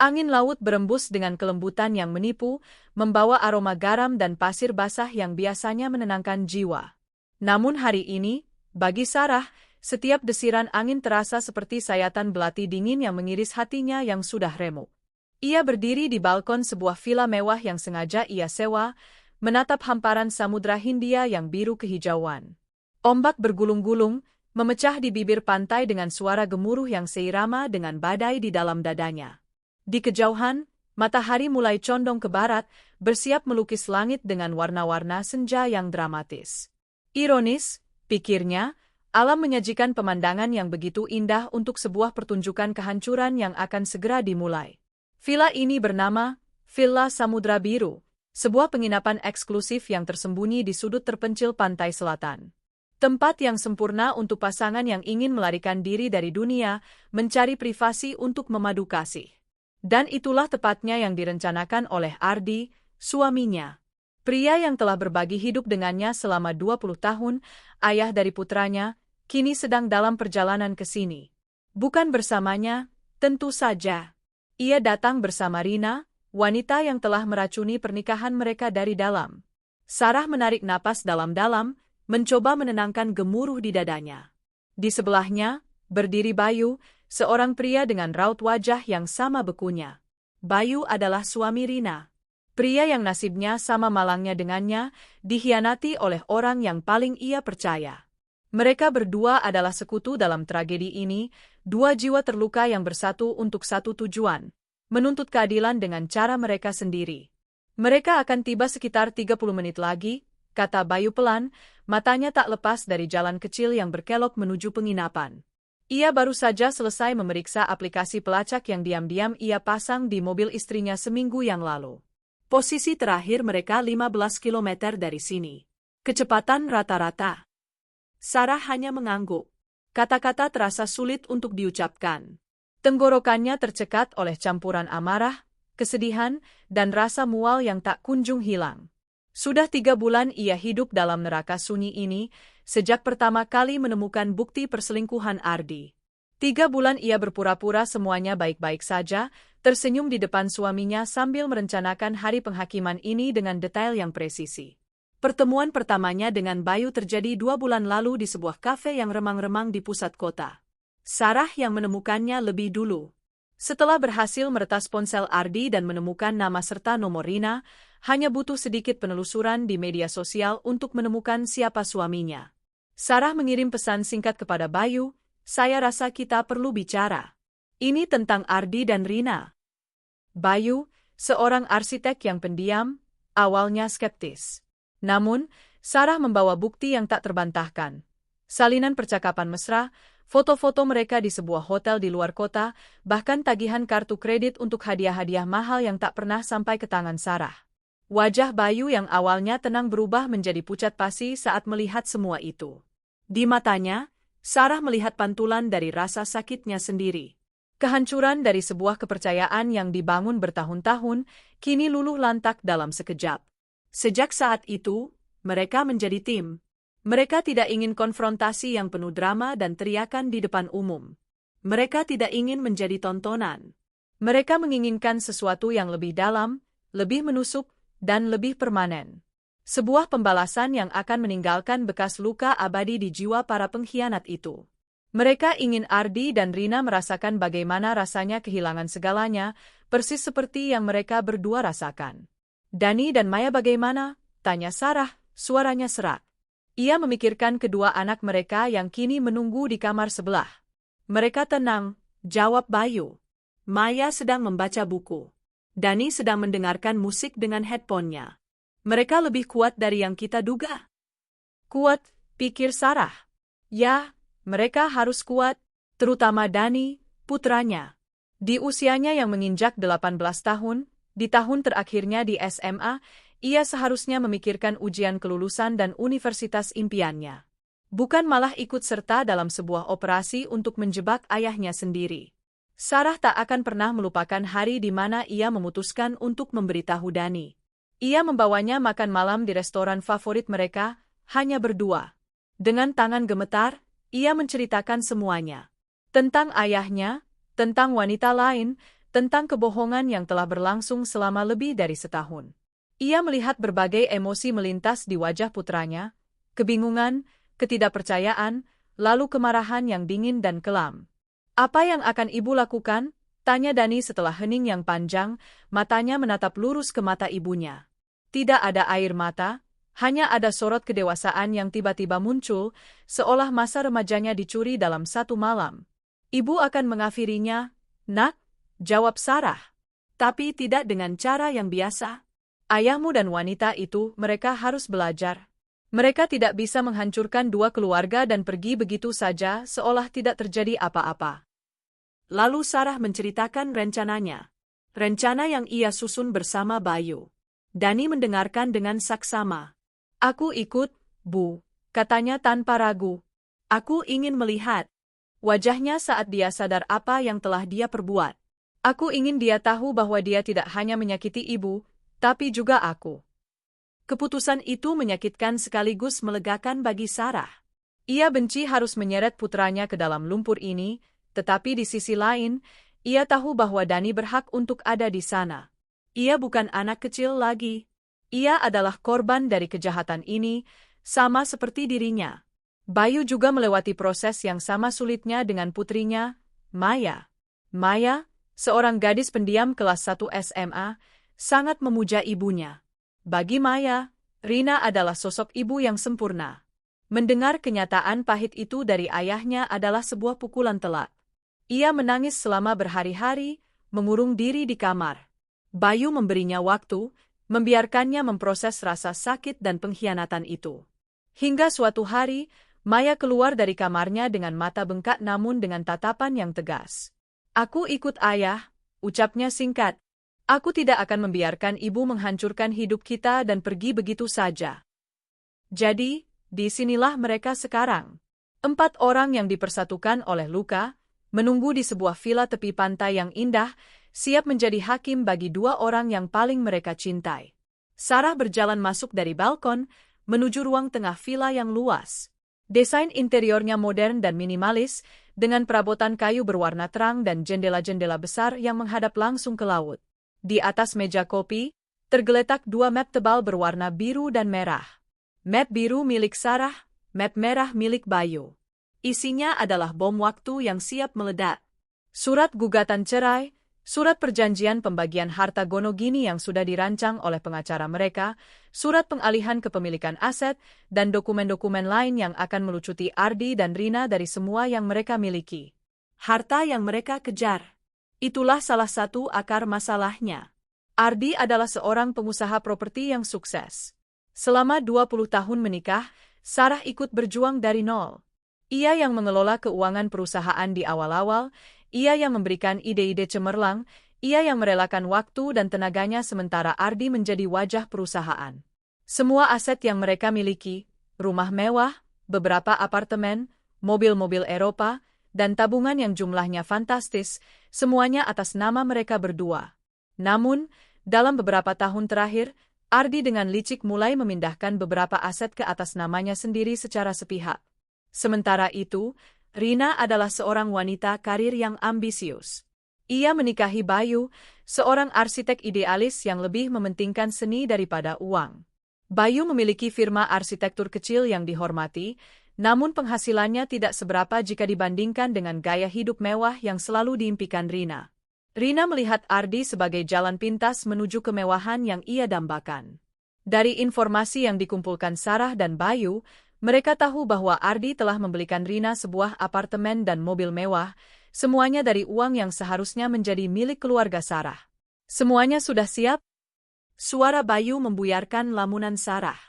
Angin laut berembus dengan kelembutan yang menipu, membawa aroma garam dan pasir basah yang biasanya menenangkan jiwa. Namun hari ini, bagi Sarah, setiap desiran angin terasa seperti sayatan belati dingin yang mengiris hatinya yang sudah remuk. Ia berdiri di balkon sebuah villa mewah yang sengaja ia sewa, menatap hamparan Samudra Hindia yang biru kehijauan. Ombak bergulung-gulung, memecah di bibir pantai dengan suara gemuruh yang seirama dengan badai di dalam dadanya. Di kejauhan, matahari mulai condong ke barat, bersiap melukis langit dengan warna-warna senja yang dramatis. Ironis, pikirnya, alam menyajikan pemandangan yang begitu indah untuk sebuah pertunjukan kehancuran yang akan segera dimulai. Villa ini bernama Villa Samudra Biru, sebuah penginapan eksklusif yang tersembunyi di sudut terpencil pantai selatan. Tempat yang sempurna untuk pasangan yang ingin melarikan diri dari dunia, mencari privasi untuk memadu kasih. Dan itulah tepatnya yang direncanakan oleh Ardi, suaminya. Pria yang telah berbagi hidup dengannya selama 20 tahun, ayah dari putranya, kini sedang dalam perjalanan ke sini. Bukan bersamanya, tentu saja. Ia datang bersama Rina, wanita yang telah meracuni pernikahan mereka dari dalam. Sarah menarik napas dalam-dalam, mencoba menenangkan gemuruh di dadanya. Di sebelahnya, berdiri Bayu, seorang pria dengan raut wajah yang sama bekunya. Bayu adalah suami Rina. Pria yang nasibnya sama malangnya dengannya, dikhianati oleh orang yang paling ia percaya. Mereka berdua adalah sekutu dalam tragedi ini, dua jiwa terluka yang bersatu untuk satu tujuan, menuntut keadilan dengan cara mereka sendiri. Mereka akan tiba sekitar 30 menit lagi, kata Bayu pelan, matanya tak lepas dari jalan kecil yang berkelok menuju penginapan. Ia baru saja selesai memeriksa aplikasi pelacak yang diam-diam ia pasang di mobil istrinya seminggu yang lalu. Posisi terakhir mereka 15 km dari sini. Kecepatan rata-rata. Sarah hanya mengangguk. Kata-kata terasa sulit untuk diucapkan. Tenggorokannya tercekat oleh campuran amarah, kesedihan, dan rasa mual yang tak kunjung hilang. Sudah 3 bulan ia hidup dalam neraka sunyi ini, sejak pertama kali menemukan bukti perselingkuhan Ardi. 3 bulan ia berpura-pura semuanya baik-baik saja, tersenyum di depan suaminya sambil merencanakan hari penghakiman ini dengan detail yang presisi. Pertemuan pertamanya dengan Bayu terjadi 2 bulan lalu di sebuah kafe yang remang-remang di pusat kota. Sarah yang menemukannya lebih dulu. Setelah berhasil meretas ponsel Ardi dan menemukan nama serta nomor Rina, hanya butuh sedikit penelusuran di media sosial untuk menemukan siapa suaminya. Sarah mengirim pesan singkat kepada Bayu, "Saya rasa kita perlu bicara. Ini tentang Ardi dan Rina." Bayu, seorang arsitek yang pendiam, awalnya skeptis. Namun, Sarah membawa bukti yang tak terbantahkan. Salinan percakapan mesra, foto-foto mereka di sebuah hotel di luar kota, bahkan tagihan kartu kredit untuk hadiah-hadiah mahal yang tak pernah sampai ke tangan Sarah. Wajah Bayu yang awalnya tenang berubah menjadi pucat pasi saat melihat semua itu. Di matanya, Sarah melihat pantulan dari rasa sakitnya sendiri. Kehancuran dari sebuah kepercayaan yang dibangun bertahun-tahun, kini luluh lantak dalam sekejap. Sejak saat itu, mereka menjadi tim. Mereka tidak ingin konfrontasi yang penuh drama dan teriakan di depan umum. Mereka tidak ingin menjadi tontonan. Mereka menginginkan sesuatu yang lebih dalam, lebih menusuk, dan lebih permanen. Sebuah pembalasan yang akan meninggalkan bekas luka abadi di jiwa para pengkhianat itu. Mereka ingin Ardi dan Rina merasakan bagaimana rasanya kehilangan segalanya, persis seperti yang mereka berdua rasakan. "Dani dan Maya bagaimana?" tanya Sarah, suaranya serak. Ia memikirkan kedua anak mereka yang kini menunggu di kamar sebelah. "Mereka tenang," jawab Bayu. "Maya sedang membaca buku. Dani sedang mendengarkan musik dengan headphone-nya. Mereka lebih kuat dari yang kita duga." "Kuat," pikir Sarah. "Ya, mereka harus kuat, terutama Dani, putranya. Di usianya yang menginjak 18 tahun, di tahun terakhirnya di SMA, ia seharusnya memikirkan ujian kelulusan dan universitas impiannya. Bukan malah ikut serta dalam sebuah operasi untuk menjebak ayahnya sendiri." Sarah tak akan pernah melupakan hari di mana ia memutuskan untuk memberitahu Dani. Ia membawanya makan malam di restoran favorit mereka, hanya berdua. Dengan tangan gemetar, ia menceritakan semuanya. Tentang ayahnya, tentang wanita lain, tentang kebohongan yang telah berlangsung selama lebih dari setahun. Ia melihat berbagai emosi melintas di wajah putranya, kebingungan, ketidakpercayaan, lalu kemarahan yang dingin dan kelam. "Apa yang akan ibu lakukan?" tanya Dani setelah hening yang panjang, matanya menatap lurus ke mata ibunya. Tidak ada air mata, hanya ada sorot kedewasaan yang tiba-tiba muncul, seolah masa remajanya dicuri dalam satu malam. "Ibu akan mengakhirinya, Nak," jawab Sarah. "Tapi tidak dengan cara yang biasa. Ayahmu dan wanita itu, mereka harus belajar. Mereka tidak bisa menghancurkan dua keluarga dan pergi begitu saja seolah tidak terjadi apa-apa." Lalu Sarah menceritakan rencananya. Rencana yang ia susun bersama Bayu. Dani mendengarkan dengan saksama. "Aku ikut, Bu," katanya tanpa ragu. "Aku ingin melihat wajahnya saat dia sadar apa yang telah dia perbuat. Aku ingin dia tahu bahwa dia tidak hanya menyakiti ibu, tapi juga aku." Keputusan itu menyakitkan sekaligus melegakan bagi Sarah. Ia benci harus menyeret putranya ke dalam lumpur ini, tetapi di sisi lain, ia tahu bahwa Dani berhak untuk ada di sana. Ia bukan anak kecil lagi. Ia adalah korban dari kejahatan ini, sama seperti dirinya. Bayu juga melewati proses yang sama sulitnya dengan putrinya, Maya. Maya, seorang gadis pendiam kelas 1 SMA, sangat memuja ibunya. Bagi Maya, Rina adalah sosok ibu yang sempurna. Mendengar kenyataan pahit itu dari ayahnya adalah sebuah pukulan telak. Ia menangis selama berhari-hari, mengurung diri di kamar. Bayu memberinya waktu, membiarkannya memproses rasa sakit dan pengkhianatan itu. Hingga suatu hari, Maya keluar dari kamarnya dengan mata bengkak namun dengan tatapan yang tegas. "Aku ikut ayah," ucapnya singkat. "Aku tidak akan membiarkan ibu menghancurkan hidup kita dan pergi begitu saja." Jadi, disinilah mereka sekarang. 4 orang yang dipersatukan oleh luka, menunggu di sebuah villa tepi pantai yang indah, siap menjadi hakim bagi 2 orang yang paling mereka cintai. Sarah berjalan masuk dari balkon, menuju ruang tengah villa yang luas. Desain interiornya modern dan minimalis, dengan perabotan kayu berwarna terang dan jendela-jendela besar yang menghadap langsung ke laut. Di atas meja kopi, tergeletak 2 map tebal berwarna biru dan merah. Map biru milik Sarah, map merah milik Bayu. Isinya adalah bom waktu yang siap meledak. Surat gugatan cerai, surat perjanjian pembagian harta Gonogini yang sudah dirancang oleh pengacara mereka, surat pengalihan kepemilikan aset, dan dokumen-dokumen lain yang akan melucuti Ardi dan Rina dari semua yang mereka miliki. Harta yang mereka kejar. Itulah salah satu akar masalahnya. Ardi adalah seorang pengusaha properti yang sukses. Selama 20 tahun menikah, Sarah ikut berjuang dari nol. Ia yang mengelola keuangan perusahaan di awal-awal, ia yang memberikan ide-ide cemerlang, ia yang merelakan waktu dan tenaganya sementara Ardi menjadi wajah perusahaan. Semua aset yang mereka miliki, rumah mewah, beberapa apartemen, mobil-mobil Eropa, dan tabungan yang jumlahnya fantastis, semuanya atas nama mereka berdua. Namun, dalam beberapa tahun terakhir, Ardi dengan licik mulai memindahkan beberapa aset ke atas namanya sendiri secara sepihak. Sementara itu, Rina adalah seorang wanita karir yang ambisius. Ia menikahi Bayu, seorang arsitek idealis yang lebih mementingkan seni daripada uang. Bayu memiliki firma arsitektur kecil yang dihormati, namun penghasilannya tidak seberapa jika dibandingkan dengan gaya hidup mewah yang selalu diimpikan Rina. Rina melihat Ardi sebagai jalan pintas menuju kemewahan yang ia dambakan. Dari informasi yang dikumpulkan Sarah dan Bayu, mereka tahu bahwa Ardi telah membelikan Rina sebuah apartemen dan mobil mewah, semuanya dari uang yang seharusnya menjadi milik keluarga Sarah. "Semuanya sudah siap?" Suara Bayu membuyarkan lamunan Sarah.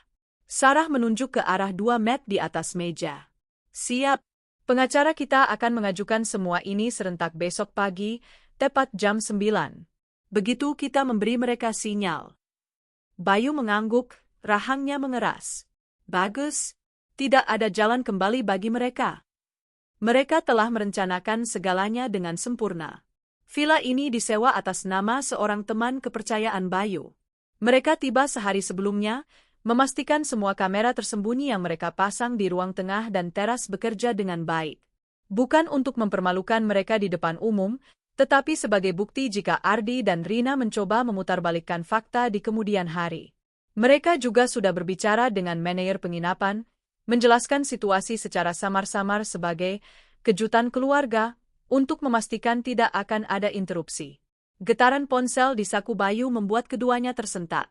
Sarah menunjuk ke arah 2 map di atas meja. "Siap. Pengacara kita akan mengajukan semua ini serentak besok pagi, tepat jam 9. Begitu kita memberi mereka sinyal." Bayu mengangguk, rahangnya mengeras. "Bagus. Tidak ada jalan kembali bagi mereka. Mereka telah merencanakan segalanya dengan sempurna. Villa ini disewa atas nama seorang teman kepercayaan Bayu. Mereka tiba sehari sebelumnya, memastikan semua kamera tersembunyi yang mereka pasang di ruang tengah dan teras bekerja dengan baik. Bukan untuk mempermalukan mereka di depan umum, Tetapi sebagai bukti jika Ardi dan Rina mencoba memutarbalikkan fakta di kemudian hari. Mereka juga sudah berbicara dengan manajer penginapan, menjelaskan situasi secara samar-samar sebagai kejutan keluarga, untuk memastikan tidak akan ada interupsi. Getaran ponsel di saku Bayu membuat keduanya tersentak.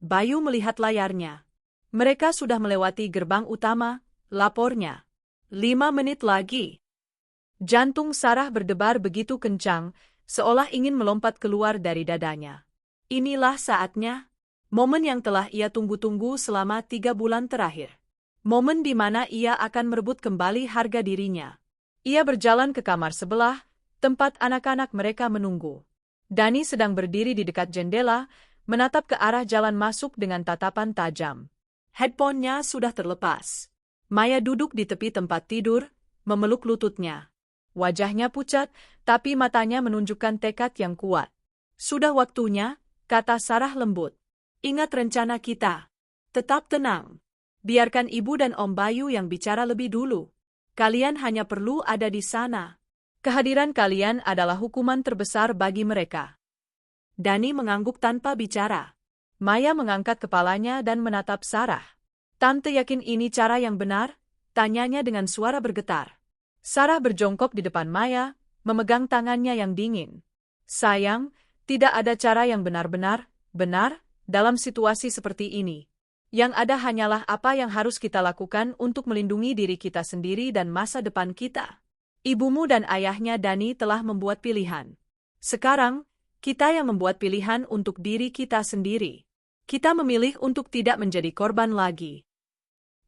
Bayu melihat layarnya. Mereka sudah melewati gerbang utama, lapornya. 5 menit lagi. Jantung Sarah berdebar begitu kencang, seolah ingin melompat keluar dari dadanya. Inilah saatnya, momen yang telah ia tunggu-tunggu selama 3 bulan terakhir. Momen di mana ia akan merebut kembali harga dirinya. Ia berjalan ke kamar sebelah, tempat anak-anak mereka menunggu. Dani sedang berdiri di dekat jendela, menatap ke arah jalan masuk dengan tatapan tajam. Headphone-nya sudah terlepas. Maya duduk di tepi tempat tidur, memeluk lututnya. Wajahnya pucat, tapi matanya menunjukkan tekad yang kuat. Sudah waktunya, kata Sarah lembut. Ingat rencana kita. Tetap tenang. Biarkan Ibu dan Om Bayu yang bicara lebih dulu. Kalian hanya perlu ada di sana. Kehadiran kalian adalah hukuman terbesar bagi mereka. Dani mengangguk tanpa bicara. Maya mengangkat kepalanya dan menatap Sarah. Tante yakin ini cara yang benar? Tanyanya dengan suara bergetar. Sarah berjongkok di depan Maya, memegang tangannya yang dingin. Sayang, tidak ada cara yang benar-benar benar dalam situasi seperti ini. Yang ada hanyalah apa yang harus kita lakukan untuk melindungi diri kita sendiri dan masa depan kita. Ibumu dan ayahnya Dani telah membuat pilihan. Sekarang, kita yang membuat pilihan untuk diri kita sendiri. Kita memilih untuk tidak menjadi korban lagi.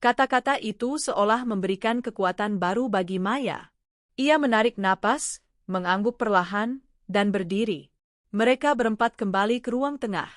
Kata-kata itu seolah memberikan kekuatan baru bagi Maya. Ia menarik napas, mengangguk perlahan, dan berdiri. Mereka berempat kembali ke ruang tengah.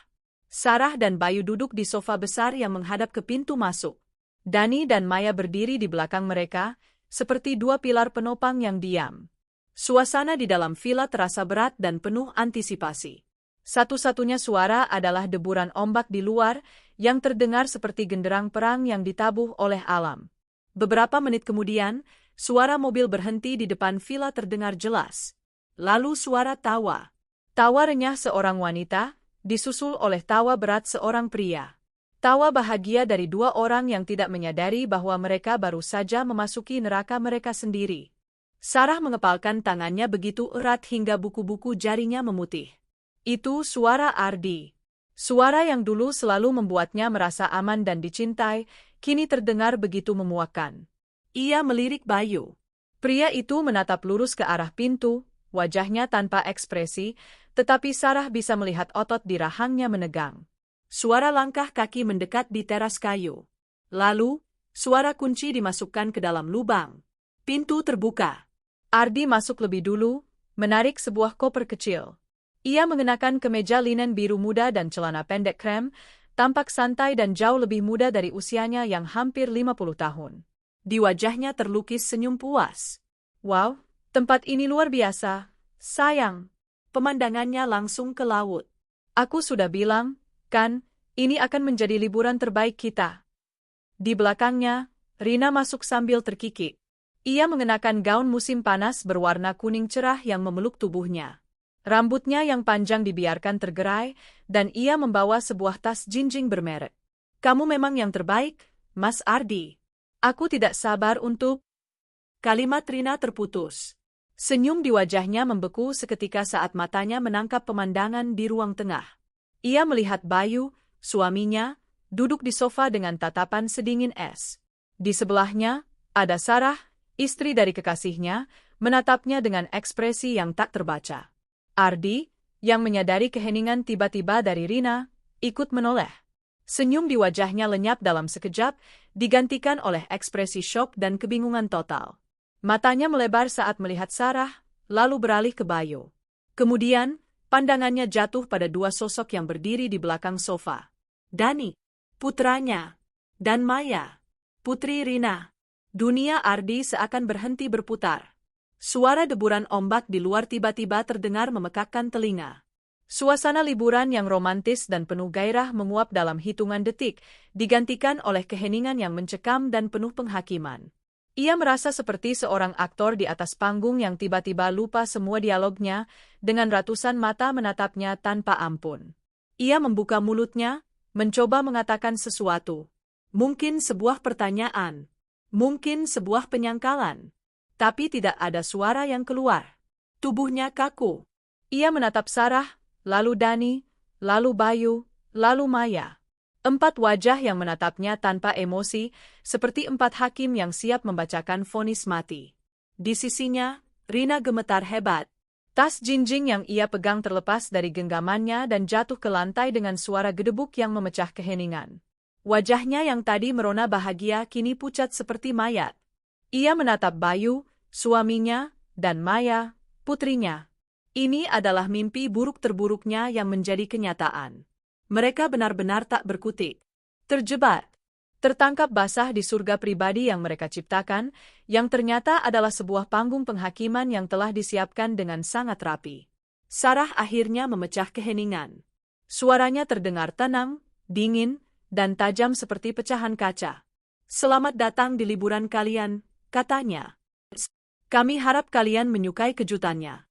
Sarah dan Bayu duduk di sofa besar yang menghadap ke pintu masuk. Dani dan Maya berdiri di belakang mereka, seperti dua pilar penopang yang diam. Suasana di dalam villa terasa berat dan penuh antisipasi. Satu-satunya suara adalah deburan ombak di luar, yang terdengar seperti genderang perang yang ditabuh oleh alam. Beberapa menit kemudian, suara mobil berhenti di depan villa terdengar jelas. Lalu suara tawa. Tawa renyah seorang wanita, disusul oleh tawa berat seorang pria. Tawa bahagia dari dua orang yang tidak menyadari bahwa mereka baru saja memasuki neraka mereka sendiri. Sarah mengepalkan tangannya begitu erat hingga buku-buku jarinya memutih. Itu suara Ardi. Suara yang dulu selalu membuatnya merasa aman dan dicintai, kini terdengar begitu memuakkan. Ia melirik Bayu. Pria itu menatap lurus ke arah pintu, wajahnya tanpa ekspresi, tetapi Sarah bisa melihat otot di rahangnya menegang. Suara langkah kaki mendekat di teras kayu. Lalu, suara kunci dimasukkan ke dalam lubang. Pintu terbuka. Ardi masuk lebih dulu, menarik sebuah koper kecil. Ia mengenakan kemeja linen biru muda dan celana pendek krem, tampak santai dan jauh lebih muda dari usianya yang hampir 50 tahun. Di wajahnya terlukis senyum puas. Wow, tempat ini luar biasa, sayang. Pemandangannya langsung ke laut. Aku sudah bilang, kan, ini akan menjadi liburan terbaik kita. Di belakangnya, Rina masuk sambil terkikik. Ia mengenakan gaun musim panas berwarna kuning cerah yang memeluk tubuhnya. Rambutnya yang panjang dibiarkan tergerai, dan ia membawa sebuah tas jinjing bermerek. Kamu memang yang terbaik, Mas Ardi. Aku tidak sabar untuk... Kalimat Rina terputus. Senyum di wajahnya membeku seketika saat matanya menangkap pemandangan di ruang tengah. Ia melihat Bayu, suaminya, duduk di sofa dengan tatapan sedingin es. Di sebelahnya, ada Sarah, istri dari kekasihnya, menatapnya dengan ekspresi yang tak terbaca. Ardi, yang menyadari keheningan tiba-tiba dari Rina, ikut menoleh. Senyum di wajahnya lenyap dalam sekejap, digantikan oleh ekspresi syok dan kebingungan total. Matanya melebar saat melihat Sarah, lalu beralih ke Bayu. Kemudian, pandangannya jatuh pada dua sosok yang berdiri di belakang sofa. Dani, putranya, dan Maya, putri Rina. Dunia Ardi seakan berhenti berputar. Suara deburan ombak di luar tiba-tiba terdengar memekakkan telinga. Suasana liburan yang romantis dan penuh gairah menguap dalam hitungan detik, digantikan oleh keheningan yang mencekam dan penuh penghakiman. Ia merasa seperti seorang aktor di atas panggung yang tiba-tiba lupa semua dialognya, dengan ratusan mata menatapnya tanpa ampun. Ia membuka mulutnya, mencoba mengatakan sesuatu. Mungkin sebuah pertanyaan. Mungkin sebuah penyangkalan. Tapi tidak ada suara yang keluar. Tubuhnya kaku. Ia menatap Sarah, lalu Dani, lalu Bayu, lalu Maya. 4 wajah yang menatapnya tanpa emosi, seperti 4 hakim yang siap membacakan vonis mati. Di sisinya, Rina gemetar hebat. Tas jinjing yang ia pegang terlepas dari genggamannya dan jatuh ke lantai dengan suara gedebuk yang memecah keheningan. Wajahnya yang tadi merona bahagia kini pucat seperti mayat. Ia menatap Bayu, suaminya, dan Maya, putrinya. Ini adalah mimpi buruk terburuknya yang menjadi kenyataan. Mereka benar-benar tak berkutik. Terjebak. Tertangkap basah di surga pribadi yang mereka ciptakan, yang ternyata adalah sebuah panggung penghakiman yang telah disiapkan dengan sangat rapi. Sarah akhirnya memecah keheningan. Suaranya terdengar tenang, dingin, dan tajam seperti pecahan kaca. "Selamat datang di liburan kalian," katanya. "Kami harap kalian menyukai kejutannya."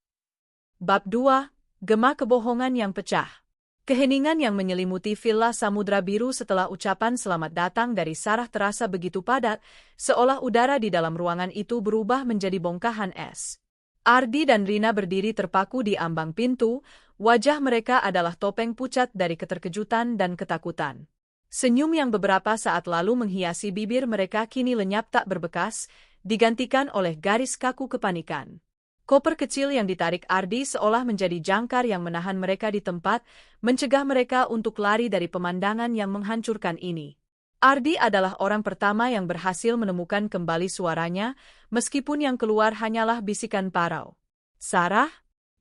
Bab 2, Gema Kebohongan yang Pecah. Keheningan yang menyelimuti Villa Samudra Biru setelah ucapan selamat datang dari Sarah terasa begitu padat, seolah udara di dalam ruangan itu berubah menjadi bongkahan es. Ardi dan Rina berdiri terpaku di ambang pintu, wajah mereka adalah topeng pucat dari keterkejutan dan ketakutan. Senyum yang beberapa saat lalu menghiasi bibir mereka kini lenyap tak berbekas, digantikan oleh garis kaku kepanikan. Koper kecil yang ditarik Ardi seolah menjadi jangkar yang menahan mereka di tempat, mencegah mereka untuk lari dari pemandangan yang menghancurkan ini. Ardi adalah orang pertama yang berhasil menemukan kembali suaranya, meskipun yang keluar hanyalah bisikan parau. "Sarah?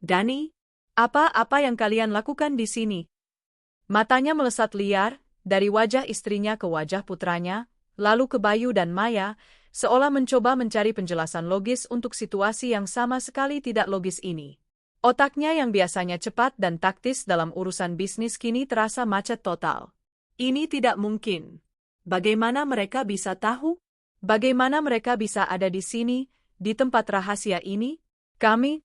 Dani? Apa yang kalian lakukan di sini?" Matanya melesat liar, dari wajah istrinya ke wajah putranya, lalu ke Bayu dan Maya, seolah mencoba mencari penjelasan logis untuk situasi yang sama sekali tidak logis ini. Otaknya yang biasanya cepat dan taktis dalam urusan bisnis kini terasa macet total. Ini tidak mungkin. Bagaimana mereka bisa tahu? Bagaimana mereka bisa ada di sini, di tempat rahasia ini? Kami?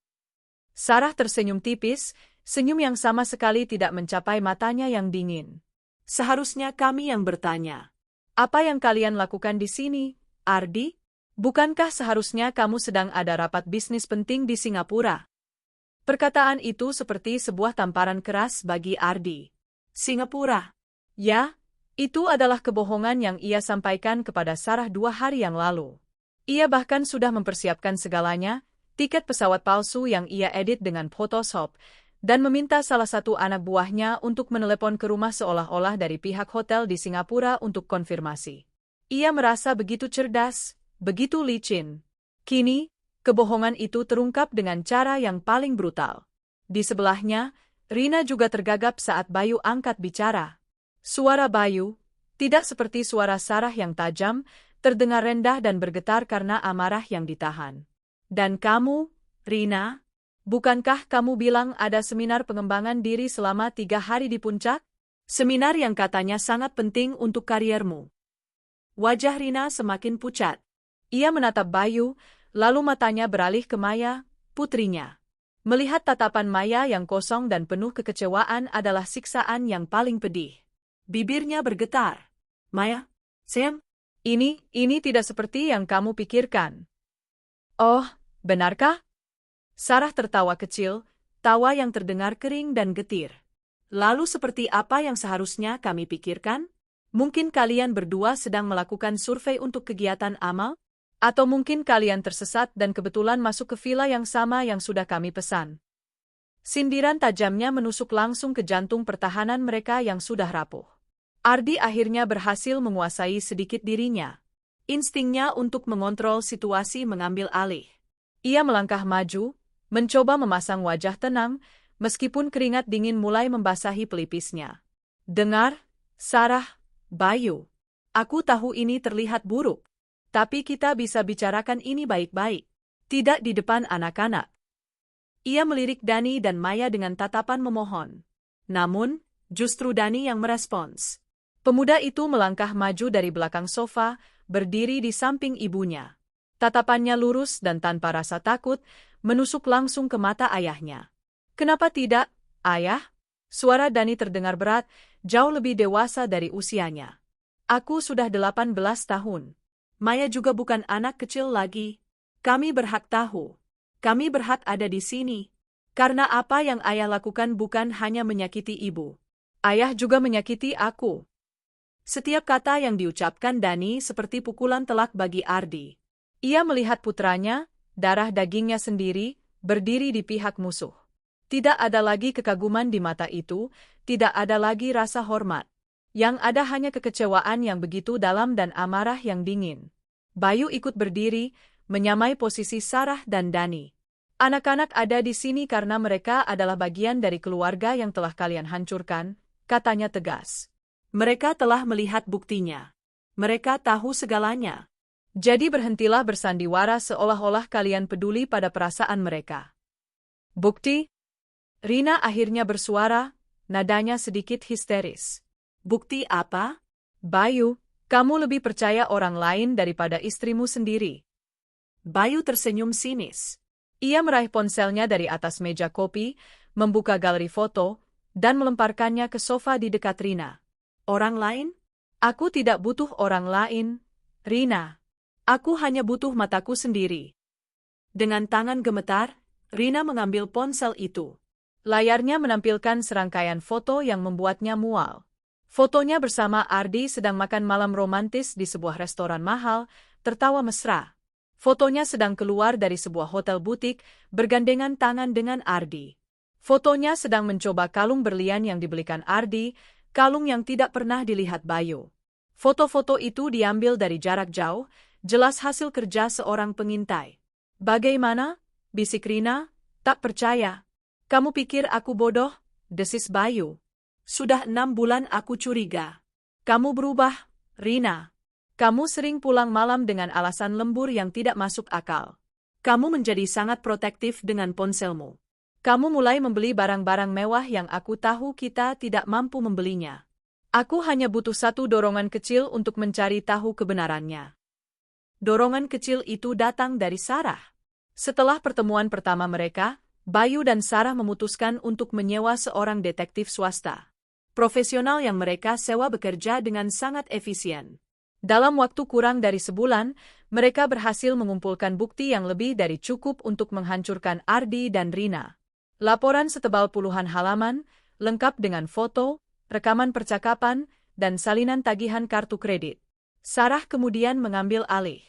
Sarah tersenyum tipis, senyum yang sama sekali tidak mencapai matanya yang dingin. "Seharusnya kami yang bertanya. Apa yang kalian lakukan di sini, Ardi? Bukankah seharusnya kamu sedang ada rapat bisnis penting di Singapura?" Perkataan itu seperti sebuah tamparan keras bagi Ardi. Singapura? Ya, itu adalah kebohongan yang ia sampaikan kepada Sarah 2 hari yang lalu. Ia bahkan sudah mempersiapkan segalanya, tiket pesawat palsu yang ia edit dengan Photoshop, dan meminta salah satu anak buahnya untuk menelepon ke rumah seolah-olah dari pihak hotel di Singapura untuk konfirmasi. Ia merasa begitu cerdas, begitu licin. Kini, kebohongan itu terungkap dengan cara yang paling brutal. Di sebelahnya, Rina juga tergagap saat Bayu angkat bicara. Suara Bayu, tidak seperti suara Sarah yang tajam, terdengar rendah dan bergetar karena amarah yang ditahan. "Dan kamu, Rina, bukankah kamu bilang ada seminar pengembangan diri selama 3 hari di puncak? Seminar yang katanya sangat penting untuk kariermu." Wajah Rina semakin pucat. Ia menatap Bayu, lalu matanya beralih ke Maya, putrinya. Melihat tatapan Maya yang kosong dan penuh kekecewaan adalah siksaan yang paling pedih. Bibirnya bergetar. "Maya, Sam, ini tidak seperti yang kamu pikirkan." "Oh, benarkah?" Sarah tertawa kecil, tawa yang terdengar kering dan getir. "Lalu seperti apa yang seharusnya kami pikirkan? Mungkin kalian berdua sedang melakukan survei untuk kegiatan amal? Atau mungkin kalian tersesat dan kebetulan masuk ke villa yang sama yang sudah kami pesan?" Sindiran tajamnya menusuk langsung ke jantung pertahanan mereka yang sudah rapuh. Ardi akhirnya berhasil menguasai sedikit dirinya. Instingnya untuk mengontrol situasi mengambil alih. Ia melangkah maju, mencoba memasang wajah tenang, meskipun keringat dingin mulai membasahi pelipisnya. "Dengar, Sarah, Bayu. Aku tahu ini terlihat buruk. Tapi kita bisa bicarakan ini baik-baik. Tidak di depan anak-anak." Ia melirik Dani dan Maya dengan tatapan memohon. Namun, justru Dani yang merespons. Pemuda itu melangkah maju dari belakang sofa, berdiri di samping ibunya. Tatapannya lurus dan tanpa rasa takut, menusuk langsung ke mata ayahnya. "Kenapa tidak, Ayah?" Suara Dani terdengar berat, jauh lebih dewasa dari usianya. "Aku sudah 18 tahun. Maya juga bukan anak kecil lagi. Kami berhak tahu. Kami berhak ada di sini. Karena apa yang ayah lakukan bukan hanya menyakiti ibu. Ayah juga menyakiti aku." Setiap kata yang diucapkan Dani seperti pukulan telak bagi Ardi. Ia melihat putranya, darah dagingnya sendiri, berdiri di pihak musuh. Tidak ada lagi kekaguman di mata itu, tidak ada lagi rasa hormat. Yang ada hanya kekecewaan yang begitu dalam dan amarah yang dingin. Bayu ikut berdiri, menyamai posisi Sarah dan Dani. "Anak-anak ada di sini karena mereka adalah bagian dari keluarga yang telah kalian hancurkan," katanya tegas. "Mereka telah melihat buktinya. Mereka tahu segalanya. Jadi berhentilah bersandiwara seolah-olah kalian peduli pada perasaan mereka." "Bukti?" Rina akhirnya bersuara, nadanya sedikit histeris. "Bukti apa?" "Bayu, kamu lebih percaya orang lain daripada istrimu sendiri." Bayu tersenyum sinis. Ia meraih ponselnya dari atas meja kopi, membuka galeri foto, dan melemparkannya ke sofa di dekat Rina. "Orang lain? Aku tidak butuh orang lain, Rina. Aku hanya butuh mataku sendiri." Dengan tangan gemetar, Rina mengambil ponsel itu. Layarnya menampilkan serangkaian foto yang membuatnya mual. Fotonya bersama Ardi sedang makan malam romantis di sebuah restoran mahal, tertawa mesra. Fotonya sedang keluar dari sebuah hotel butik, bergandengan tangan dengan Ardi. Fotonya sedang mencoba kalung berlian yang dibelikan Ardi, kalung yang tidak pernah dilihat Bayu. Foto-foto itu diambil dari jarak jauh, jelas hasil kerja seorang pengintai. "Bagaimana?" bisik Rina. "Tak percaya. Kamu pikir aku bodoh?" desis Bayu. "Sudah 6 bulan aku curiga. Kamu berubah, Rina. Kamu sering pulang malam dengan alasan lembur yang tidak masuk akal. Kamu menjadi sangat protektif dengan ponselmu. Kamu mulai membeli barang-barang mewah yang aku tahu kita tidak mampu membelinya. Aku hanya butuh satu dorongan kecil untuk mencari tahu kebenarannya." Dorongan kecil itu datang dari Sarah. Setelah pertemuan pertama mereka, Bayu dan Sarah memutuskan untuk menyewa seorang detektif swasta. Profesional yang mereka sewa bekerja dengan sangat efisien. Dalam waktu kurang dari sebulan, mereka berhasil mengumpulkan bukti yang lebih dari cukup untuk menghancurkan Ardi dan Rina. Laporan setebal puluhan halaman, lengkap dengan foto, rekaman percakapan, dan salinan tagihan kartu kredit. Sarah kemudian mengambil alih.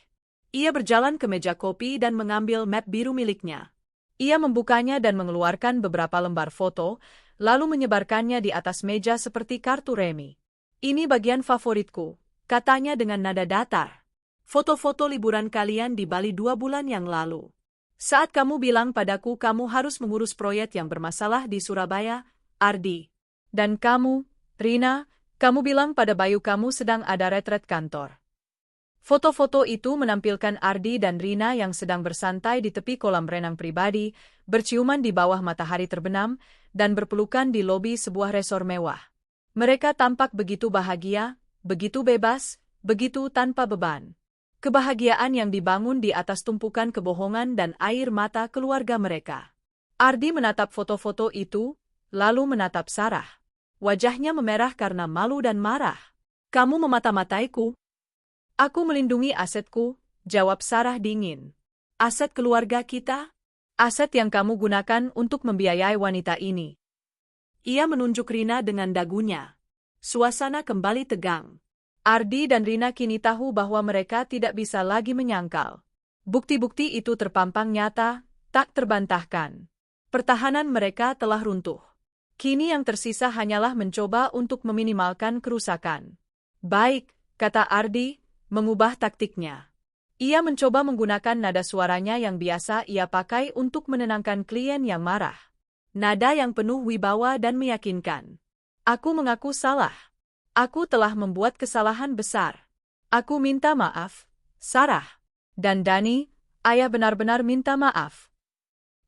Ia berjalan ke meja kopi dan mengambil map biru miliknya. Ia membukanya dan mengeluarkan beberapa lembar foto, lalu menyebarkannya di atas meja seperti kartu remi. "Ini bagian favoritku," katanya dengan nada datar. "Foto-foto liburan kalian di Bali 2 bulan yang lalu. Saat kamu bilang padaku kamu harus mengurus proyek yang bermasalah di Surabaya, Ardi. Dan kamu, Rina, kamu bilang pada Bayu kamu sedang ada retret kantor." Foto-foto itu menampilkan Ardi dan Rina yang sedang bersantai di tepi kolam renang pribadi, berciuman di bawah matahari terbenam, dan berpelukan di lobi sebuah resor mewah. Mereka tampak begitu bahagia, begitu bebas, begitu tanpa beban. Kebahagiaan yang dibangun di atas tumpukan kebohongan dan air mata keluarga mereka. Ardi menatap foto-foto itu, lalu menatap Sarah. Wajahnya memerah karena malu dan marah. "Kamu memata-mataiku." "Aku melindungi asetku," jawab Sarah dingin. "Aset keluarga kita? Aset yang kamu gunakan untuk membiayai wanita ini." Ia menunjuk Rina dengan dagunya. Suasana kembali tegang. Ardi dan Rina kini tahu bahwa mereka tidak bisa lagi menyangkal. Bukti-bukti itu terpampang nyata, tak terbantahkan. Pertahanan mereka telah runtuh. Kini yang tersisa hanyalah mencoba untuk meminimalkan kerusakan. "Baik," kata Ardi, mengubah taktiknya. Ia mencoba menggunakan nada suaranya yang biasa ia pakai untuk menenangkan klien yang marah. Nada yang penuh wibawa dan meyakinkan. "Aku mengaku salah. Aku telah membuat kesalahan besar. Aku minta maaf, Sarah. Dan Dani, ayah benar-benar minta maaf."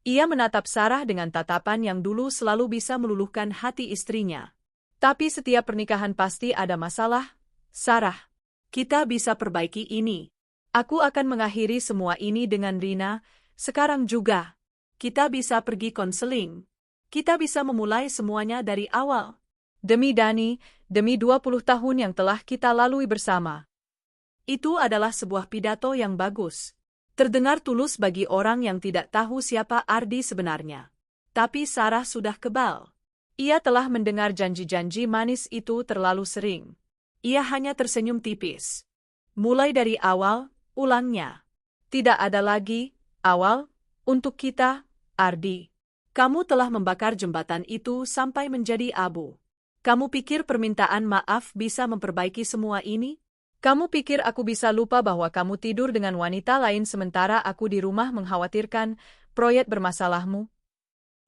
Ia menatap Sarah dengan tatapan yang dulu selalu bisa meluluhkan hati istrinya. "Tapi setiap pernikahan pasti ada masalah, Sarah. Kita bisa perbaiki ini. Aku akan mengakhiri semua ini dengan Rina, sekarang juga. Kita bisa pergi konseling. Kita bisa memulai semuanya dari awal. Demi Dani, demi 20 tahun yang telah kita lalui bersama. Itu adalah sebuah pidato yang bagus. Terdengar tulus bagi orang yang tidak tahu siapa Ardi sebenarnya. Tapi Sarah sudah kebal. Ia telah mendengar janji-janji manis itu terlalu sering. Ia hanya tersenyum tipis. Mulai dari awal, ulangnya. Tidak ada lagi, awal, untuk kita, Ardi. Kamu telah membakar jembatan itu sampai menjadi abu. Kamu pikir permintaan maaf bisa memperbaiki semua ini? Kamu pikir aku bisa lupa bahwa kamu tidur dengan wanita lain sementara aku di rumah mengkhawatirkan proyek bermasalahmu?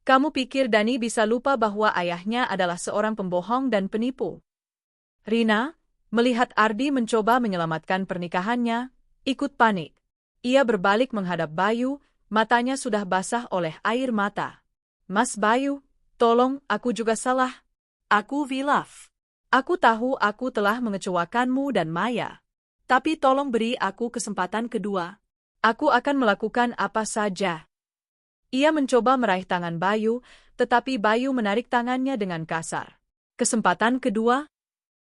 Kamu pikir Dani bisa lupa bahwa ayahnya adalah seorang pembohong dan penipu? Rina, melihat Ardi mencoba menyelamatkan pernikahannya, ikut panik. Ia berbalik menghadap Bayu, matanya sudah basah oleh air mata. Mas Bayu, tolong, aku juga salah. Aku hilaf. Aku tahu aku telah mengecewakanmu dan Maya. Tapi tolong beri aku kesempatan kedua. Aku akan melakukan apa saja. Ia mencoba meraih tangan Bayu, tetapi Bayu menarik tangannya dengan kasar. Kesempatan kedua?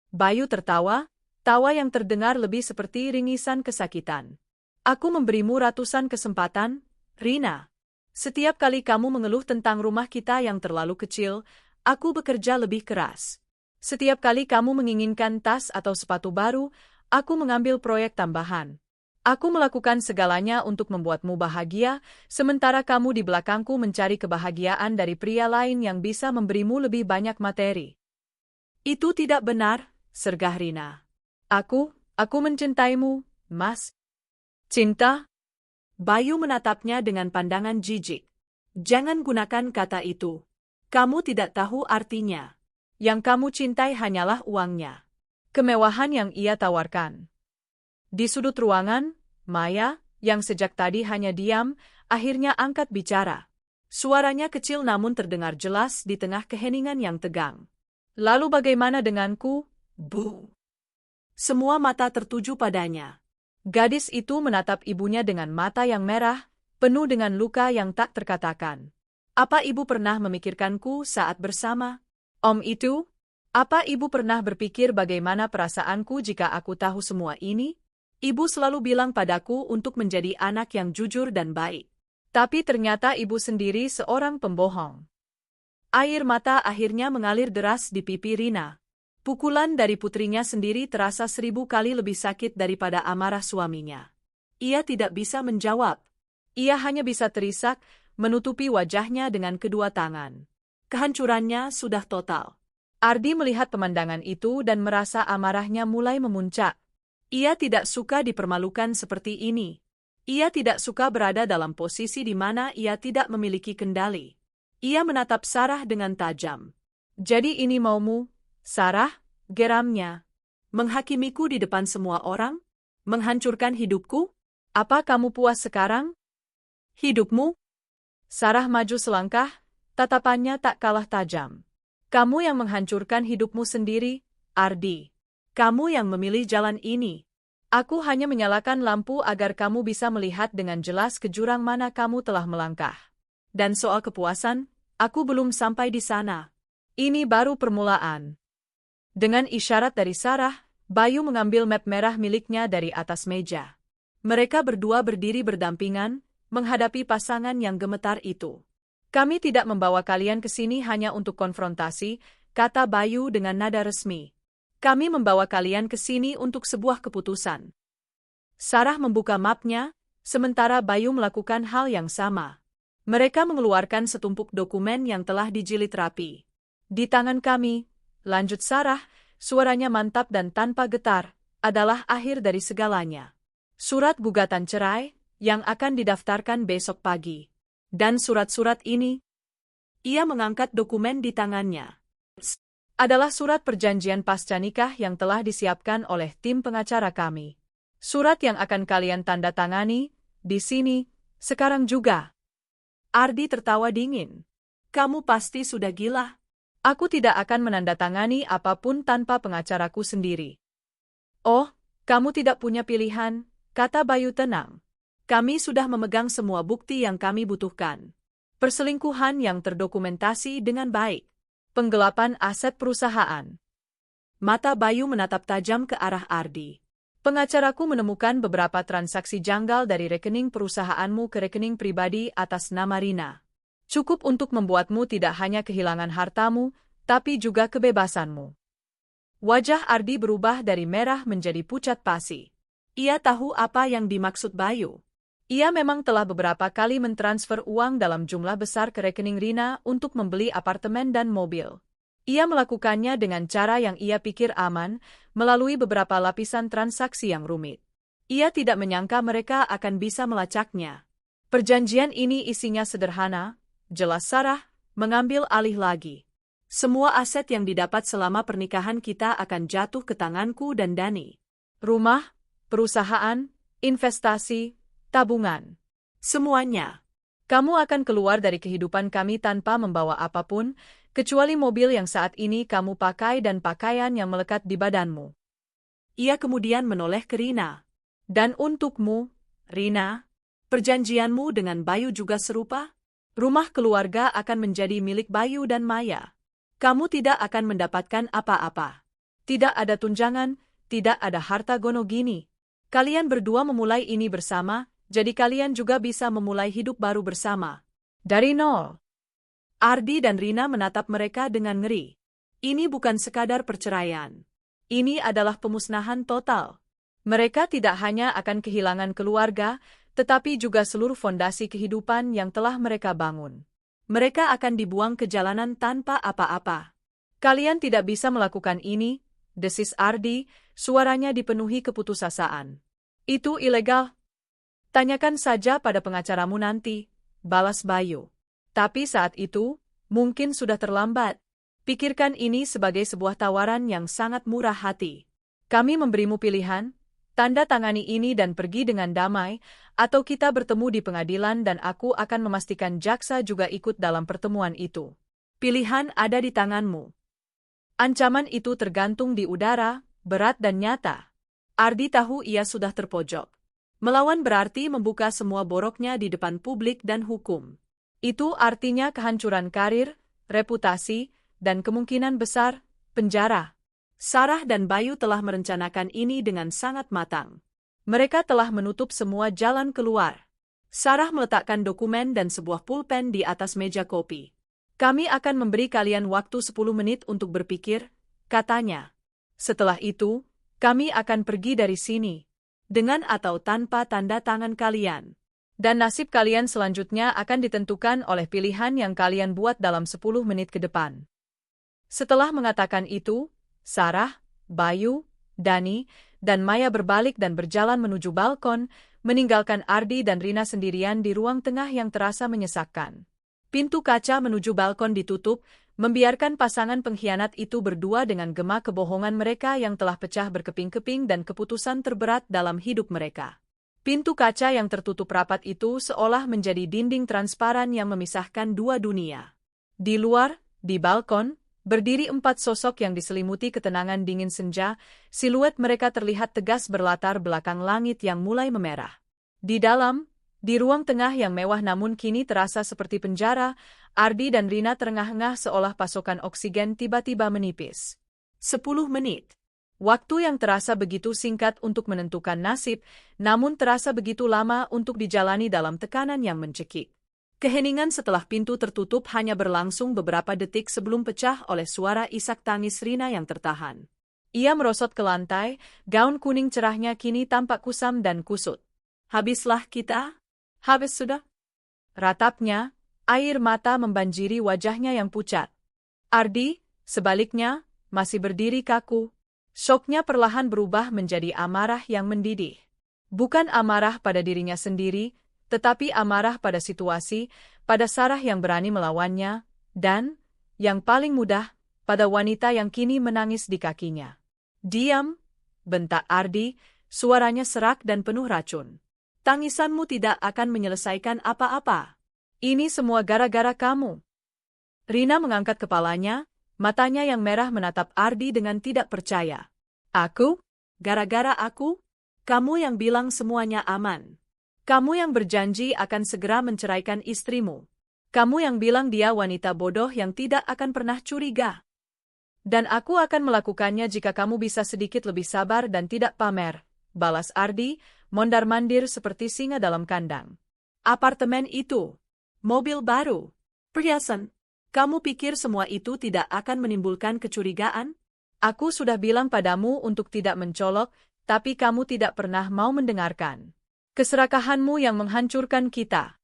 Bayu tertawa, tawa yang terdengar lebih seperti ringisan kesakitan. Aku memberimu ratusan kesempatan, Rina. Setiap kali kamu mengeluh tentang rumah kita yang terlalu kecil, aku bekerja lebih keras. Setiap kali kamu menginginkan tas atau sepatu baru, aku mengambil proyek tambahan. Aku melakukan segalanya untuk membuatmu bahagia, sementara kamu di belakangku mencari kebahagiaan dari pria lain yang bisa memberimu lebih banyak materi. Itu tidak benar, sergah Rina. Aku mencintaimu, Mas. Cinta? Bayu menatapnya dengan pandangan jijik. Jangan gunakan kata itu. Kamu tidak tahu artinya. Yang kamu cintai hanyalah uangnya. Kemewahan yang ia tawarkan. Di sudut ruangan, Maya, yang sejak tadi hanya diam, akhirnya angkat bicara. Suaranya kecil namun terdengar jelas di tengah keheningan yang tegang. Lalu bagaimana denganku, Bu? Semua mata tertuju padanya. Gadis itu menatap ibunya dengan mata yang merah, penuh dengan luka yang tak terkatakan. Apa ibu pernah memikirkanku saat bersama Om itu? Apa ibu pernah berpikir bagaimana perasaanku jika aku tahu semua ini? Ibu selalu bilang padaku untuk menjadi anak yang jujur dan baik. Tapi ternyata ibu sendiri seorang pembohong. Air mata akhirnya mengalir deras di pipi Rina. Pukulan dari putrinya sendiri terasa 1000 kali lebih sakit daripada amarah suaminya. Ia tidak bisa menjawab. Ia hanya bisa terisak, menutupi wajahnya dengan kedua tangan. Kehancurannya sudah total. Ardi melihat pemandangan itu dan merasa amarahnya mulai memuncak. Ia tidak suka dipermalukan seperti ini. Ia tidak suka berada dalam posisi di mana ia tidak memiliki kendali. Ia menatap Sarah dengan tajam. Jadi ini maumu, Sarah? Geramnya. Menghakimiku di depan semua orang? Menghancurkan hidupku? Apa kamu puas sekarang? Hidupmu? Sarah maju selangkah, tatapannya tak kalah tajam. Kamu yang menghancurkan hidupmu sendiri, Ardi. Kamu yang memilih jalan ini. Aku hanya menyalakan lampu agar kamu bisa melihat dengan jelas ke jurang mana kamu telah melangkah. Dan soal kepuasan, aku belum sampai di sana. Ini baru permulaan. Dengan isyarat dari Sarah, Bayu mengambil map merah miliknya dari atas meja. Mereka berdua berdiri berdampingan, menghadapi pasangan yang gemetar itu. Kami tidak membawa kalian ke sini hanya untuk konfrontasi, kata Bayu dengan nada resmi. Kami membawa kalian ke sini untuk sebuah keputusan. Sarah membuka mapnya, sementara Bayu melakukan hal yang sama. Mereka mengeluarkan setumpuk dokumen yang telah dijilid rapi. Di tangan kami, lanjut Sarah, suaranya mantap dan tanpa getar, adalah akhir dari segalanya. Surat gugatan cerai, yang akan didaftarkan besok pagi. Dan surat-surat ini, ia mengangkat dokumen di tangannya. Adalah surat perjanjian pasca nikah yang telah disiapkan oleh tim pengacara kami. Surat yang akan kalian tanda tangani, di sini, sekarang juga. Ardi tertawa dingin. Kamu pasti sudah gila. Aku tidak akan menandatangani apapun tanpa pengacaraku sendiri. Oh, kamu tidak punya pilihan, kata Bayu tenang. Kami sudah memegang semua bukti yang kami butuhkan. Perselingkuhan yang terdokumentasi dengan baik. Penggelapan aset perusahaan. Mata Bayu menatap tajam ke arah Ardi. Pengacaraku menemukan beberapa transaksi janggal dari rekening perusahaanmu ke rekening pribadi atas nama Rina. Cukup untuk membuatmu tidak hanya kehilangan hartamu, tapi juga kebebasanmu. Wajah Ardi berubah dari merah menjadi pucat pasi. Ia tahu apa yang dimaksud Bayu. Ia memang telah beberapa kali mentransfer uang dalam jumlah besar ke rekening Rina untuk membeli apartemen dan mobil. Ia melakukannya dengan cara yang ia pikir aman, melalui beberapa lapisan transaksi yang rumit. Ia tidak menyangka mereka akan bisa melacaknya. Perjanjian ini isinya sederhana, jelas Sarah, mengambil alih lagi. Semua aset yang didapat selama pernikahan kita akan jatuh ke tanganku dan Dani. Rumah, perusahaan, investasi, tabungan. Semuanya. Kamu akan keluar dari kehidupan kami tanpa membawa apapun, kecuali mobil yang saat ini kamu pakai dan pakaian yang melekat di badanmu. Ia kemudian menoleh ke Rina. Dan untukmu, Rina, perjanjianmu dengan Bayu juga serupa? Rumah keluarga akan menjadi milik Bayu dan Maya. Kamu tidak akan mendapatkan apa-apa. Tidak ada tunjangan, tidak ada harta gono gini. Kalian berdua memulai ini bersama, jadi kalian juga bisa memulai hidup baru bersama. Dari nol. Ardi dan Rina menatap mereka dengan ngeri. Ini bukan sekadar perceraian. Ini adalah pemusnahan total. Mereka tidak hanya akan kehilangan keluarga, tetapi juga seluruh fondasi kehidupan yang telah mereka bangun. Mereka akan dibuang ke jalanan tanpa apa-apa. Kalian tidak bisa melakukan ini, desis Ardi, suaranya dipenuhi keputusasaan. Itu ilegal. Tanyakan saja pada pengacaramu nanti, balas Bayu. Tapi saat itu, mungkin sudah terlambat. Pikirkan ini sebagai sebuah tawaran yang sangat murah hati. Kami memberimu pilihan, tanda tangani ini dan pergi dengan damai, atau kita bertemu di pengadilan dan aku akan memastikan jaksa juga ikut dalam pertemuan itu. Pilihan ada di tanganmu. Ancaman itu tergantung di udara, berat dan nyata. Ardi tahu ia sudah terpojok. Melawan berarti membuka semua boroknya di depan publik dan hukum. Itu artinya kehancuran karir, reputasi, dan kemungkinan besar, penjara. Sarah dan Bayu telah merencanakan ini dengan sangat matang. Mereka telah menutup semua jalan keluar. Sarah meletakkan dokumen dan sebuah pulpen di atas meja kopi. Kami akan memberi kalian waktu 10 menit untuk berpikir, katanya. Setelah itu, kami akan pergi dari sini. Dengan atau tanpa tanda tangan kalian. Dan nasib kalian selanjutnya akan ditentukan oleh pilihan yang kalian buat dalam 10 menit ke depan. Setelah mengatakan itu, Sarah, Bayu, Dani, dan Maya berbalik dan berjalan menuju balkon, meninggalkan Ardi dan Rina sendirian di ruang tengah yang terasa menyesakkan. Pintu kaca menuju balkon ditutup, membiarkan pasangan pengkhianat itu berdua dengan gema kebohongan mereka yang telah pecah berkeping-keping dan keputusan terberat dalam hidup mereka. Pintu kaca yang tertutup rapat itu seolah menjadi dinding transparan yang memisahkan dua dunia. Di luar, di balkon, berdiri 4 sosok yang diselimuti ketenangan dingin senja, siluet mereka terlihat tegas berlatar belakang langit yang mulai memerah. Di dalam, di ruang tengah yang mewah namun kini terasa seperti penjara, Ardi dan Rina terengah-engah seolah pasokan oksigen tiba-tiba menipis. 10 menit. Waktu yang terasa begitu singkat untuk menentukan nasib, namun terasa begitu lama untuk dijalani dalam tekanan yang mencekik. Keheningan setelah pintu tertutup hanya berlangsung beberapa detik sebelum pecah oleh suara isak tangis Rina yang tertahan. Ia merosot ke lantai, gaun kuning cerahnya kini tampak kusam dan kusut. Habislah kita? Habis sudah? Ratapnya, air mata membanjiri wajahnya yang pucat. Ardi, sebaliknya, masih berdiri kaku. Syoknya perlahan berubah menjadi amarah yang mendidih. Bukan amarah pada dirinya sendiri, tetapi amarah pada situasi, pada Sarah yang berani melawannya, dan, yang paling mudah, pada wanita yang kini menangis di kakinya. Diam, bentak Ardi, suaranya serak dan penuh racun. Tangisanmu tidak akan menyelesaikan apa-apa. Ini semua gara-gara kamu. Rina mengangkat kepalanya, matanya yang merah menatap Ardi dengan tidak percaya. Aku? Gara-gara aku? Kamu yang bilang semuanya aman. Kamu yang berjanji akan segera menceraikan istrimu. Kamu yang bilang dia wanita bodoh yang tidak akan pernah curiga. Dan aku akan melakukannya jika kamu bisa sedikit lebih sabar dan tidak pamer, balas Ardi, mondar-mandir seperti singa dalam kandang. Apartemen itu, mobil baru, perhiasan. Kamu pikir semua itu tidak akan menimbulkan kecurigaan? Aku sudah bilang padamu untuk tidak mencolok, tapi kamu tidak pernah mau mendengarkan. Keserakahanmu yang menghancurkan kita.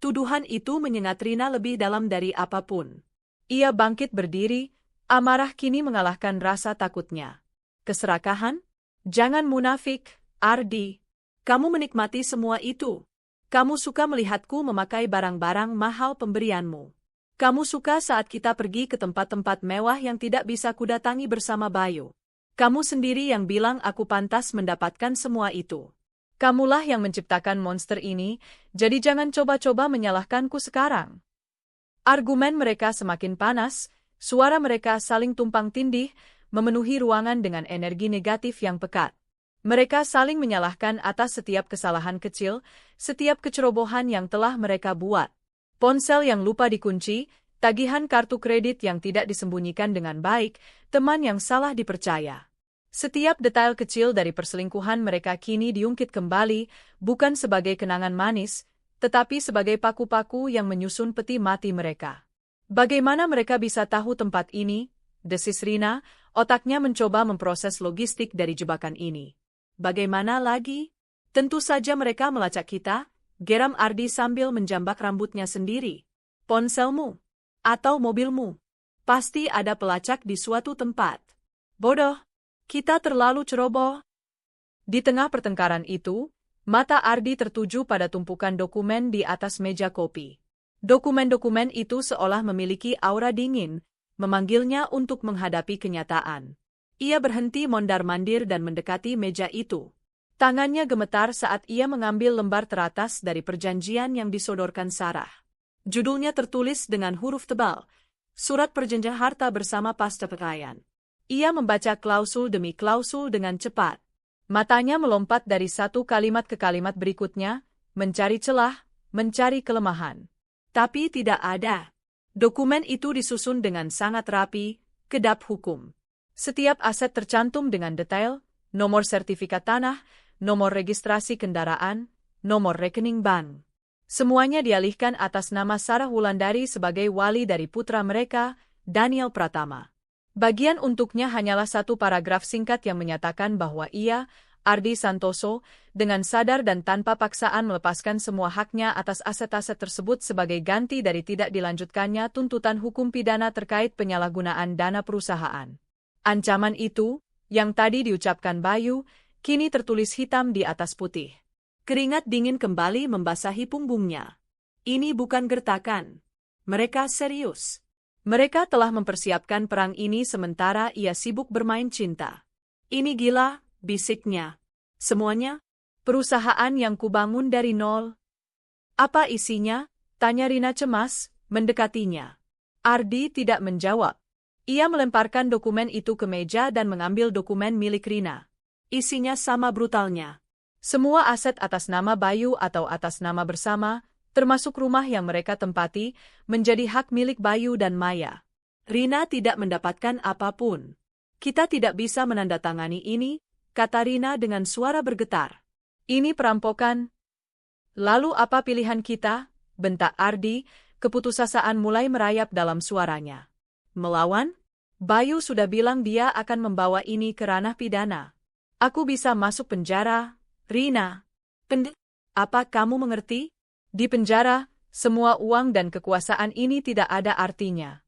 Tuduhan itu menyengat Rina lebih dalam dari apapun. Ia bangkit berdiri, amarah kini mengalahkan rasa takutnya. Keserakahan? Jangan munafik, Ardi. Kamu menikmati semua itu. Kamu suka melihatku memakai barang-barang mahal pemberianmu. Kamu suka saat kita pergi ke tempat-tempat mewah yang tidak bisa kudatangi bersama Bayu. Kamu sendiri yang bilang aku pantas mendapatkan semua itu. Kamulah yang menciptakan monster ini, jadi jangan coba-coba menyalahkanku sekarang. Argumen mereka semakin panas, suara mereka saling tumpang tindih, memenuhi ruangan dengan energi negatif yang pekat. Mereka saling menyalahkan atas setiap kesalahan kecil, setiap kecerobohan yang telah mereka buat. Ponsel yang lupa dikunci, tagihan kartu kredit yang tidak disembunyikan dengan baik, teman yang salah dipercaya. Setiap detail kecil dari perselingkuhan mereka kini diungkit kembali, bukan sebagai kenangan manis, tetapi sebagai paku-paku yang menyusun peti mati mereka. Bagaimana mereka bisa tahu tempat ini? Desis Rina, otaknya mencoba memproses logistik dari jebakan ini. Bagaimana lagi? Tentu saja mereka melacak kita, geram Ardi sambil menjambak rambutnya sendiri. Ponselmu, atau mobilmu. Pasti ada pelacak di suatu tempat. Bodoh, kita terlalu ceroboh. Di tengah pertengkaran itu, mata Ardi tertuju pada tumpukan dokumen di atas meja kopi. Dokumen-dokumen itu seolah memiliki aura dingin, memanggilnya untuk menghadapi kenyataan. Ia berhenti mondar-mandir dan mendekati meja itu. Tangannya gemetar saat ia mengambil lembar teratas dari perjanjian yang disodorkan Sarah. Judulnya tertulis dengan huruf tebal, Surat Perjanjian Harta Bersama Pasca Perceraian. Ia membaca klausul demi klausul dengan cepat. Matanya melompat dari satu kalimat ke kalimat berikutnya, mencari celah, mencari kelemahan. Tapi tidak ada. Dokumen itu disusun dengan sangat rapi, kedap hukum. Setiap aset tercantum dengan detail, nomor sertifikat tanah, nomor registrasi kendaraan, nomor rekening bank. Semuanya dialihkan atas nama Sarah Wulandari sebagai wali dari putra mereka, Daniel Pratama. Bagian untuknya hanyalah satu paragraf singkat yang menyatakan bahwa ia, Ardi Santoso, dengan sadar dan tanpa paksaan melepaskan semua haknya atas aset-aset tersebut sebagai ganti dari tidak dilanjutkannya tuntutan hukum pidana terkait penyalahgunaan dana perusahaan. Ancaman itu, yang tadi diucapkan Bayu, kini tertulis hitam di atas putih. Keringat dingin kembali membasahi punggungnya. Ini bukan gertakan. Mereka serius. Mereka telah mempersiapkan perang ini sementara ia sibuk bermain cinta. Ini gila, bisiknya. Semuanya? Perusahaan yang kubangun dari nol. Apa isinya? Tanya Rina cemas, mendekatinya. Ardi tidak menjawab. Ia melemparkan dokumen itu ke meja dan mengambil dokumen milik Rina. Isinya sama brutalnya. Semua aset atas nama Bayu atau atas nama bersama, termasuk rumah yang mereka tempati, menjadi hak milik Bayu dan Maya. Rina tidak mendapatkan apapun. Kita tidak bisa menandatangani ini, kata Rina dengan suara bergetar. Ini perampokan. Lalu apa pilihan kita? Bentak Ardi, keputusasaan mulai merayap dalam suaranya. Melawan? Bayu sudah bilang dia akan membawa ini ke ranah pidana. Aku bisa masuk penjara, Rina. Apa kamu mengerti? Di penjara, semua uang dan kekuasaan ini tidak ada artinya.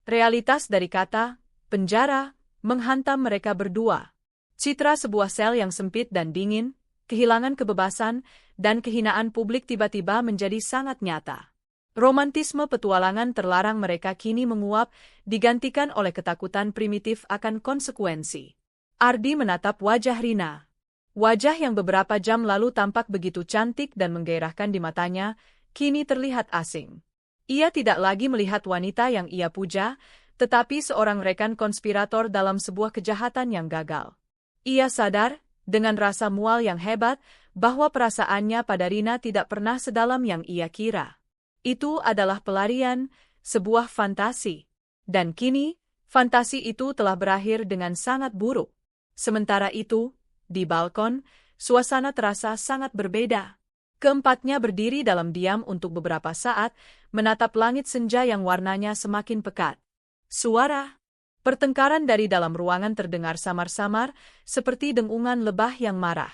Realitas dari kata penjara menghantam mereka berdua. Citra sebuah sel yang sempit dan dingin, kehilangan kebebasan, dan kehinaan publik tiba-tiba menjadi sangat nyata. Romantisme petualangan terlarang mereka kini menguap, digantikan oleh ketakutan primitif akan konsekuensi. Ardi menatap wajah Rina. Wajah yang beberapa jam lalu tampak begitu cantik dan menggairahkan di matanya, kini terlihat asing. Ia tidak lagi melihat wanita yang ia puja, tetapi seorang rekan konspirator dalam sebuah kejahatan yang gagal. Ia sadar, dengan rasa mual yang hebat bahwa perasaannya pada Rina tidak pernah sedalam yang ia kira. Itu adalah pelarian, sebuah fantasi. Dan kini, fantasi itu telah berakhir dengan sangat buruk. Sementara itu, di balkon, suasana terasa sangat berbeda. Keempatnya berdiri dalam diam untuk beberapa saat, menatap langit senja yang warnanya semakin pekat. Suara pertengkaran dari dalam ruangan terdengar samar-samar, seperti dengungan lebah yang marah.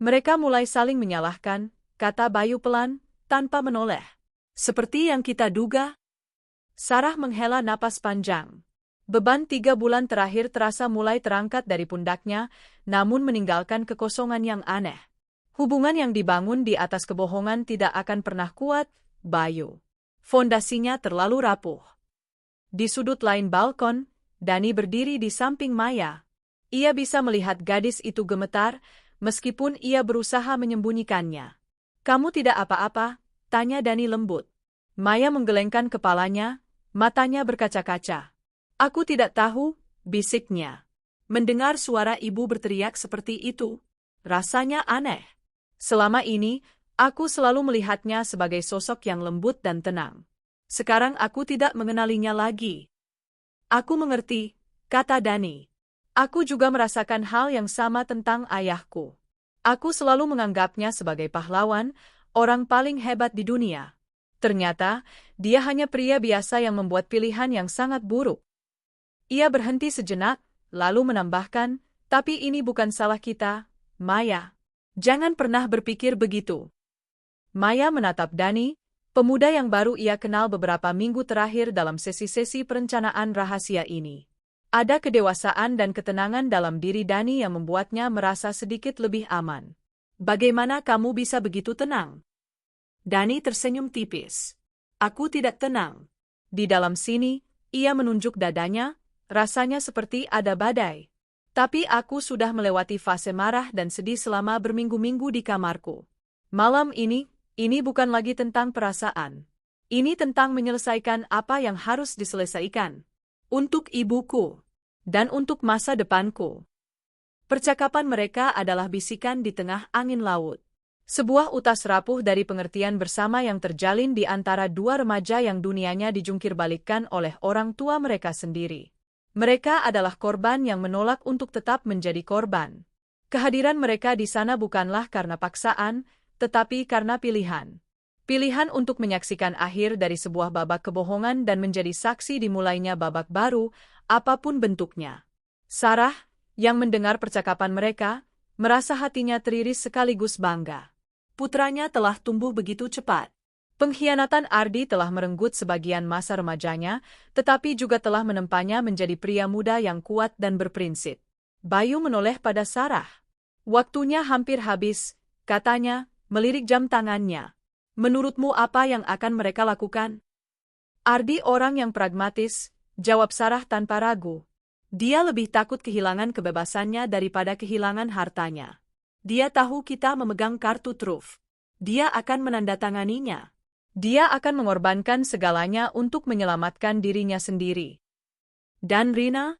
Mereka mulai saling menyalahkan, kata Bayu pelan, tanpa menoleh. Seperti yang kita duga. Sarah menghela napas panjang. Beban 3 bulan terakhir terasa mulai terangkat dari pundaknya, namun meninggalkan kekosongan yang aneh. Hubungan yang dibangun di atas kebohongan tidak akan pernah kuat, Bayu. Fondasinya terlalu rapuh. Di sudut lain balkon, Dani berdiri di samping Maya. Ia bisa melihat gadis itu gemetar, meskipun ia berusaha menyembunyikannya. Kamu tidak apa-apa? Tanya Dani lembut. Maya menggelengkan kepalanya, matanya berkaca-kaca. Aku tidak tahu, bisiknya. Mendengar suara ibu berteriak seperti itu, rasanya aneh. Selama ini, aku selalu melihatnya sebagai sosok yang lembut dan tenang. Sekarang aku tidak mengenalinya lagi. Aku mengerti, kata Dani. Aku juga merasakan hal yang sama tentang ayahku. Aku selalu menganggapnya sebagai pahlawan, orang paling hebat di dunia. Ternyata, dia hanya pria biasa yang membuat pilihan yang sangat buruk. Ia berhenti sejenak, lalu menambahkan, tapi ini bukan salah kita, Maya. Jangan pernah berpikir begitu. Maya menatap Dani, pemuda yang baru ia kenal beberapa minggu terakhir dalam sesi-sesi perencanaan rahasia ini. Ada kedewasaan dan ketenangan dalam diri Dani yang membuatnya merasa sedikit lebih aman. Bagaimana kamu bisa begitu tenang? Dani tersenyum tipis. Aku tidak tenang. Di dalam sini, ia menunjuk dadanya, rasanya seperti ada badai. Tapi aku sudah melewati fase marah dan sedih selama berminggu-minggu di kamarku. Malam ini bukan lagi tentang perasaan. Ini tentang menyelesaikan apa yang harus diselesaikan. Untuk ibuku. Dan untuk masa depanku. Percakapan mereka adalah bisikan di tengah angin laut. Sebuah utas rapuh dari pengertian bersama yang terjalin di antara dua remaja yang dunianya dijungkirbalikkan oleh orang tua mereka sendiri. Mereka adalah korban yang menolak untuk tetap menjadi korban. Kehadiran mereka di sana bukanlah karena paksaan, tetapi karena pilihan. Pilihan untuk menyaksikan akhir dari sebuah babak kebohongan dan menjadi saksi dimulainya babak baru, apapun bentuknya. Sarah, yang mendengar percakapan mereka, merasa hatinya teriris sekaligus bangga. Putranya telah tumbuh begitu cepat. Pengkhianatan Ardi telah merenggut sebagian masa remajanya, tetapi juga telah menempanya menjadi pria muda yang kuat dan berprinsip. Bayu menoleh pada Sarah. Waktunya hampir habis, katanya, melirik jam tangannya. Menurutmu apa yang akan mereka lakukan? Ardi orang yang pragmatis, jawab Sarah tanpa ragu. Dia lebih takut kehilangan kebebasannya daripada kehilangan hartanya. Dia tahu kita memegang kartu truf. Dia akan menandatanganinya. Dia akan mengorbankan segalanya untuk menyelamatkan dirinya sendiri. Dan Rina?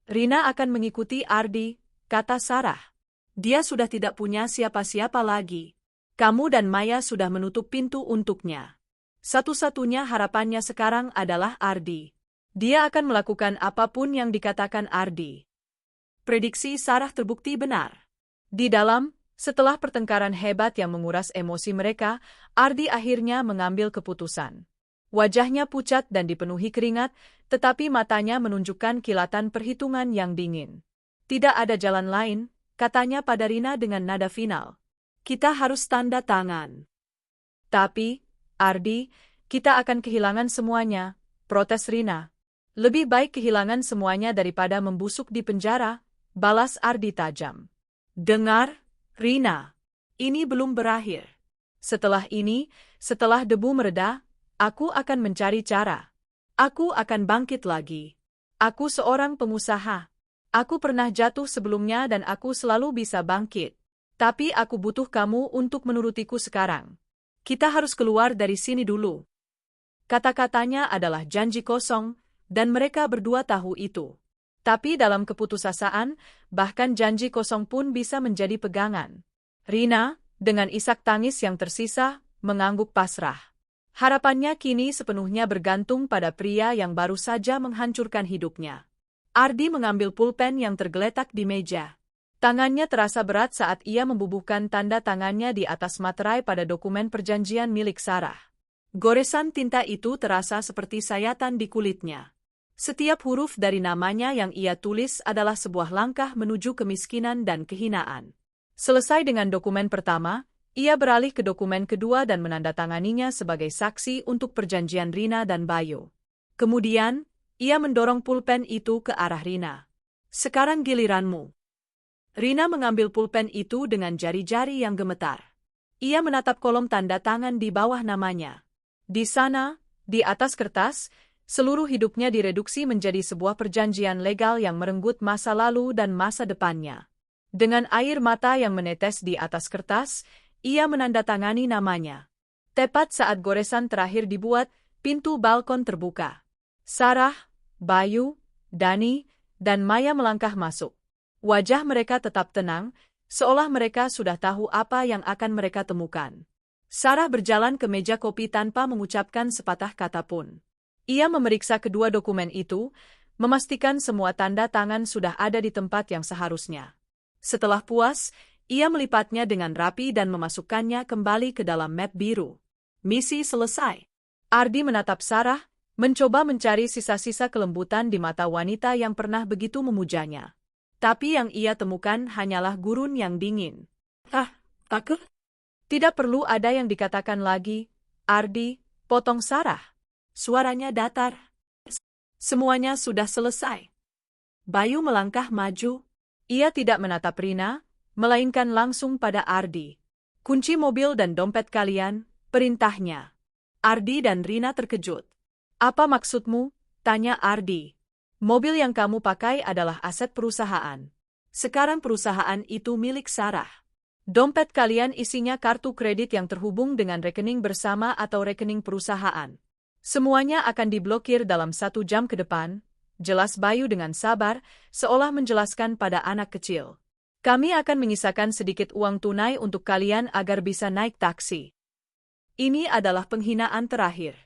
Rina akan mengikuti Ardi, kata Sarah. Dia sudah tidak punya siapa-siapa lagi. Kamu dan Maya sudah menutup pintu untuknya. Satu-satunya harapannya sekarang adalah Ardi. Dia akan melakukan apapun yang dikatakan Ardi. Prediksi Sarah terbukti benar. Di dalam, setelah pertengkaran hebat yang menguras emosi mereka, Ardi akhirnya mengambil keputusan. Wajahnya pucat dan dipenuhi keringat, tetapi matanya menunjukkan kilatan perhitungan yang dingin. Tidak ada jalan lain, katanya pada Rina dengan nada final. Kita harus tanda tangan. Tapi, Ardi, kita akan kehilangan semuanya, protes Rina. Lebih baik kehilangan semuanya daripada membusuk di penjara, balas Ardi tajam. Dengar, Rina, ini belum berakhir. Setelah ini, setelah debu mereda, aku akan mencari cara. Aku akan bangkit lagi. Aku seorang pengusaha. Aku pernah jatuh sebelumnya dan aku selalu bisa bangkit. Tapi aku butuh kamu untuk menurutiku sekarang. Kita harus keluar dari sini dulu. Kata-katanya adalah janji kosong, dan mereka berdua tahu itu. Tapi dalam keputusasaan, bahkan janji kosong pun bisa menjadi pegangan. Rina, dengan isak tangis yang tersisa, mengangguk pasrah. Harapannya kini sepenuhnya bergantung pada pria yang baru saja menghancurkan hidupnya. Ardi mengambil pulpen yang tergeletak di meja. Tangannya terasa berat saat ia membubuhkan tanda tangannya di atas materai pada dokumen perjanjian milik Sarah. Goresan tinta itu terasa seperti sayatan di kulitnya. Setiap huruf dari namanya yang ia tulis adalah sebuah langkah menuju kemiskinan dan kehinaan. Selesai dengan dokumen pertama, ia beralih ke dokumen kedua dan menandatanganinya sebagai saksi untuk perjanjian Rina dan Bayu. Kemudian, ia mendorong pulpen itu ke arah Rina. Sekarang giliranmu. Rina mengambil pulpen itu dengan jari-jari yang gemetar. Ia menatap kolom tanda tangan di bawah namanya. Di sana, di atas kertas, seluruh hidupnya direduksi menjadi sebuah perjanjian legal yang merenggut masa lalu dan masa depannya. Dengan air mata yang menetes di atas kertas, ia menandatangani namanya. Tepat saat goresan terakhir dibuat, pintu balkon terbuka. Sarah, Bayu, Dani, dan Maya melangkah masuk. Wajah mereka tetap tenang, seolah mereka sudah tahu apa yang akan mereka temukan. Sarah berjalan ke meja kopi tanpa mengucapkan sepatah kata pun. Ia memeriksa kedua dokumen itu, memastikan semua tanda tangan sudah ada di tempat yang seharusnya. Setelah puas, ia melipatnya dengan rapi dan memasukkannya kembali ke dalam map biru. Misi selesai. Ardi menatap Sarah, mencoba mencari sisa-sisa kelembutan di mata wanita yang pernah begitu memujanya. Tapi yang ia temukan hanyalah gurun yang dingin. Aku? Tidak perlu ada yang dikatakan lagi, Ardi, potong Sarah. Suaranya datar. Semuanya sudah selesai. Bayu melangkah maju. Ia tidak menatap Rina, melainkan langsung pada Ardi. Kunci mobil dan dompet kalian, perintahnya. Ardi dan Rina terkejut. Apa maksudmu? Tanya Ardi. Mobil yang kamu pakai adalah aset perusahaan. Sekarang perusahaan itu milik Sarah. Dompet kalian isinya kartu kredit yang terhubung dengan rekening bersama atau rekening perusahaan. Semuanya akan diblokir dalam 1 jam ke depan, jelas Bayu dengan sabar, seolah menjelaskan pada anak kecil. Kami akan menyisakan sedikit uang tunai untuk kalian agar bisa naik taksi. Ini adalah penghinaan terakhir.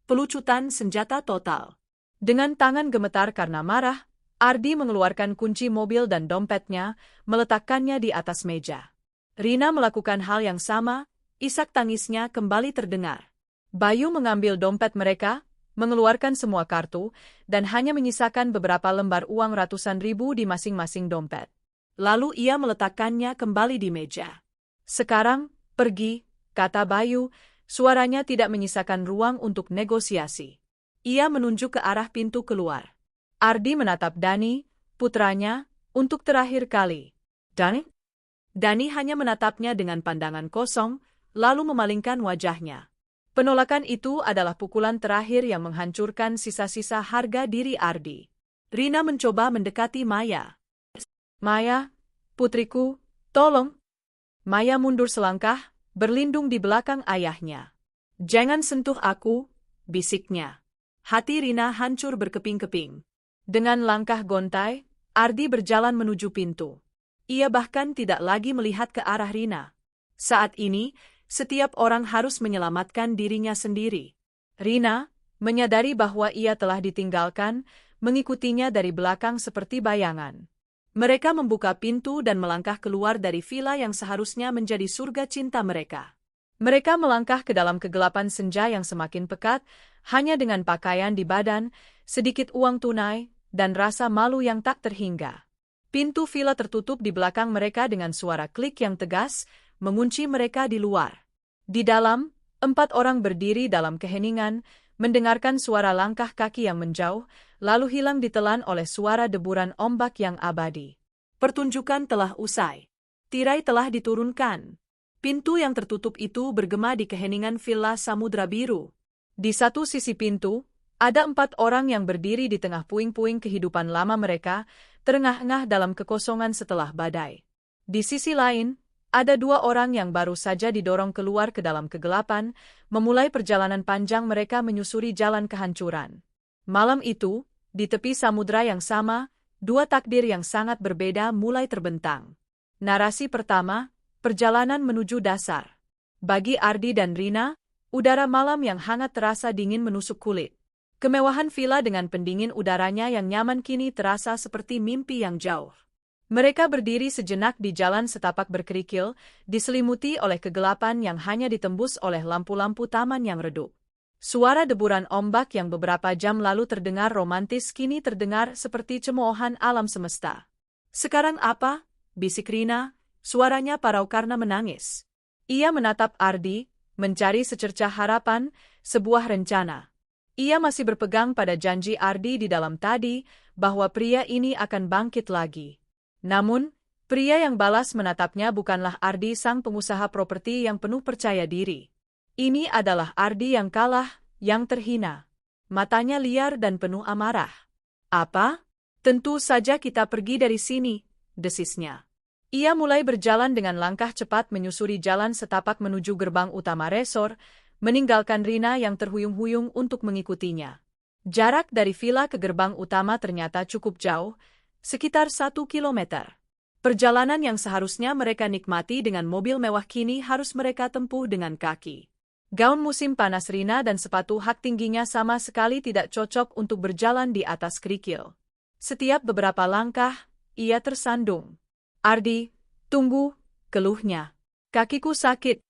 Pelucutan senjata total. Dengan tangan gemetar karena marah, Ardi mengeluarkan kunci mobil dan dompetnya, meletakkannya di atas meja. Rina melakukan hal yang sama, isak tangisnya kembali terdengar. Bayu mengambil dompet mereka, mengeluarkan semua kartu, dan hanya menyisakan beberapa lembar uang ratusan ribu di masing-masing dompet. Lalu ia meletakkannya kembali di meja. Sekarang, pergi, kata Bayu, suaranya tidak menyisakan ruang untuk negosiasi. Ia menunjuk ke arah pintu keluar. Ardi menatap Dani, putranya, untuk terakhir kali. Dani? Dani hanya menatapnya dengan pandangan kosong, lalu memalingkan wajahnya. Penolakan itu adalah pukulan terakhir yang menghancurkan sisa-sisa harga diri Ardi. Rina mencoba mendekati Maya. Maya, putriku, tolong. Maya mundur selangkah, berlindung di belakang ayahnya. Jangan sentuh aku, bisiknya. Hati Rina hancur berkeping-keping. Dengan langkah gontai, Ardi berjalan menuju pintu. Ia bahkan tidak lagi melihat ke arah Rina. Saat ini, setiap orang harus menyelamatkan dirinya sendiri. Rina, menyadari bahwa ia telah ditinggalkan, mengikutinya dari belakang seperti bayangan. Mereka membuka pintu dan melangkah keluar dari villa yang seharusnya menjadi surga cinta mereka. Mereka melangkah ke dalam kegelapan senja yang semakin pekat, hanya dengan pakaian di badan, sedikit uang tunai, dan rasa malu yang tak terhingga. Pintu villa tertutup di belakang mereka dengan suara klik yang tegas, mengunci mereka di luar. Di dalam, 4 orang berdiri dalam keheningan, mendengarkan suara langkah kaki yang menjauh, lalu hilang ditelan oleh suara deburan ombak yang abadi. Pertunjukan telah usai. Tirai telah diturunkan. Pintu yang tertutup itu bergema di keheningan villa Samudra Biru. Di satu sisi pintu, ada 4 orang yang berdiri di tengah puing-puing kehidupan lama mereka, terengah-engah dalam kekosongan setelah badai. Di sisi lain, ada 2 orang yang baru saja didorong keluar ke dalam kegelapan, memulai perjalanan panjang mereka menyusuri jalan kehancuran. Malam itu, di tepi samudra yang sama, dua takdir yang sangat berbeda mulai terbentang. Narasi pertama, perjalanan menuju dasar. Bagi Ardi dan Rina, udara malam yang hangat terasa dingin menusuk kulit. Kemewahan villa dengan pendingin udaranya yang nyaman kini terasa seperti mimpi yang jauh. Mereka berdiri sejenak di jalan setapak berkerikil, diselimuti oleh kegelapan yang hanya ditembus oleh lampu-lampu taman yang redup. Suara deburan ombak yang beberapa jam lalu terdengar romantis kini terdengar seperti cemoohan alam semesta. "Sekarang apa?" bisik Rina, suaranya parau karena menangis. Ia menatap Ardi, mencari secercah harapan, sebuah rencana. Ia masih berpegang pada janji Ardi di dalam tadi, bahwa pria ini akan bangkit lagi. Namun, pria yang balas menatapnya bukanlah Ardi sang pengusaha properti yang penuh percaya diri. Ini adalah Ardi yang kalah, yang terhina. Matanya liar dan penuh amarah. "Apa? Tentu saja kita pergi dari sini," desisnya. Ia mulai berjalan dengan langkah cepat menyusuri jalan setapak menuju gerbang utama resor, meninggalkan Rina yang terhuyung-huyung untuk mengikutinya. Jarak dari villa ke gerbang utama ternyata cukup jauh, sekitar 1 kilometer. Perjalanan yang seharusnya mereka nikmati dengan mobil mewah kini harus mereka tempuh dengan kaki. Gaun musim panas Rina dan sepatu hak tingginya sama sekali tidak cocok untuk berjalan di atas kerikil. Setiap beberapa langkah, ia tersandung. "Ardi, tunggu," keluhnya. "Kakiku sakit."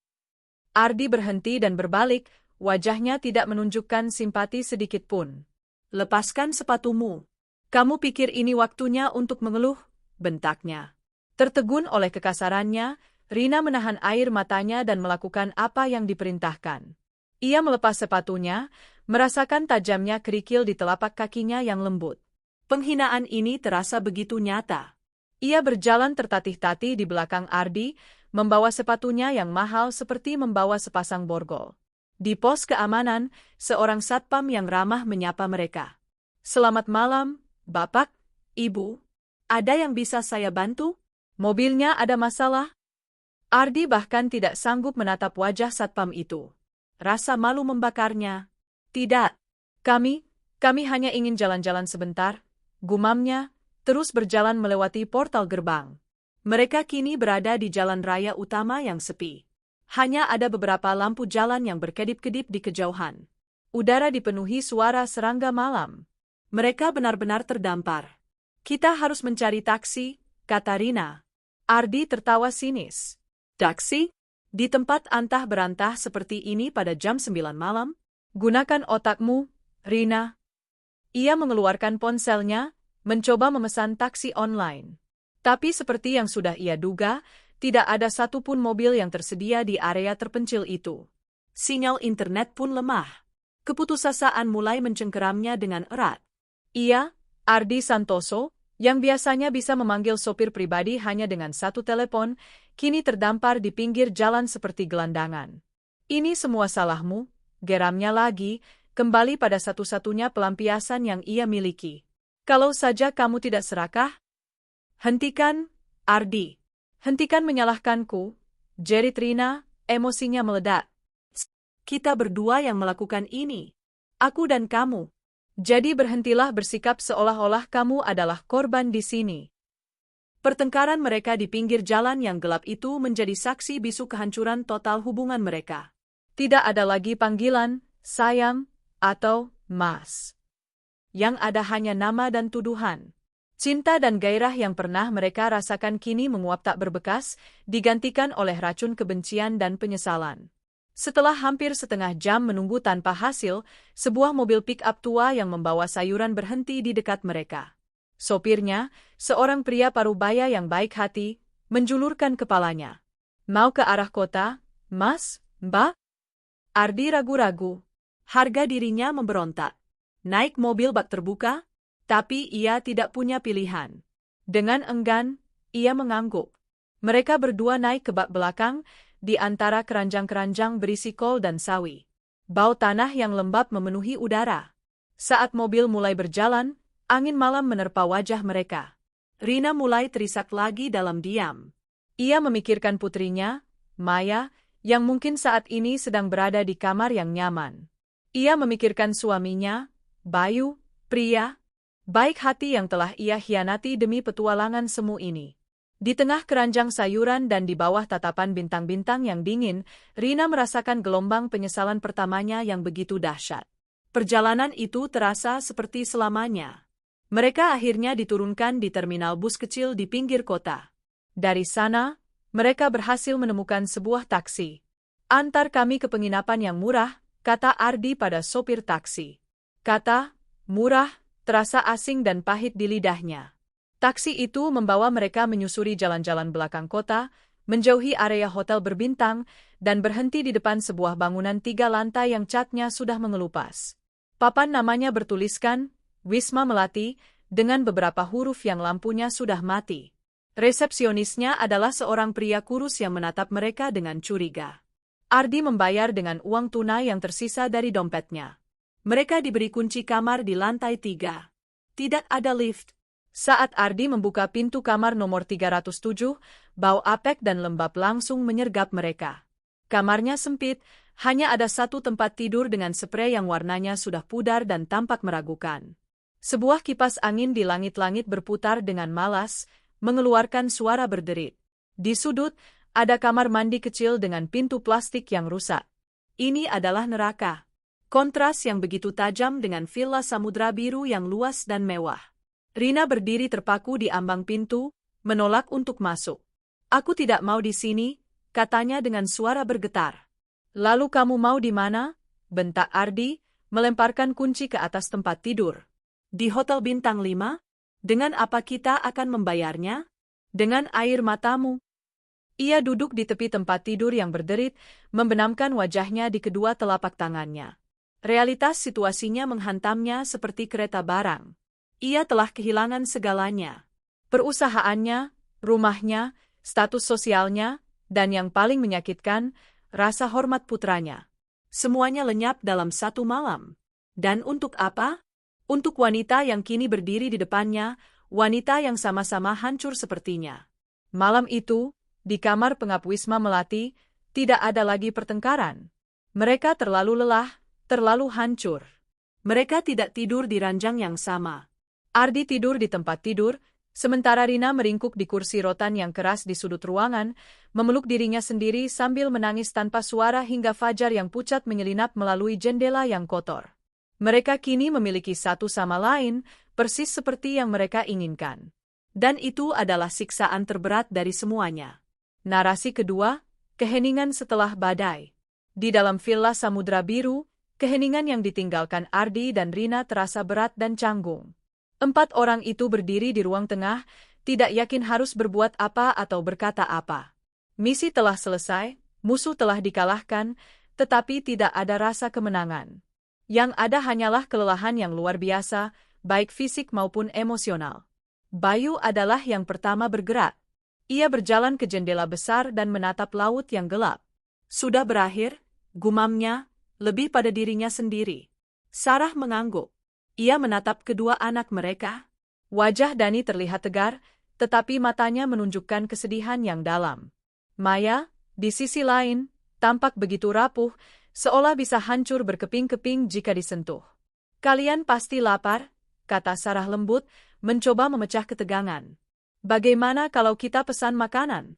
Ardi berhenti dan berbalik, wajahnya tidak menunjukkan simpati sedikit pun. "Lepaskan sepatumu. Kamu pikir ini waktunya untuk mengeluh?" bentaknya. Tertegun oleh kekasarannya, Rina menahan air matanya dan melakukan apa yang diperintahkan. Ia melepas sepatunya, merasakan tajamnya kerikil di telapak kakinya yang lembut. Penghinaan ini terasa begitu nyata. Ia berjalan tertatih-tatih di belakang Ardi, membawa sepatunya yang mahal seperti membawa sepasang borgol. Di pos keamanan, seorang satpam yang ramah menyapa mereka. "Selamat malam, Bapak, Ibu. Ada yang bisa saya bantu? Mobilnya ada masalah?" Ardi bahkan tidak sanggup menatap wajah satpam itu. Rasa malu membakarnya. "Tidak. Kami hanya ingin jalan-jalan sebentar," gumamnya, terus berjalan melewati portal gerbang. Mereka kini berada di jalan raya utama yang sepi. Hanya ada beberapa lampu jalan yang berkedip-kedip di kejauhan. Udara dipenuhi suara serangga malam. Mereka benar-benar terdampar. "Kita harus mencari taksi," kata Rina. Ardi tertawa sinis. "Taksi? Di tempat antah berantah seperti ini pada jam 9 malam? Gunakan otakmu, Rina." Ia mengeluarkan ponselnya, mencoba memesan taksi online. Tapi seperti yang sudah ia duga, tidak ada satupun mobil yang tersedia di area terpencil itu. Sinyal internet pun lemah. Keputusasaan mulai mencengkeramnya dengan erat. Ia, Ardi Santoso, yang biasanya bisa memanggil sopir pribadi hanya dengan satu telepon, kini terdampar di pinggir jalan seperti gelandangan. "Ini semua salahmu," geramnya lagi, kembali pada satu-satunya pelampiasan yang ia miliki. "Kalau saja kamu tidak serakah." "Hentikan, Ardi. Hentikan menyalahkanku," jerit Rina, emosinya meledak. "Kita berdua yang melakukan ini. Aku dan kamu. Jadi berhentilah bersikap seolah-olah kamu adalah korban di sini." Pertengkaran mereka di pinggir jalan yang gelap itu menjadi saksi bisu kehancuran total hubungan mereka. Tidak ada lagi panggilan, sayang, atau mas. Yang ada hanya nama dan tuduhan. Cinta dan gairah yang pernah mereka rasakan kini menguap tak berbekas, digantikan oleh racun kebencian dan penyesalan. Setelah hampir setengah jam menunggu tanpa hasil, sebuah mobil pick-up tua yang membawa sayuran berhenti di dekat mereka. Sopirnya, seorang pria parubaya yang baik hati, menjulurkan kepalanya. "Mau ke arah kota, Mas, Mbak?" Ardi ragu-ragu. Harga dirinya memberontak. Naik mobil bak terbuka? Tapi ia tidak punya pilihan. Dengan enggan, ia mengangguk. Mereka berdua naik ke bak belakang, di antara keranjang-keranjang berisi kol dan sawi. Bau tanah yang lembab memenuhi udara. Saat mobil mulai berjalan, angin malam menerpa wajah mereka. Rina mulai terisak lagi dalam diam. Ia memikirkan putrinya, Maya, yang mungkin saat ini sedang berada di kamar yang nyaman. Ia memikirkan suaminya, Bayu, pria Baik hati yang telah ia hianati demi petualangan semu ini. Di tengah keranjang sayuran dan di bawah tatapan bintang-bintang yang dingin, Rina merasakan gelombang penyesalan pertamanya yang begitu dahsyat. Perjalanan itu terasa seperti selamanya. Mereka akhirnya diturunkan di terminal bus kecil di pinggir kota. Dari sana, mereka berhasil menemukan sebuah taksi. "Antar kami ke penginapan yang murah," kata Ardi pada sopir taksi. Kata "murah" terasa asing dan pahit di lidahnya. Taksi itu membawa mereka menyusuri jalan-jalan belakang kota, menjauhi area hotel berbintang, dan berhenti di depan sebuah bangunan 3 lantai yang catnya sudah mengelupas. Papan namanya bertuliskan, Wisma Melati, dengan beberapa huruf yang lampunya sudah mati. Resepsionisnya adalah seorang pria kurus yang menatap mereka dengan curiga. Ardi membayar dengan uang tunai yang tersisa dari dompetnya. Mereka diberi kunci kamar di lantai 3. Tidak ada lift. Saat Ardi membuka pintu kamar nomor 307, bau apek dan lembab langsung menyergap mereka. Kamarnya sempit, hanya ada satu tempat tidur dengan sprei yang warnanya sudah pudar dan tampak meragukan. Sebuah kipas angin di langit-langit berputar dengan malas, mengeluarkan suara berderit. Di sudut, ada kamar mandi kecil dengan pintu plastik yang rusak. Ini adalah neraka. Kontras yang begitu tajam dengan villa samudra biru yang luas dan mewah. Rina berdiri terpaku di ambang pintu, menolak untuk masuk. "Aku tidak mau di sini," katanya dengan suara bergetar. "Lalu kamu mau di mana?" bentak Ardi, melemparkan kunci ke atas tempat tidur. "Di Hotel Bintang 5? Dengan apa kita akan membayarnya?" "Dengan air matamu." Ia duduk di tepi tempat tidur yang berderit, membenamkan wajahnya di kedua telapak tangannya. Realitas situasinya menghantamnya seperti kereta barang. Ia telah kehilangan segalanya. Perusahaannya, rumahnya, status sosialnya, dan yang paling menyakitkan, rasa hormat putranya. Semuanya lenyap dalam satu malam. Dan untuk apa? Untuk wanita yang kini berdiri di depannya, wanita yang sama-sama hancur sepertinya. Malam itu, di kamar pengap Wisma Melati, tidak ada lagi pertengkaran. Mereka terlalu lelah, terlalu hancur. Mereka tidak tidur di ranjang yang sama. Ardi tidur di tempat tidur, sementara Rina meringkuk di kursi rotan yang keras di sudut ruangan, memeluk dirinya sendiri sambil menangis tanpa suara hingga fajar yang pucat menyelinap melalui jendela yang kotor. Mereka kini memiliki satu sama lain, persis seperti yang mereka inginkan. Dan itu adalah siksaan terberat dari semuanya. Narasi kedua, keheningan setelah badai. Di dalam villa Samudra Biru, keheningan yang ditinggalkan Ardi dan Rina terasa berat dan canggung. 4 orang itu berdiri di ruang tengah, tidak yakin harus berbuat apa atau berkata apa. Misi telah selesai, musuh telah dikalahkan, tetapi tidak ada rasa kemenangan. Yang ada hanyalah kelelahan yang luar biasa, baik fisik maupun emosional. Bayu adalah yang pertama bergerak. Ia berjalan ke jendela besar dan menatap laut yang gelap. "Sudah berakhir," gumamnya, lebih pada dirinya sendiri. Sarah mengangguk. Ia menatap kedua anak mereka. Wajah Dani terlihat tegar, tetapi matanya menunjukkan kesedihan yang dalam. Maya, di sisi lain, tampak begitu rapuh, seolah bisa hancur berkeping-keping jika disentuh. "Kalian pasti lapar," kata Sarah lembut, mencoba memecah ketegangan. "Bagaimana kalau kita pesan makanan?"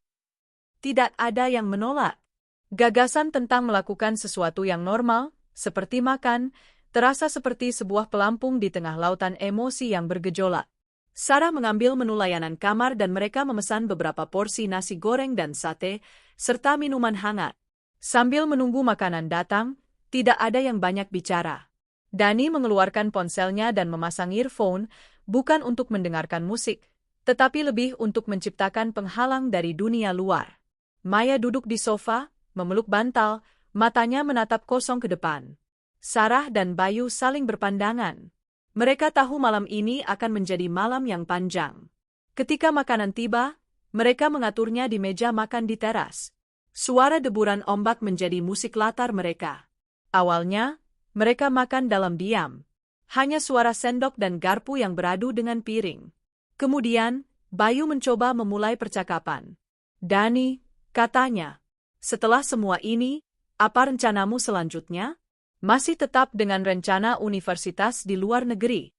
Tidak ada yang menolak. Gagasan tentang melakukan sesuatu yang normal, seperti makan, terasa seperti sebuah pelampung di tengah lautan emosi yang bergejolak. Sarah mengambil menu layanan kamar dan mereka memesan beberapa porsi nasi goreng dan sate, serta minuman hangat. Sambil menunggu makanan datang, tidak ada yang banyak bicara. Dani mengeluarkan ponselnya dan memasang earphone, bukan untuk mendengarkan musik, tetapi lebih untuk menciptakan penghalang dari dunia luar. Maya duduk di sofa, memeluk bantal, matanya menatap kosong ke depan. Sarah dan Bayu saling berpandangan. Mereka tahu malam ini akan menjadi malam yang panjang. Ketika makanan tiba, mereka mengaturnya di meja makan di teras. Suara deburan ombak menjadi musik latar mereka. Awalnya, mereka makan dalam diam. Hanya suara sendok dan garpu yang beradu dengan piring. Kemudian, Bayu mencoba memulai percakapan. "Dani," katanya, "setelah semua ini, apa rencanamu selanjutnya? Masih tetap dengan rencana universitas di luar negeri?"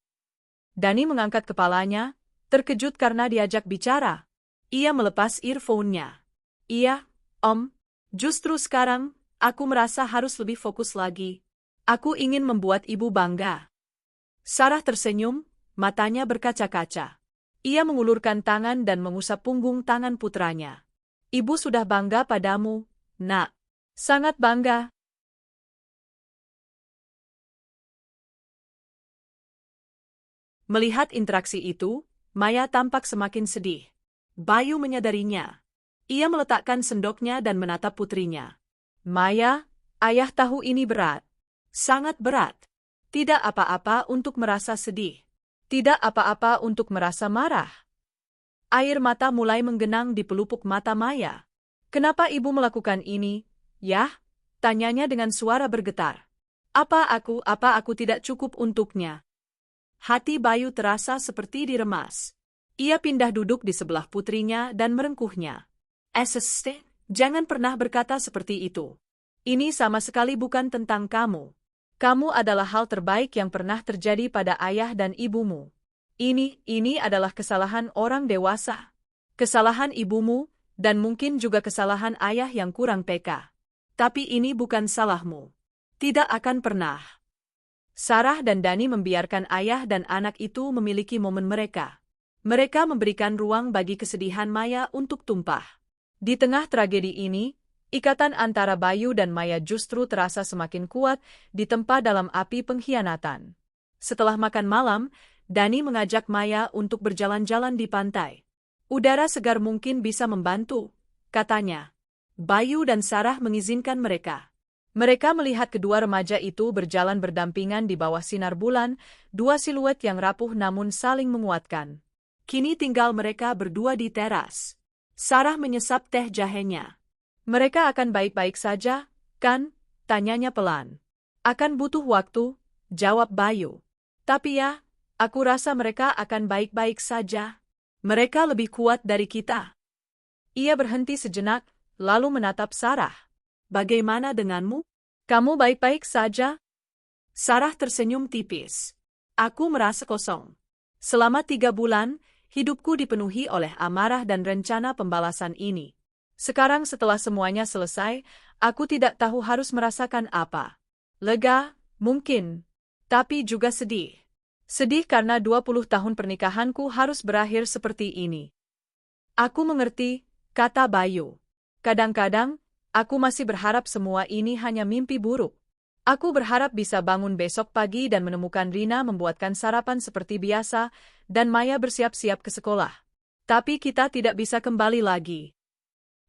Dani mengangkat kepalanya, terkejut karena diajak bicara. Ia melepas earphone-nya. Iya, Om. Justru sekarang, aku merasa harus lebih fokus lagi. Aku ingin membuat ibu bangga. Sarah tersenyum, matanya berkaca-kaca. Ia mengulurkan tangan dan mengusap punggung tangan putranya. Ibu sudah bangga padamu, Nak. Sangat bangga. Melihat interaksi itu, Maya tampak semakin sedih. Bayu menyadarinya. Ia meletakkan sendoknya dan menatap putrinya. Maya, ayah tahu ini berat. Sangat berat. Tidak apa-apa untuk merasa sedih. Tidak apa-apa untuk merasa marah. Air mata mulai menggenang di pelupuk mata Maya. Kenapa ibu melakukan ini, Yah? Tanyanya dengan suara bergetar. Apa aku tidak cukup untuknya? Hati Bayu terasa seperti diremas. Ia pindah duduk di sebelah putrinya dan merengkuhnya. Asisten, jangan pernah berkata seperti itu. Ini sama sekali bukan tentang kamu. Kamu adalah hal terbaik yang pernah terjadi pada ayah dan ibumu. Ini adalah kesalahan orang dewasa. Kesalahan ibumu, dan mungkin juga kesalahan ayah yang kurang peka. Tapi ini bukan salahmu. Tidak akan pernah. Sarah dan Dani membiarkan ayah dan anak itu memiliki momen mereka. Mereka memberikan ruang bagi kesedihan Maya untuk tumpah. Di tengah tragedi ini, ikatan antara Bayu dan Maya justru terasa semakin kuat ditempa dalam api pengkhianatan. Setelah makan malam, Dani mengajak Maya untuk berjalan-jalan di pantai. Udara segar mungkin bisa membantu, katanya. Bayu dan Sarah mengizinkan mereka. Mereka melihat kedua remaja itu berjalan berdampingan di bawah sinar bulan, dua siluet yang rapuh namun saling menguatkan. Kini tinggal mereka berdua di teras. Sarah menyesap teh jahenya. Mereka akan baik-baik saja, kan? Tanyanya pelan. Akan butuh waktu, jawab Bayu. Tapi ya, aku rasa mereka akan baik-baik saja. Mereka lebih kuat dari kita. Ia berhenti sejenak, lalu menatap Sarah. Bagaimana denganmu? Kamu baik-baik saja? Sarah tersenyum tipis. Aku merasa kosong. Selama 3 bulan, hidupku dipenuhi oleh amarah dan rencana pembalasan ini. Sekarang setelah semuanya selesai, aku tidak tahu harus merasakan apa. Lega, mungkin. Tapi juga sedih. Sedih karena 20 tahun pernikahanku harus berakhir seperti ini. Aku mengerti, kata Bayu. Kadang-kadang, aku masih berharap semua ini hanya mimpi buruk. Aku berharap bisa bangun besok pagi dan menemukan Rina membuatkan sarapan seperti biasa, dan Maya bersiap-siap ke sekolah. Tapi kita tidak bisa kembali lagi.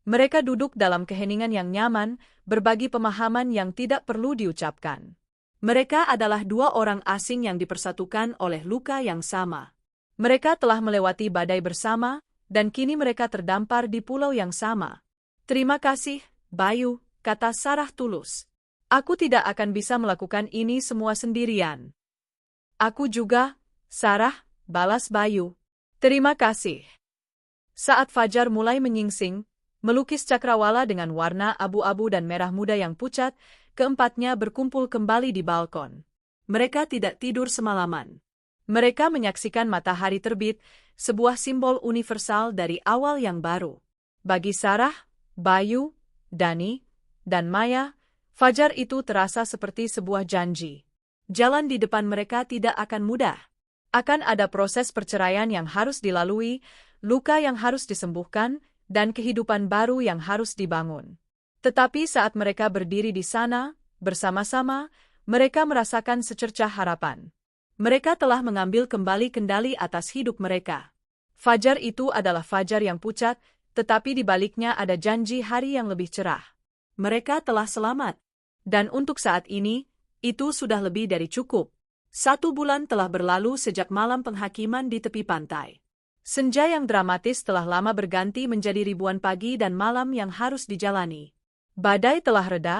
Mereka duduk dalam keheningan yang nyaman, berbagi pemahaman yang tidak perlu diucapkan. Mereka adalah 2 orang asing yang dipersatukan oleh luka yang sama. Mereka telah melewati badai bersama, dan kini mereka terdampar di pulau yang sama. Terima kasih, Bayu, kata Sarah tulus. Aku tidak akan bisa melakukan ini semua sendirian. Aku juga, Sarah, balas Bayu. Terima kasih. Saat fajar mulai menyingsing, melukis cakrawala dengan warna abu-abu dan merah muda yang pucat, keempatnya berkumpul kembali di balkon. Mereka tidak tidur semalaman. Mereka menyaksikan matahari terbit, sebuah simbol universal dari awal yang baru. Bagi Sarah, Bayu, Dani, dan Maya, fajar itu terasa seperti sebuah janji. Jalan di depan mereka tidak akan mudah. Akan ada proses perceraian yang harus dilalui, luka yang harus disembuhkan, dan kehidupan baru yang harus dibangun. Tetapi saat mereka berdiri di sana, bersama-sama, mereka merasakan secercah harapan. Mereka telah mengambil kembali kendali atas hidup mereka. Fajar itu adalah fajar yang pucat, tetapi di baliknya ada janji hari yang lebih cerah. Mereka telah selamat. Dan untuk saat ini, itu sudah lebih dari cukup. 1 bulan telah berlalu sejak malam penghakiman di tepi pantai. Senja yang dramatis telah lama berganti menjadi ribuan pagi dan malam yang harus dijalani. Badai telah reda,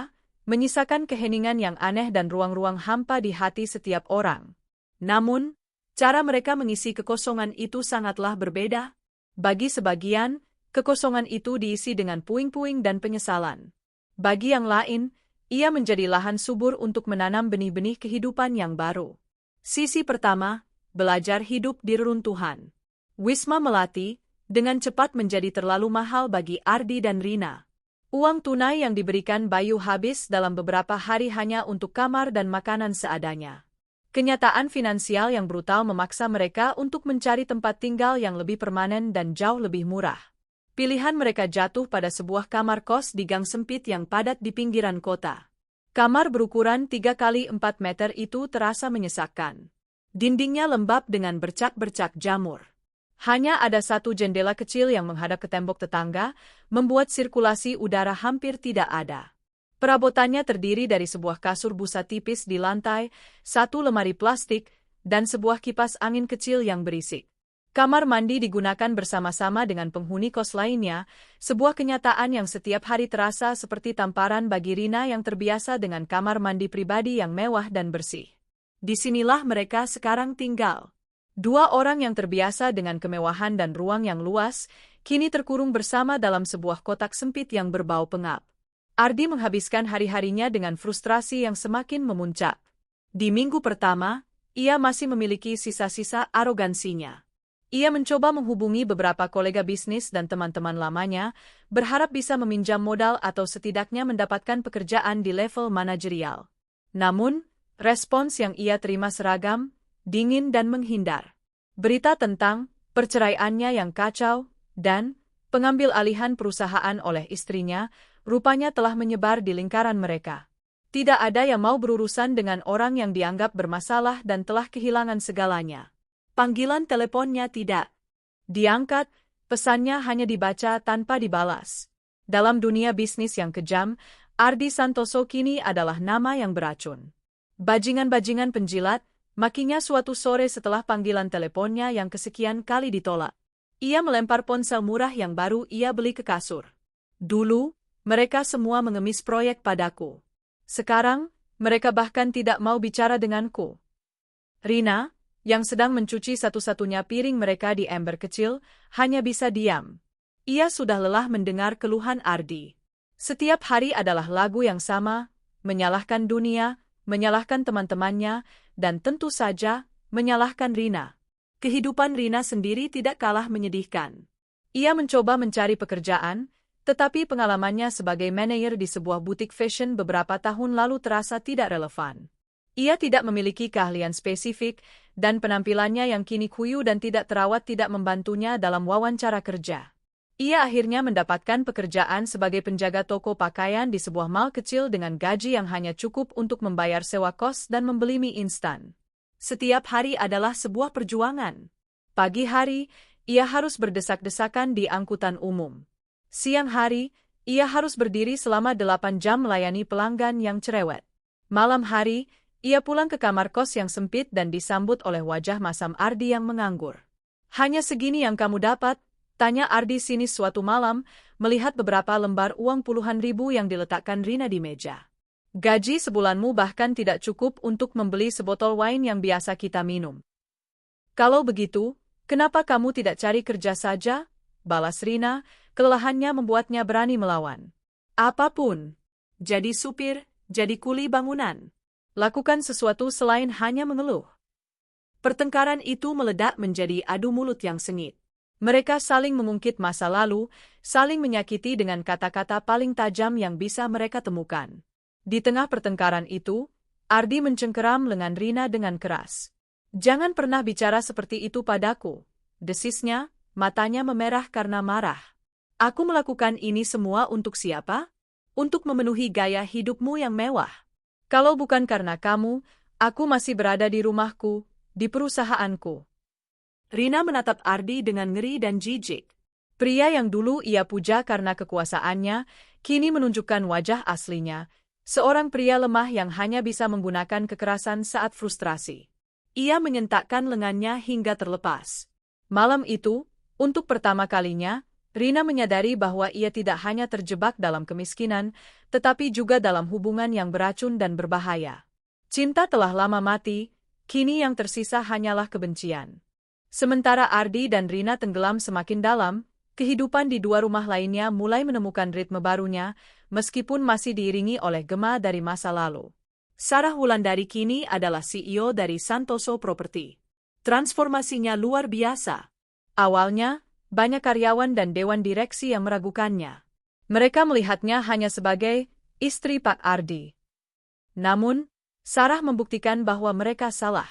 menyisakan keheningan yang aneh dan ruang-ruang hampa di hati setiap orang. Namun, cara mereka mengisi kekosongan itu sangatlah berbeda. Bagi sebagian, kekosongan itu diisi dengan puing-puing dan penyesalan. Bagi yang lain, ia menjadi lahan subur untuk menanam benih-benih kehidupan yang baru. Sisi pertama, belajar hidup di reruntuhan. Wisma Melati, dengan cepat menjadi terlalu mahal bagi Ardi dan Rina. Uang tunai yang diberikan Bayu habis dalam beberapa hari hanya untuk kamar dan makanan seadanya. Kenyataan finansial yang brutal memaksa mereka untuk mencari tempat tinggal yang lebih permanen dan jauh lebih murah. Pilihan mereka jatuh pada sebuah kamar kos di gang sempit yang padat di pinggiran kota. Kamar berukuran 3 kali 4 meter itu terasa menyesakkan. Dindingnya lembab dengan bercak-bercak jamur. Hanya ada satu jendela kecil yang menghadap ke tembok tetangga, membuat sirkulasi udara hampir tidak ada. Perabotannya terdiri dari sebuah kasur busa tipis di lantai, satu lemari plastik, dan sebuah kipas angin kecil yang berisik. Kamar mandi digunakan bersama-sama dengan penghuni kos lainnya, sebuah kenyataan yang setiap hari terasa seperti tamparan bagi Rina yang terbiasa dengan kamar mandi pribadi yang mewah dan bersih. Disinilah mereka sekarang tinggal. 2 orang yang terbiasa dengan kemewahan dan ruang yang luas, kini terkurung bersama dalam sebuah kotak sempit yang berbau pengap. Ardi menghabiskan hari-harinya dengan frustrasi yang semakin memuncak. Di minggu pertama, ia masih memiliki sisa-sisa arogansinya. Ia mencoba menghubungi beberapa kolega bisnis dan teman-teman lamanya, berharap bisa meminjam modal atau setidaknya mendapatkan pekerjaan di level manajerial. Namun, respons yang ia terima seragam, dingin dan menghindar. Berita tentang perceraiannya yang kacau dan pengambil alihan perusahaan oleh istrinya rupanya telah menyebar di lingkaran mereka. Tidak ada yang mau berurusan dengan orang yang dianggap bermasalah dan telah kehilangan segalanya. Panggilan teleponnya tidak diangkat, pesannya hanya dibaca tanpa dibalas. Dalam dunia bisnis yang kejam, Ardi Santoso kini adalah nama yang beracun. Bajingan-bajingan penjilat, makinya suatu sore setelah panggilan teleponnya yang kesekian kali ditolak. Ia melempar ponsel murah yang baru ia beli ke kasur. Dulu, mereka semua mengemis proyek padaku. Sekarang, mereka bahkan tidak mau bicara denganku. Rina, yang sedang mencuci satu-satunya piring mereka di ember kecil, hanya bisa diam. Ia sudah lelah mendengar keluhan Ardi. Setiap hari adalah lagu yang sama, menyalahkan dunia, menyalahkan teman-temannya, dan tentu saja, menyalahkan Rina. Kehidupan Rina sendiri tidak kalah menyedihkan. Ia mencoba mencari pekerjaan, tetapi pengalamannya sebagai manajer di sebuah butik fashion beberapa tahun lalu terasa tidak relevan. Ia tidak memiliki keahlian spesifik, dan penampilannya yang kini kuyu dan tidak terawat tidak membantunya dalam wawancara kerja. Ia akhirnya mendapatkan pekerjaan sebagai penjaga toko pakaian di sebuah mall kecil dengan gaji yang hanya cukup untuk membayar sewa kos dan membeli mie instan. Setiap hari adalah sebuah perjuangan. Pagi hari, ia harus berdesak-desakan di angkutan umum. Siang hari, ia harus berdiri selama 8 jam melayani pelanggan yang cerewet. Malam hari, ia pulang ke kamar kos yang sempit dan disambut oleh wajah masam Ardi yang menganggur. "Hanya segini yang kamu dapat?" tanya Ardi sinis suatu malam, melihat beberapa lembar uang puluhan ribu yang diletakkan Rina di meja. "Gaji sebulanmu bahkan tidak cukup untuk membeli sebotol wine yang biasa kita minum. Kalau begitu, kenapa kamu tidak cari kerja saja?" balas Rina, kelelahannya membuatnya berani melawan. "Apapun. Jadi supir, jadi kuli bangunan. Lakukan sesuatu selain hanya mengeluh." Pertengkaran itu meledak menjadi adu mulut yang sengit. Mereka saling mengungkit masa lalu, saling menyakiti dengan kata-kata paling tajam yang bisa mereka temukan. Di tengah pertengkaran itu, Ardi mencengkeram lengan Rina dengan keras. "Jangan pernah bicara seperti itu padaku," desisnya, matanya memerah karena marah. "Aku melakukan ini semua untuk siapa? Untuk memenuhi gaya hidupmu yang mewah. Kalau bukan karena kamu, aku masih berada di rumahku, di perusahaanku." Rina menatap Ardi dengan ngeri dan jijik. Pria yang dulu ia puja karena kekuasaannya, kini menunjukkan wajah aslinya, seorang pria lemah yang hanya bisa menggunakan kekerasan saat frustrasi. Ia menyentakkan lengannya hingga terlepas. Malam itu, untuk pertama kalinya, Rina menyadari bahwa ia tidak hanya terjebak dalam kemiskinan, tetapi juga dalam hubungan yang beracun dan berbahaya. Cinta telah lama mati, kini yang tersisa hanyalah kebencian. Sementara Ardi dan Rina tenggelam semakin dalam, kehidupan di 2 rumah lainnya mulai menemukan ritme barunya, meskipun masih diiringi oleh gema dari masa lalu. Sarah Wulandari kini adalah CEO dari Santoso Property. Transformasinya luar biasa. Awalnya, banyak karyawan dan dewan direksi yang meragukannya. Mereka melihatnya hanya sebagai istri Pak Ardi. Namun, Sarah membuktikan bahwa mereka salah.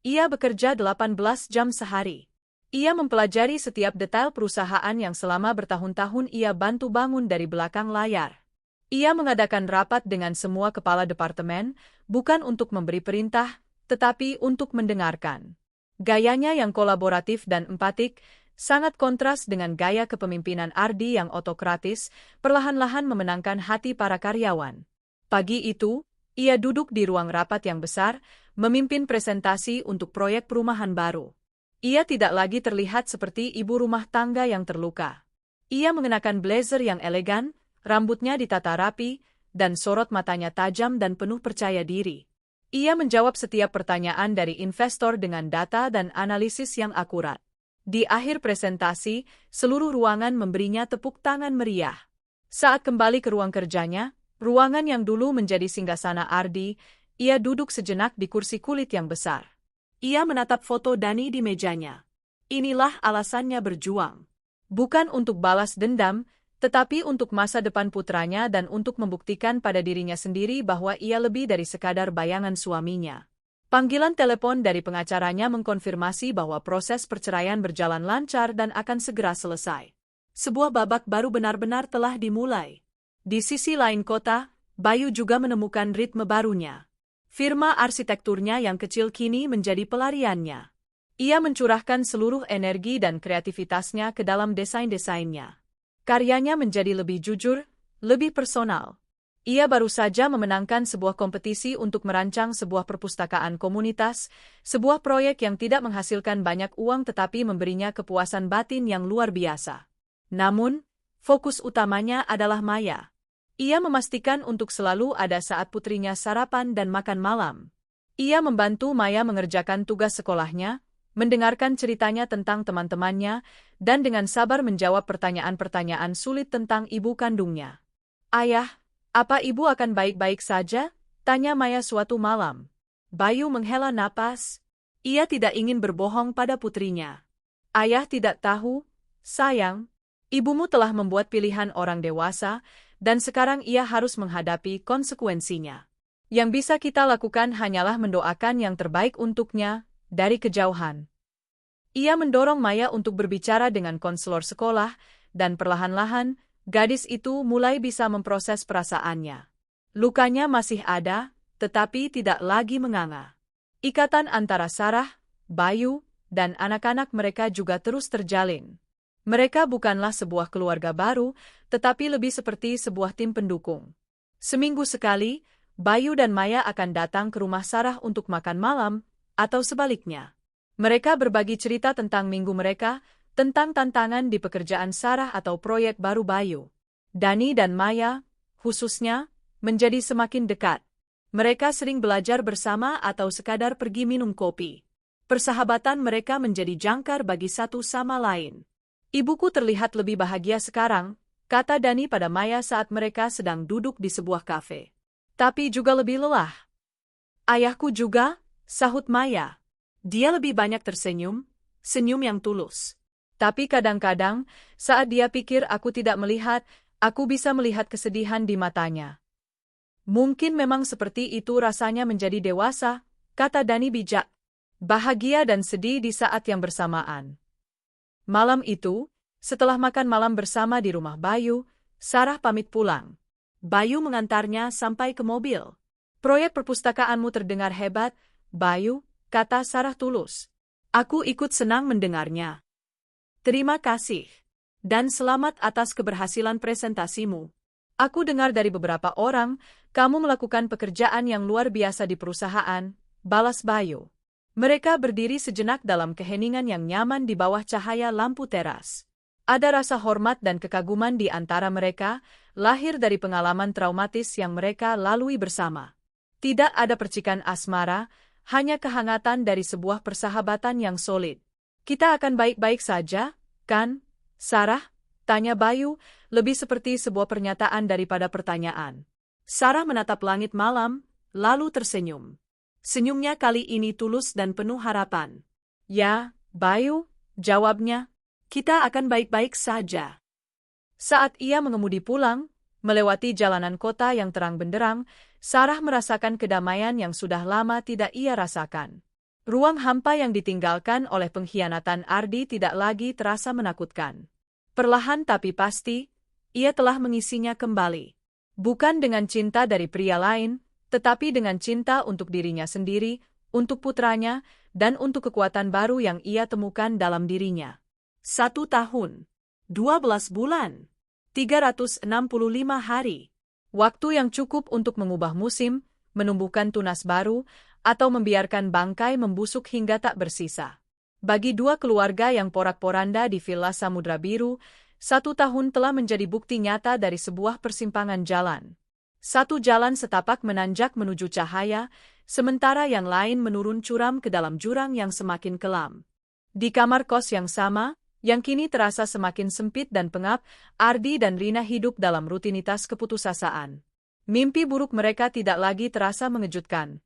Ia bekerja 18 jam sehari. Ia mempelajari setiap detail perusahaan yang selama bertahun-tahun ia bantu bangun dari belakang layar. Ia mengadakan rapat dengan semua kepala departemen, bukan untuk memberi perintah, tetapi untuk mendengarkan. Gayanya yang kolaboratif dan empatik sangat kontras dengan gaya kepemimpinan Ardi yang otokratis, perlahan-lahan memenangkan hati para karyawan. Pagi itu, ia duduk di ruang rapat yang besar, memimpin presentasi untuk proyek perumahan baru. Ia tidak lagi terlihat seperti ibu rumah tangga yang terluka. Ia mengenakan blazer yang elegan, rambutnya ditata rapi, dan sorot matanya tajam dan penuh percaya diri. Ia menjawab setiap pertanyaan dari investor dengan data dan analisis yang akurat. Di akhir presentasi, seluruh ruangan memberinya tepuk tangan meriah. Saat kembali ke ruang kerjanya, ruangan yang dulu menjadi singgasana Ardi, ia duduk sejenak di kursi kulit yang besar. Ia menatap foto Dani di mejanya. Inilah alasannya berjuang. Bukan untuk balas dendam, tetapi untuk masa depan putranya dan untuk membuktikan pada dirinya sendiri bahwa ia lebih dari sekadar bayangan suaminya. Panggilan telepon dari pengacaranya mengkonfirmasi bahwa proses perceraian berjalan lancar dan akan segera selesai. Sebuah babak baru benar-benar telah dimulai. Di sisi lain kota, Bayu juga menemukan ritme barunya. Firma arsitekturnya yang kecil kini menjadi pelariannya. Ia mencurahkan seluruh energi dan kreativitasnya ke dalam desain-desainnya. Karyanya menjadi lebih jujur, lebih personal. Ia baru saja memenangkan sebuah kompetisi untuk merancang sebuah perpustakaan komunitas, sebuah proyek yang tidak menghasilkan banyak uang tetapi memberinya kepuasan batin yang luar biasa. Namun, fokus utamanya adalah Maya. Ia memastikan untuk selalu ada saat putrinya sarapan dan makan malam. Ia membantu Maya mengerjakan tugas sekolahnya, mendengarkan ceritanya tentang teman-temannya, dan dengan sabar menjawab pertanyaan-pertanyaan sulit tentang ibu kandungnya. "Ayah, apa ibu akan baik-baik saja?" tanya Maya suatu malam. Bayu menghela napas. Ia tidak ingin berbohong pada putrinya. "Ayah tidak tahu, sayang. Ibumu telah membuat pilihan orang dewasa, dan sekarang ia harus menghadapi konsekuensinya. Yang bisa kita lakukan hanyalah mendoakan yang terbaik untuknya, dari kejauhan." Ia mendorong Maya untuk berbicara dengan konselor sekolah, dan perlahan-lahan, gadis itu mulai bisa memproses perasaannya. Lukanya masih ada, tetapi tidak lagi menganga. Ikatan antara Sarah, Bayu, dan anak-anak mereka juga terus terjalin. Mereka bukanlah sebuah keluarga baru, tetapi lebih seperti sebuah tim pendukung. Seminggu sekali, Bayu dan Maya akan datang ke rumah Sarah untuk makan malam, atau sebaliknya. Mereka berbagi cerita tentang minggu mereka, tentang tantangan di pekerjaan Sarah atau proyek baru Bayu. Dani dan Maya, khususnya, menjadi semakin dekat. Mereka sering belajar bersama atau sekadar pergi minum kopi. Persahabatan mereka menjadi jangkar bagi satu sama lain. "Ibuku terlihat lebih bahagia sekarang," kata Dani pada Maya saat mereka sedang duduk di sebuah kafe. "Tapi juga lebih lelah." "Ayahku juga," sahut Maya. "Dia lebih banyak tersenyum, senyum yang tulus. Tapi kadang-kadang, saat dia pikir aku tidak melihat, aku bisa melihat kesedihan di matanya." "Mungkin memang seperti itu rasanya menjadi dewasa," kata Dani bijak. "Bahagia dan sedih di saat yang bersamaan." Malam itu, setelah makan malam bersama di rumah Bayu, Sarah pamit pulang. Bayu mengantarnya sampai ke mobil. "Proyek perpustakaanmu terdengar hebat, Bayu," kata Sarah tulus. "Aku ikut senang mendengarnya. Terima kasih. Dan selamat atas keberhasilan presentasimu. Aku dengar dari beberapa orang, kamu melakukan pekerjaan yang luar biasa di perusahaan," balas Bayu. Mereka berdiri sejenak dalam keheningan yang nyaman di bawah cahaya lampu teras. Ada rasa hormat dan kekaguman di antara mereka, lahir dari pengalaman traumatis yang mereka lalui bersama. Tidak ada percikan asmara, hanya kehangatan dari sebuah persahabatan yang solid. "Kita akan baik-baik saja, kan, Sarah?" tanya Bayu, lebih seperti sebuah pernyataan daripada pertanyaan. Sarah menatap langit malam, lalu tersenyum. Senyumnya kali ini tulus dan penuh harapan. Ya, Bayu, jawabnya. Kita akan baik-baik saja. Saat ia mengemudi pulang, melewati jalanan kota yang terang benderang, Sarah merasakan kedamaian yang sudah lama tidak ia rasakan. Ruang hampa yang ditinggalkan oleh pengkhianatan Ardi tidak lagi terasa menakutkan. Perlahan tapi pasti, ia telah mengisinya kembali. Bukan dengan cinta dari pria lain, tetapi dengan cinta untuk dirinya sendiri, untuk putranya, dan untuk kekuatan baru yang ia temukan dalam dirinya. 1 tahun, 12 bulan, 365 hari. Waktu yang cukup untuk mengubah musim, menumbuhkan tunas baru, atau membiarkan bangkai membusuk hingga tak bersisa. Bagi dua keluarga yang porak-poranda di Villa Samudra Biru, 1 tahun telah menjadi bukti nyata dari sebuah persimpangan jalan. Satu jalan setapak menanjak menuju cahaya, sementara yang lain menurun curam ke dalam jurang yang semakin kelam. Di kamar kos yang sama, yang kini terasa semakin sempit dan pengap, Ardi dan Rina hidup dalam rutinitas keputusasaan. Mimpi buruk mereka tidak lagi terasa mengejutkan.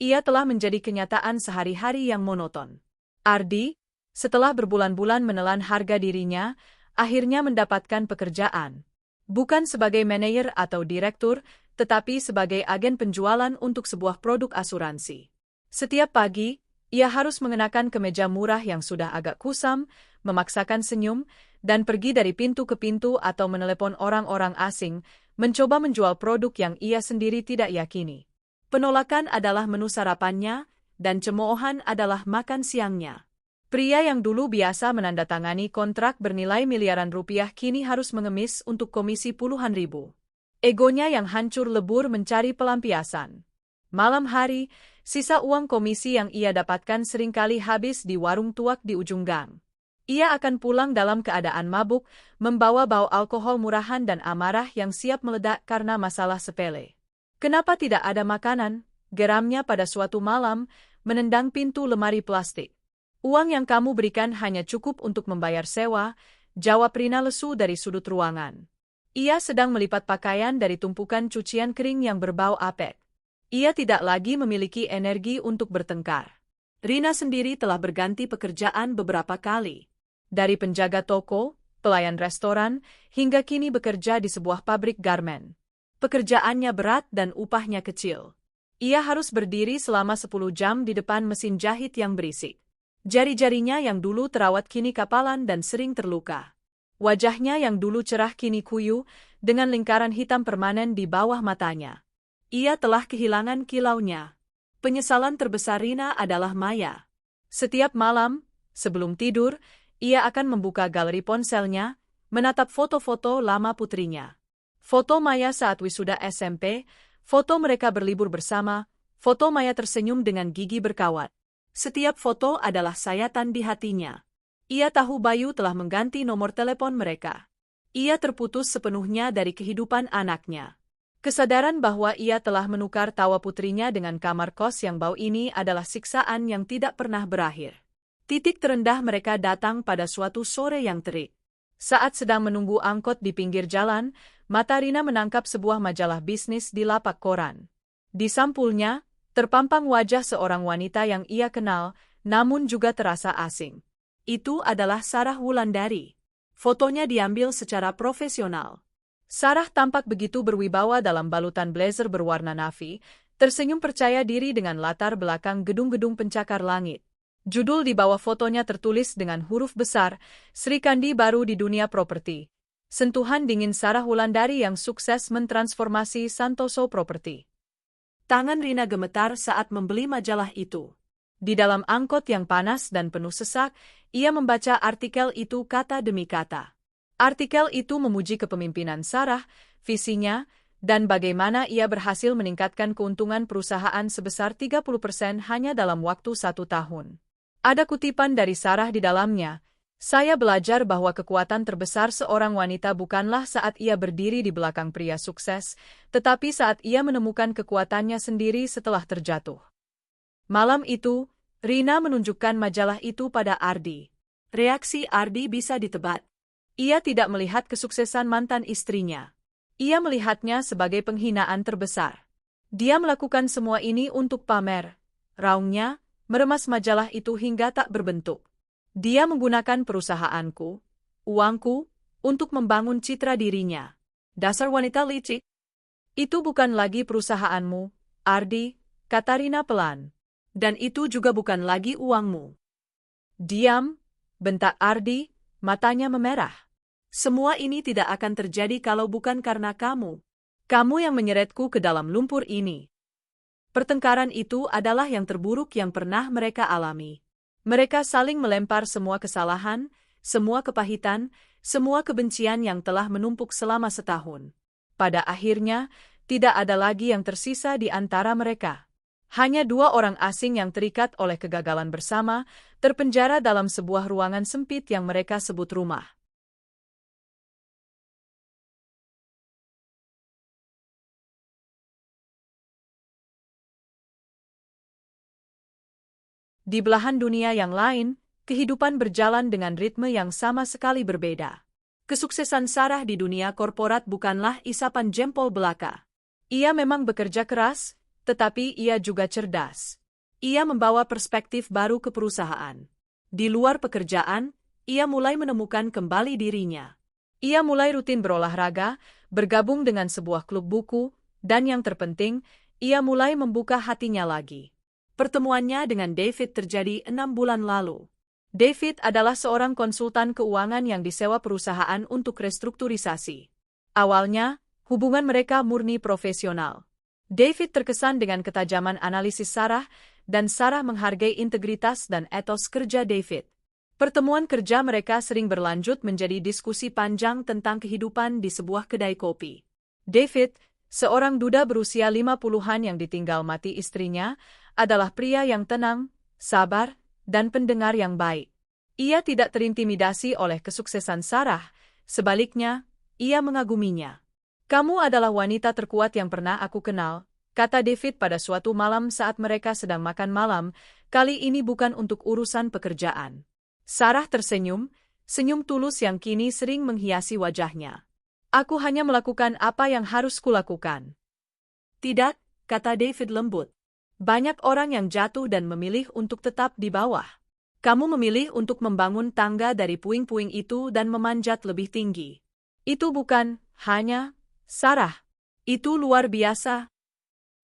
Ia telah menjadi kenyataan sehari-hari yang monoton. Ardi, setelah berbulan-bulan menelan harga dirinya, akhirnya mendapatkan pekerjaan. Bukan sebagai manajer atau direktur, tetapi sebagai agen penjualan untuk sebuah produk asuransi. Setiap pagi, ia harus mengenakan kemeja murah yang sudah agak kusam, memaksakan senyum, dan pergi dari pintu ke pintu atau menelepon orang-orang asing, mencoba menjual produk yang ia sendiri tidak yakini. Penolakan adalah menu sarapannya, dan cemoohan adalah makan siangnya. Pria yang dulu biasa menandatangani kontrak bernilai miliaran rupiah kini harus mengemis untuk komisi puluhan ribu. Egonya yang hancur lebur mencari pelampiasan. Malam hari, sisa uang komisi yang ia dapatkan seringkali habis di warung tuak di ujung gang. Ia akan pulang dalam keadaan mabuk, membawa bau alkohol murahan dan amarah yang siap meledak karena masalah sepele. Kenapa tidak ada makanan? Geramnya pada suatu malam, menendang pintu lemari plastik. Uang yang kamu berikan hanya cukup untuk membayar sewa, jawab Rina lesu dari sudut ruangan. Ia sedang melipat pakaian dari tumpukan cucian kering yang berbau apek. Ia tidak lagi memiliki energi untuk bertengkar. Rina sendiri telah berganti pekerjaan beberapa kali. Dari penjaga toko, pelayan restoran, hingga kini bekerja di sebuah pabrik garmen. Pekerjaannya berat dan upahnya kecil. Ia harus berdiri selama 10 jam di depan mesin jahit yang berisik. Jari-jarinya yang dulu terawat kini kapalan dan sering terluka. Wajahnya yang dulu cerah kini kuyu, dengan lingkaran hitam permanen di bawah matanya. Ia telah kehilangan kilaunya. Penyesalan terbesar Rina adalah Maya. Setiap malam, sebelum tidur, ia akan membuka galeri ponselnya, menatap foto-foto lama putrinya. Foto Maya saat wisuda SMP, foto mereka berlibur bersama, foto Maya tersenyum dengan gigi berkawat. Setiap foto adalah sayatan di hatinya. Ia tahu Bayu telah mengganti nomor telepon mereka. Ia terputus sepenuhnya dari kehidupan anaknya. Kesadaran bahwa ia telah menukar tawa putrinya dengan kamar kos yang bau ini adalah siksaan yang tidak pernah berakhir. Titik terendah mereka datang pada suatu sore yang terik. Saat sedang menunggu angkot di pinggir jalan, mata Rina menangkap sebuah majalah bisnis di lapak koran. Di sampulnya, terpampang wajah seorang wanita yang ia kenal, namun juga terasa asing. Itu adalah Sarah Wulandari. Fotonya diambil secara profesional. Sarah tampak begitu berwibawa dalam balutan blazer berwarna navy, tersenyum percaya diri dengan latar belakang gedung-gedung pencakar langit. Judul di bawah fotonya tertulis dengan huruf besar, Sri Kandi baru di dunia properti. Sentuhan dingin Sarah Wulandari yang sukses mentransformasi Santoso Property. Tangan Rina gemetar saat membeli majalah itu. Di dalam angkot yang panas dan penuh sesak, ia membaca artikel itu kata demi kata. Artikel itu memuji kepemimpinan Sarah, visinya, dan bagaimana ia berhasil meningkatkan keuntungan perusahaan sebesar 30% hanya dalam waktu 1 tahun. Ada kutipan dari Sarah di dalamnya, "Saya belajar bahwa kekuatan terbesar seorang wanita bukanlah saat ia berdiri di belakang pria sukses, tetapi saat ia menemukan kekuatannya sendiri setelah terjatuh." Malam itu, Rina menunjukkan majalah itu pada Ardi. Reaksi Ardi bisa ditebak. Ia tidak melihat kesuksesan mantan istrinya. Ia melihatnya sebagai penghinaan terbesar. Dia melakukan semua ini untuk pamer, raungnya, meremas majalah itu hingga tak berbentuk. Dia menggunakan perusahaanku, uangku, untuk membangun citra dirinya. Dasar wanita licik. Itu bukan lagi perusahaanmu, Ardi, kata Rina pelan. Dan itu juga bukan lagi uangmu. Diam, bentak Ardi, matanya memerah. Semua ini tidak akan terjadi kalau bukan karena kamu. Kamu yang menyeretku ke dalam lumpur ini. Pertengkaran itu adalah yang terburuk yang pernah mereka alami. Mereka saling melempar semua kesalahan, semua kepahitan, semua kebencian yang telah menumpuk selama setahun. Pada akhirnya, tidak ada lagi yang tersisa di antara mereka. Hanya dua orang asing yang terikat oleh kegagalan bersama, terpenjara dalam sebuah ruangan sempit yang mereka sebut rumah. Di belahan dunia yang lain, kehidupan berjalan dengan ritme yang sama sekali berbeda. Kesuksesan Sarah di dunia korporat bukanlah isapan jempol belaka. Ia memang bekerja keras, tetapi ia juga cerdas. Ia membawa perspektif baru ke perusahaan. Di luar pekerjaan, ia mulai menemukan kembali dirinya. Ia mulai rutin berolahraga, bergabung dengan sebuah klub buku, dan yang terpenting, ia mulai membuka hatinya lagi. Pertemuannya dengan David terjadi 6 bulan lalu. David adalah seorang konsultan keuangan yang disewa perusahaan untuk restrukturisasi. Awalnya, hubungan mereka murni profesional. David terkesan dengan ketajaman analisis Sarah, dan Sarah menghargai integritas dan etos kerja David. Pertemuan kerja mereka sering berlanjut menjadi diskusi panjang tentang kehidupan di sebuah kedai kopi. David, seorang duda berusia 50-an yang ditinggal mati istrinya, adalah pria yang tenang, sabar, dan pendengar yang baik. Ia tidak terintimidasi oleh kesuksesan Sarah, sebaliknya, ia mengaguminya. Kamu adalah wanita terkuat yang pernah aku kenal, kata David pada suatu malam saat mereka sedang makan malam, kali ini bukan untuk urusan pekerjaan. Sarah tersenyum, senyum tulus yang kini sering menghiasi wajahnya. Aku hanya melakukan apa yang harus kulakukan. Tidak, kata David lembut. Banyak orang yang jatuh dan memilih untuk tetap di bawah. Kamu memilih untuk membangun tangga dari puing-puing itu dan memanjat lebih tinggi. Itu bukan hanya Sarah. Itu luar biasa.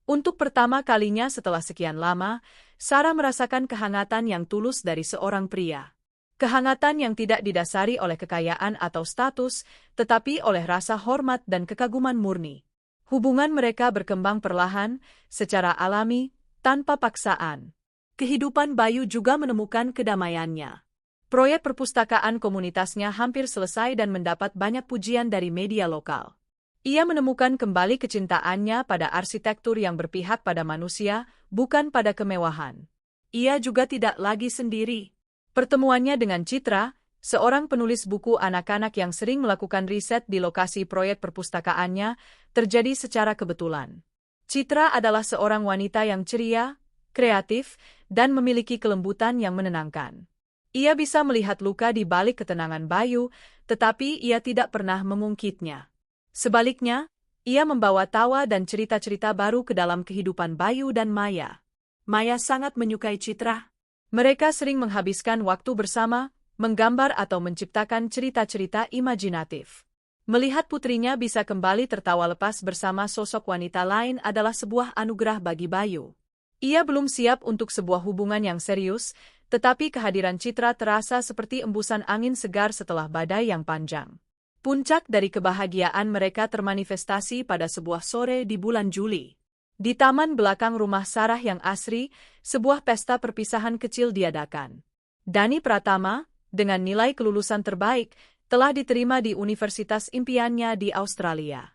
Untuk pertama kalinya setelah sekian lama, Sarah merasakan kehangatan yang tulus dari seorang pria. Kehangatan yang tidak didasari oleh kekayaan atau status, tetapi oleh rasa hormat dan kekaguman murni. Hubungan mereka berkembang perlahan, secara alami, tanpa paksaan. Kehidupan Bayu juga menemukan kedamaiannya. Proyek perpustakaan komunitasnya hampir selesai dan mendapat banyak pujian dari media lokal. Ia menemukan kembali kecintaannya pada arsitektur yang berpihak pada manusia, bukan pada kemewahan. Ia juga tidak lagi sendiri. Pertemuannya dengan Citra, seorang penulis buku anak-anak yang sering melakukan riset di lokasi proyek perpustakaannya, terjadi secara kebetulan. Citra adalah seorang wanita yang ceria, kreatif, dan memiliki kelembutan yang menenangkan. Ia bisa melihat luka di balik ketenangan Bayu, tetapi ia tidak pernah mengungkitnya. Sebaliknya, ia membawa tawa dan cerita-cerita baru ke dalam kehidupan Bayu dan Maya. Maya sangat menyukai Citra. Mereka sering menghabiskan waktu bersama, menggambar atau menciptakan cerita-cerita imajinatif. Melihat putrinya bisa kembali tertawa lepas bersama sosok wanita lain adalah sebuah anugerah bagi Bayu. Ia belum siap untuk sebuah hubungan yang serius, tetapi kehadiran Citra terasa seperti embusan angin segar setelah badai yang panjang. Puncak dari kebahagiaan mereka termanifestasi pada sebuah sore di bulan Juli. Di taman belakang rumah Sarah yang asri, sebuah pesta perpisahan kecil diadakan. Dani Pratama, dengan nilai kelulusan terbaik, telah diterima di universitas impiannya di Australia.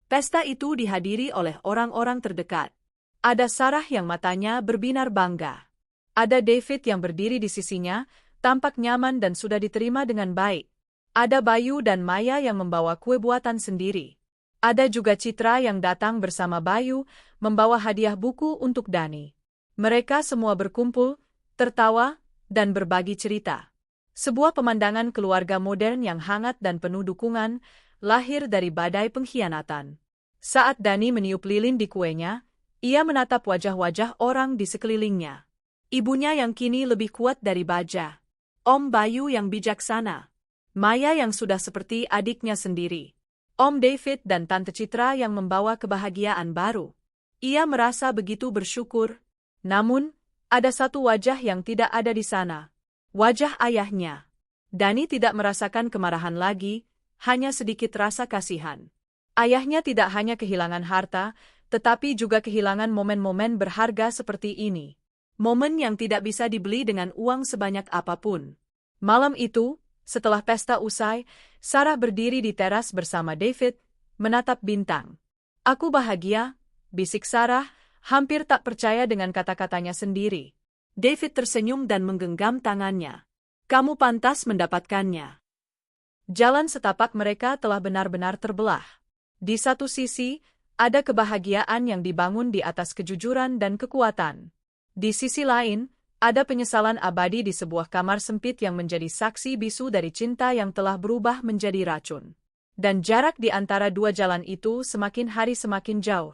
Pesta itu dihadiri oleh orang-orang terdekat. Ada Sarah yang matanya berbinar bangga. Ada David yang berdiri di sisinya, tampak nyaman dan sudah diterima dengan baik. Ada Bayu dan Maya yang membawa kue buatan sendiri. Ada juga Citra yang datang bersama Bayu, membawa hadiah buku untuk Dani. Mereka semua berkumpul, tertawa, dan berbagi cerita. Sebuah pemandangan keluarga modern yang hangat dan penuh dukungan, lahir dari badai pengkhianatan. Saat Dani meniup lilin di kuenya, ia menatap wajah-wajah orang di sekelilingnya. Ibunya yang kini lebih kuat dari baja. Om Bayu yang bijaksana. Maya yang sudah seperti adiknya sendiri. Om David dan Tante Citra yang membawa kebahagiaan baru. Ia merasa begitu bersyukur. Namun, ada satu wajah yang tidak ada di sana. Wajah ayahnya. Dani tidak merasakan kemarahan lagi, hanya sedikit rasa kasihan. Ayahnya tidak hanya kehilangan harta, tetapi juga kehilangan momen-momen berharga seperti ini. Momen yang tidak bisa dibeli dengan uang sebanyak apapun. Malam itu, setelah pesta usai, Sarah berdiri di teras bersama David, menatap bintang. "Aku bahagia," bisik Sarah, hampir tak percaya dengan kata-katanya sendiri. David tersenyum dan menggenggam tangannya. "Kamu pantas mendapatkannya." Jalan setapak mereka telah benar-benar terbelah. Di satu sisi, ada kebahagiaan yang dibangun di atas kejujuran dan kekuatan. Di sisi lain, ada penyesalan abadi di sebuah kamar sempit yang menjadi saksi bisu dari cinta yang telah berubah menjadi racun. Dan jarak di antara dua jalan itu semakin hari semakin jauh.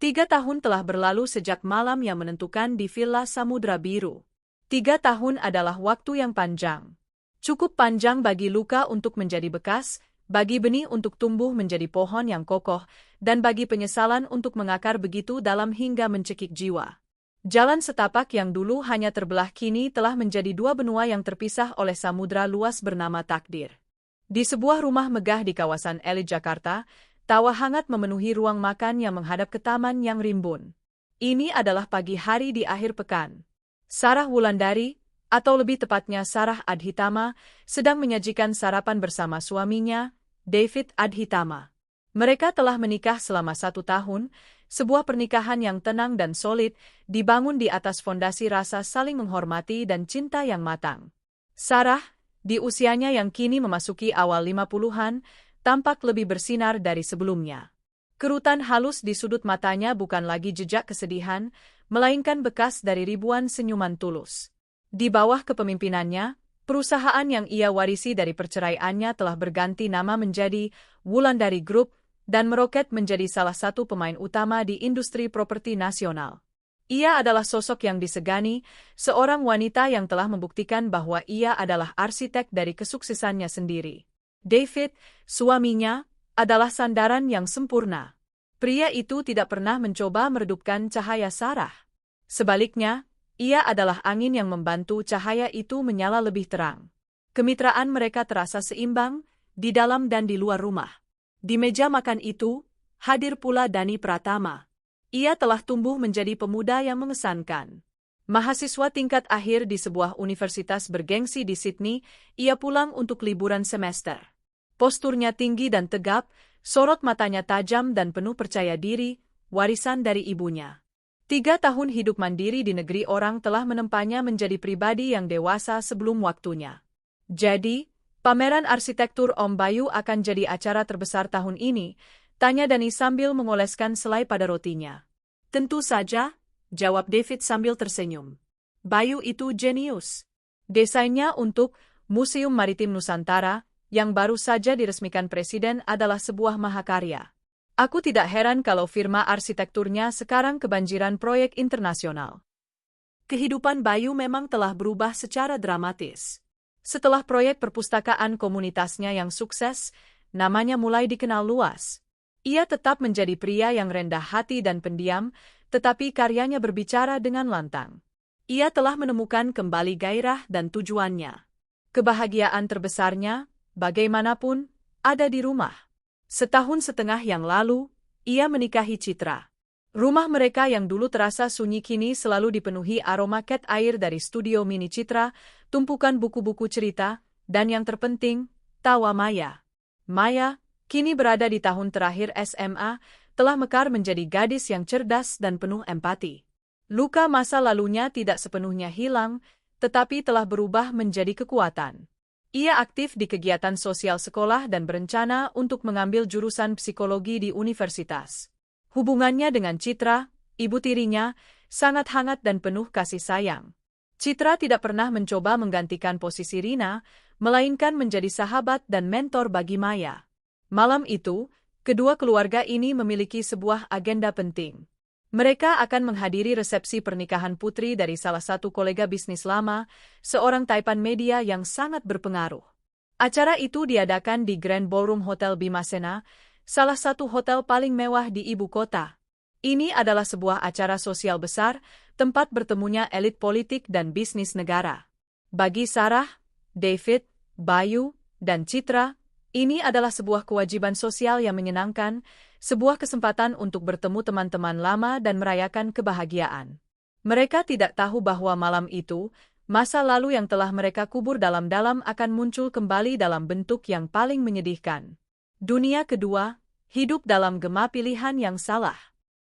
3 tahun telah berlalu sejak malam yang menentukan di Villa Samudra Biru. 3 tahun adalah waktu yang panjang. Cukup panjang bagi luka untuk menjadi bekas, bagi benih untuk tumbuh menjadi pohon yang kokoh, dan bagi penyesalan untuk mengakar begitu dalam hingga mencekik jiwa. Jalan setapak yang dulu hanya terbelah kini telah menjadi dua benua yang terpisah oleh samudra luas bernama takdir. Di sebuah rumah megah di kawasan elit Jakarta, tawa hangat memenuhi ruang makan yang menghadap ke taman yang rimbun. Ini adalah pagi hari di akhir pekan. Sarah Wulandari, atau lebih tepatnya Sarah Adhitama, sedang menyajikan sarapan bersama suaminya, David Adhitama. Mereka telah menikah selama 1 tahun, sebuah pernikahan yang tenang dan solid, dibangun di atas fondasi rasa saling menghormati dan cinta yang matang. Sarah, di usianya yang kini memasuki awal 50-an, tampak lebih bersinar dari sebelumnya. Kerutan halus di sudut matanya bukan lagi jejak kesedihan, melainkan bekas dari ribuan senyuman tulus. Di bawah kepemimpinannya, perusahaan yang ia warisi dari perceraiannya telah berganti nama menjadi Wulandari Group dan meroket menjadi salah satu pemain utama di industri properti nasional. Ia adalah sosok yang disegani, seorang wanita yang telah membuktikan bahwa ia adalah arsitek dari kesuksesannya sendiri. David, suaminya, adalah sandaran yang sempurna. Pria itu tidak pernah mencoba meredupkan cahaya Sarah. Sebaliknya, ia adalah angin yang membantu cahaya itu menyala lebih terang. Kemitraan mereka terasa seimbang, di dalam dan di luar rumah. Di meja makan itu, hadir pula Dani Pratama. Ia telah tumbuh menjadi pemuda yang mengesankan. Mahasiswa tingkat akhir di sebuah universitas bergengsi di Sydney, ia pulang untuk liburan semester. Posturnya tinggi dan tegap, sorot matanya tajam dan penuh percaya diri, warisan dari ibunya. 3 tahun hidup mandiri di negeri orang telah menempanya menjadi pribadi yang dewasa sebelum waktunya. Jadi, pameran arsitektur Om Bayu akan jadi acara terbesar tahun ini, tanya Dani sambil mengoleskan selai pada rotinya. Tentu saja, jawab David sambil tersenyum. Bayu itu jenius. Desainnya untuk Museum Maritim Nusantara, yang baru saja diresmikan Presiden adalah sebuah mahakarya. Aku tidak heran kalau firma arsitekturnya sekarang kebanjiran proyek internasional. Kehidupan Bayu memang telah berubah secara dramatis. Setelah proyek perpustakaan komunitasnya yang sukses, namanya mulai dikenal luas. Ia tetap menjadi pria yang rendah hati dan pendiam, tetapi karyanya berbicara dengan lantang. Ia telah menemukan kembali gairah dan tujuannya. Kebahagiaan terbesarnya, bagaimanapun, ada di rumah. 1,5 tahun yang lalu, ia menikahi Citra. Rumah mereka yang dulu terasa sunyi kini selalu dipenuhi aroma cat air dari studio mini Citra, tumpukan buku-buku cerita, dan yang terpenting, tawa Maya. Maya, kini berada di tahun terakhir SMA, telah mekar menjadi gadis yang cerdas dan penuh empati. Luka masa lalunya tidak sepenuhnya hilang, tetapi telah berubah menjadi kekuatan. Ia aktif di kegiatan sosial sekolah dan berencana untuk mengambil jurusan psikologi di universitas. Hubungannya dengan Citra, ibu tirinya, sangat hangat dan penuh kasih sayang. Citra tidak pernah mencoba menggantikan posisi Rina, melainkan menjadi sahabat dan mentor bagi Maya. Malam itu, kedua keluarga ini memiliki sebuah agenda penting. Mereka akan menghadiri resepsi pernikahan putri dari salah satu kolega bisnis lama, seorang taipan media yang sangat berpengaruh. Acara itu diadakan di Grand Ballroom Hotel Bimasena, salah satu hotel paling mewah di ibu kota. Ini adalah sebuah acara sosial besar, tempat bertemunya elit politik dan bisnis negara. Bagi Sarah, David, Bayu, dan Citra, ini adalah sebuah kewajiban sosial yang menyenangkan, sebuah kesempatan untuk bertemu teman-teman lama dan merayakan kebahagiaan. Mereka tidak tahu bahwa malam itu, masa lalu yang telah mereka kubur dalam-dalam akan muncul kembali dalam bentuk yang paling menyedihkan. Dunia kedua, hidup dalam gema pilihan yang salah.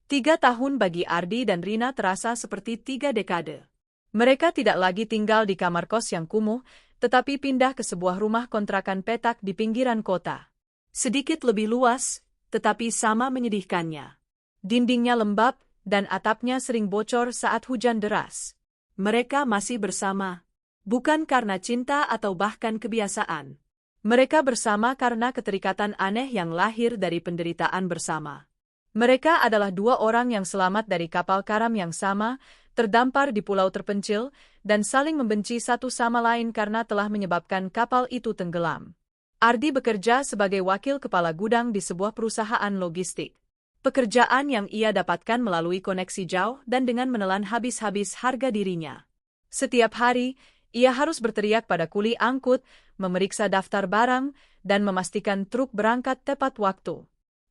3 tahun bagi Ardi dan Rina terasa seperti 3 dekade. Mereka tidak lagi tinggal di kamar kos yang kumuh, tetapi pindah ke sebuah rumah kontrakan petak di pinggiran kota. Sedikit lebih luas, tetapi sama menyedihkannya. Dindingnya lembab, dan atapnya sering bocor saat hujan deras. Mereka masih bersama, bukan karena cinta atau bahkan kebiasaan. Mereka bersama karena keterikatan aneh yang lahir dari penderitaan bersama. Mereka adalah 2 orang yang selamat dari kapal karam yang sama, terdampar di pulau terpencil, dan saling membenci satu sama lain karena telah menyebabkan kapal itu tenggelam. Ardi bekerja sebagai wakil kepala gudang di sebuah perusahaan logistik. Pekerjaan yang ia dapatkan melalui koneksi jauh dan dengan menelan habis-habis harga dirinya. Setiap hari, ia harus berteriak pada kuli angkut, memeriksa daftar barang, dan memastikan truk berangkat tepat waktu.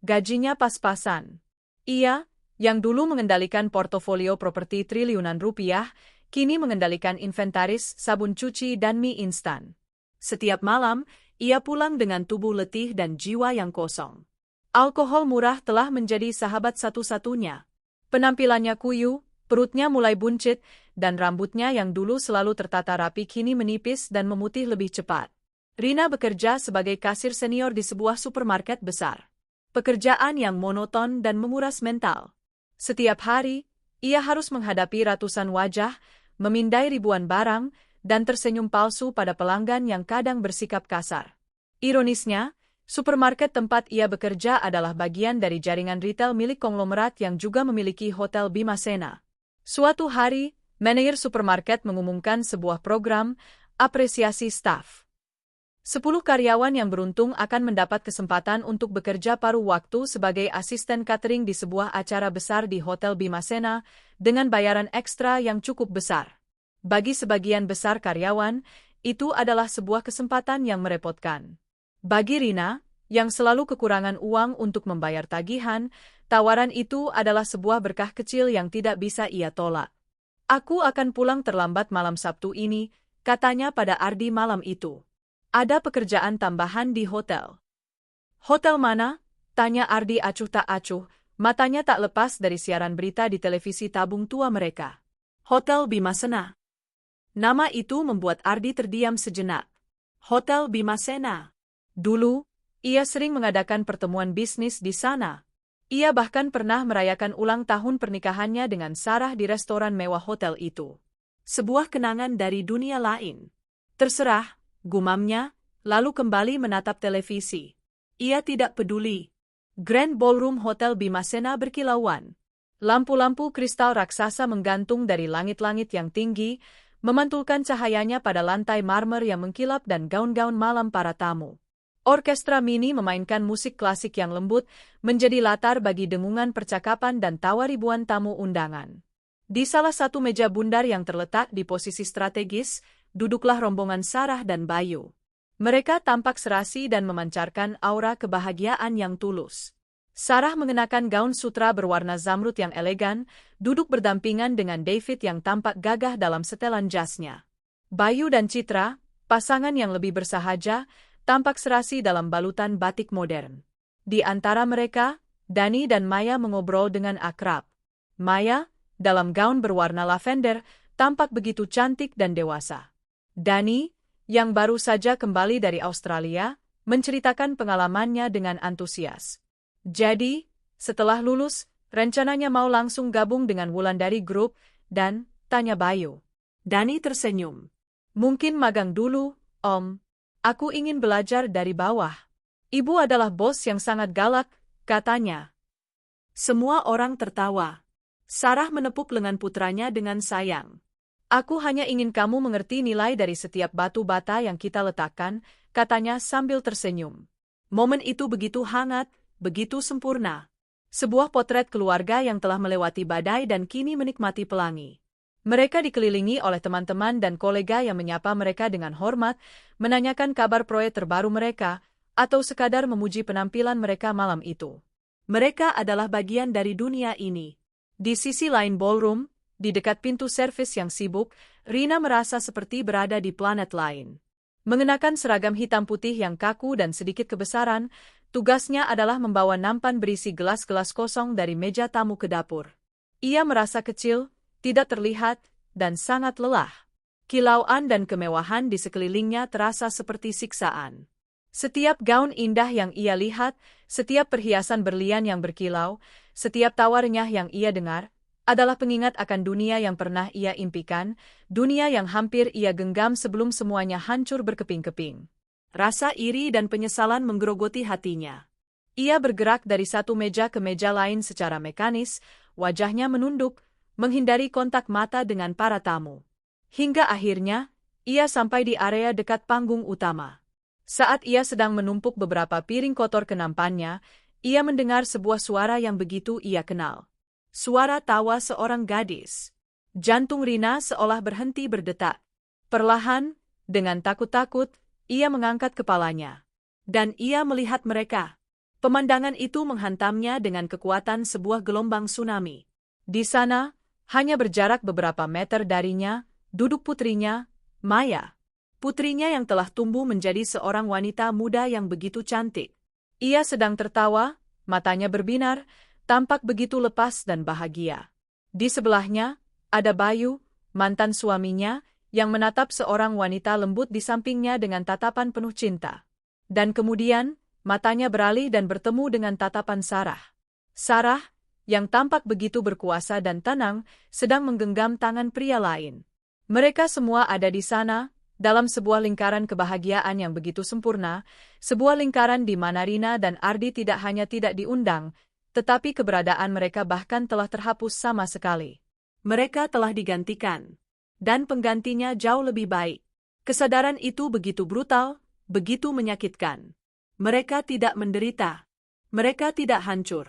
Gajinya pas-pasan. Ia, yang dulu mengendalikan portofolio properti triliunan rupiah, kini mengendalikan inventaris sabun cuci dan mie instan. Setiap malam, ia pulang dengan tubuh letih dan jiwa yang kosong. Alkohol murah telah menjadi sahabat satu-satunya. Penampilannya kuyu, perutnya mulai buncit, dan rambutnya yang dulu selalu tertata rapi kini menipis dan memutih lebih cepat. Rina bekerja sebagai kasir senior di sebuah supermarket besar. Pekerjaan yang monoton dan menguras mental. Setiap hari, ia harus menghadapi ratusan wajah, memindai ribuan barang, dan tersenyum palsu pada pelanggan yang kadang bersikap kasar. Ironisnya, supermarket tempat ia bekerja adalah bagian dari jaringan retail milik konglomerat yang juga memiliki Hotel Bimasena. Suatu hari, manajer supermarket mengumumkan sebuah program apresiasi staf. 10 karyawan yang beruntung akan mendapat kesempatan untuk bekerja paruh waktu sebagai asisten catering di sebuah acara besar di Hotel Bimasena dengan bayaran ekstra yang cukup besar. Bagi sebagian besar karyawan, itu adalah sebuah kesempatan yang merepotkan. Bagi Rina, yang selalu kekurangan uang untuk membayar tagihan, tawaran itu adalah sebuah berkah kecil yang tidak bisa ia tolak. "Aku akan pulang terlambat malam Sabtu ini," katanya pada Ardi malam itu. "Ada pekerjaan tambahan di hotel." "Hotel mana?" tanya Ardi acuh tak acuh, matanya tak lepas dari siaran berita di televisi tabung tua mereka. "Hotel Bimasena." Nama itu membuat Ardi terdiam sejenak. Hotel Bimasena. Dulu, ia sering mengadakan pertemuan bisnis di sana. Ia bahkan pernah merayakan ulang tahun pernikahannya dengan Sarah di restoran mewah hotel itu. Sebuah kenangan dari dunia lain. "Terserah," gumamnya, lalu kembali menatap televisi. Ia tidak peduli. Grand Ballroom Hotel Bimasena berkilauan. Lampu-lampu kristal raksasa menggantung dari langit-langit yang tinggi, memantulkan cahayanya pada lantai marmer yang mengkilap dan gaun-gaun malam para tamu. Orkestra mini memainkan musik klasik yang lembut, menjadi latar bagi dengungan percakapan dan tawa ribuan tamu undangan. Di salah satu meja bundar yang terletak di posisi strategis, duduklah rombongan Sarah dan Bayu. Mereka tampak serasi dan memancarkan aura kebahagiaan yang tulus. Sarah mengenakan gaun sutra berwarna zamrud yang elegan, duduk berdampingan dengan David yang tampak gagah dalam setelan jasnya. Bayu dan Citra, pasangan yang lebih bersahaja, tampak serasi dalam balutan batik modern. Di antara mereka, Dani dan Maya mengobrol dengan akrab. Maya, dalam gaun berwarna lavender, tampak begitu cantik dan dewasa. Dani, yang baru saja kembali dari Australia, menceritakan pengalamannya dengan antusias. Jadi, setelah lulus, rencananya mau langsung gabung dengan Wulandari Group, dan, tanya Bayu. Dani tersenyum. "Mungkin magang dulu, Om. Aku ingin belajar dari bawah." "Ibu adalah bos yang sangat galak," katanya. Semua orang tertawa. Sarah menepuk lengan putranya dengan sayang. Aku hanya ingin kamu mengerti nilai dari setiap batu bata yang kita letakkan, katanya sambil tersenyum. Momen itu begitu hangat, begitu sempurna. Sebuah potret keluarga yang telah melewati badai dan kini menikmati pelangi. Mereka dikelilingi oleh teman-teman dan kolega yang menyapa mereka dengan hormat, menanyakan kabar proyek terbaru mereka, atau sekadar memuji penampilan mereka malam itu. Mereka adalah bagian dari dunia ini. Di sisi lain ballroom, di dekat pintu servis yang sibuk, Rina merasa seperti berada di planet lain. Mengenakan seragam hitam putih yang kaku dan sedikit kebesaran, tugasnya adalah membawa nampan berisi gelas-gelas kosong dari meja tamu ke dapur. Ia merasa kecil, tidak terlihat, dan sangat lelah. Kilauan dan kemewahan di sekelilingnya terasa seperti siksaan. Setiap gaun indah yang ia lihat, setiap perhiasan berlian yang berkilau, setiap tawa renyah yang ia dengar, adalah pengingat akan dunia yang pernah ia impikan, dunia yang hampir ia genggam sebelum semuanya hancur berkeping-keping. Rasa iri dan penyesalan menggerogoti hatinya. Ia bergerak dari satu meja ke meja lain secara mekanis, wajahnya menunduk, menghindari kontak mata dengan para tamu. Hingga akhirnya, ia sampai di area dekat panggung utama. Saat ia sedang menumpuk beberapa piring kotor ke nampannya, ia mendengar sebuah suara yang begitu ia kenal. Suara tawa seorang gadis. Jantung Rina seolah berhenti berdetak. Perlahan, dengan takut-takut, ia mengangkat kepalanya. Dan ia melihat mereka. Pemandangan itu menghantamnya dengan kekuatan sebuah gelombang tsunami. Di sana, hanya berjarak beberapa meter darinya, duduk putrinya, Maya. Putrinya yang telah tumbuh menjadi seorang wanita muda yang begitu cantik. Ia sedang tertawa, matanya berbinar, tampak begitu lepas dan bahagia. Di sebelahnya, ada Bayu, mantan suaminya, yang menatap seorang wanita lembut di sampingnya dengan tatapan penuh cinta. Dan kemudian, matanya beralih dan bertemu dengan tatapan Sarah. Sarah, yang tampak begitu berkuasa dan tenang, sedang menggenggam tangan pria lain. Mereka semua ada di sana, dalam sebuah lingkaran kebahagiaan yang begitu sempurna, sebuah lingkaran di mana Rina dan Ardi tidak hanya tidak diundang, tetapi keberadaan mereka bahkan telah terhapus sama sekali. Mereka telah digantikan, dan penggantinya jauh lebih baik. Kesadaran itu begitu brutal, begitu menyakitkan. Mereka tidak menderita. Mereka tidak hancur.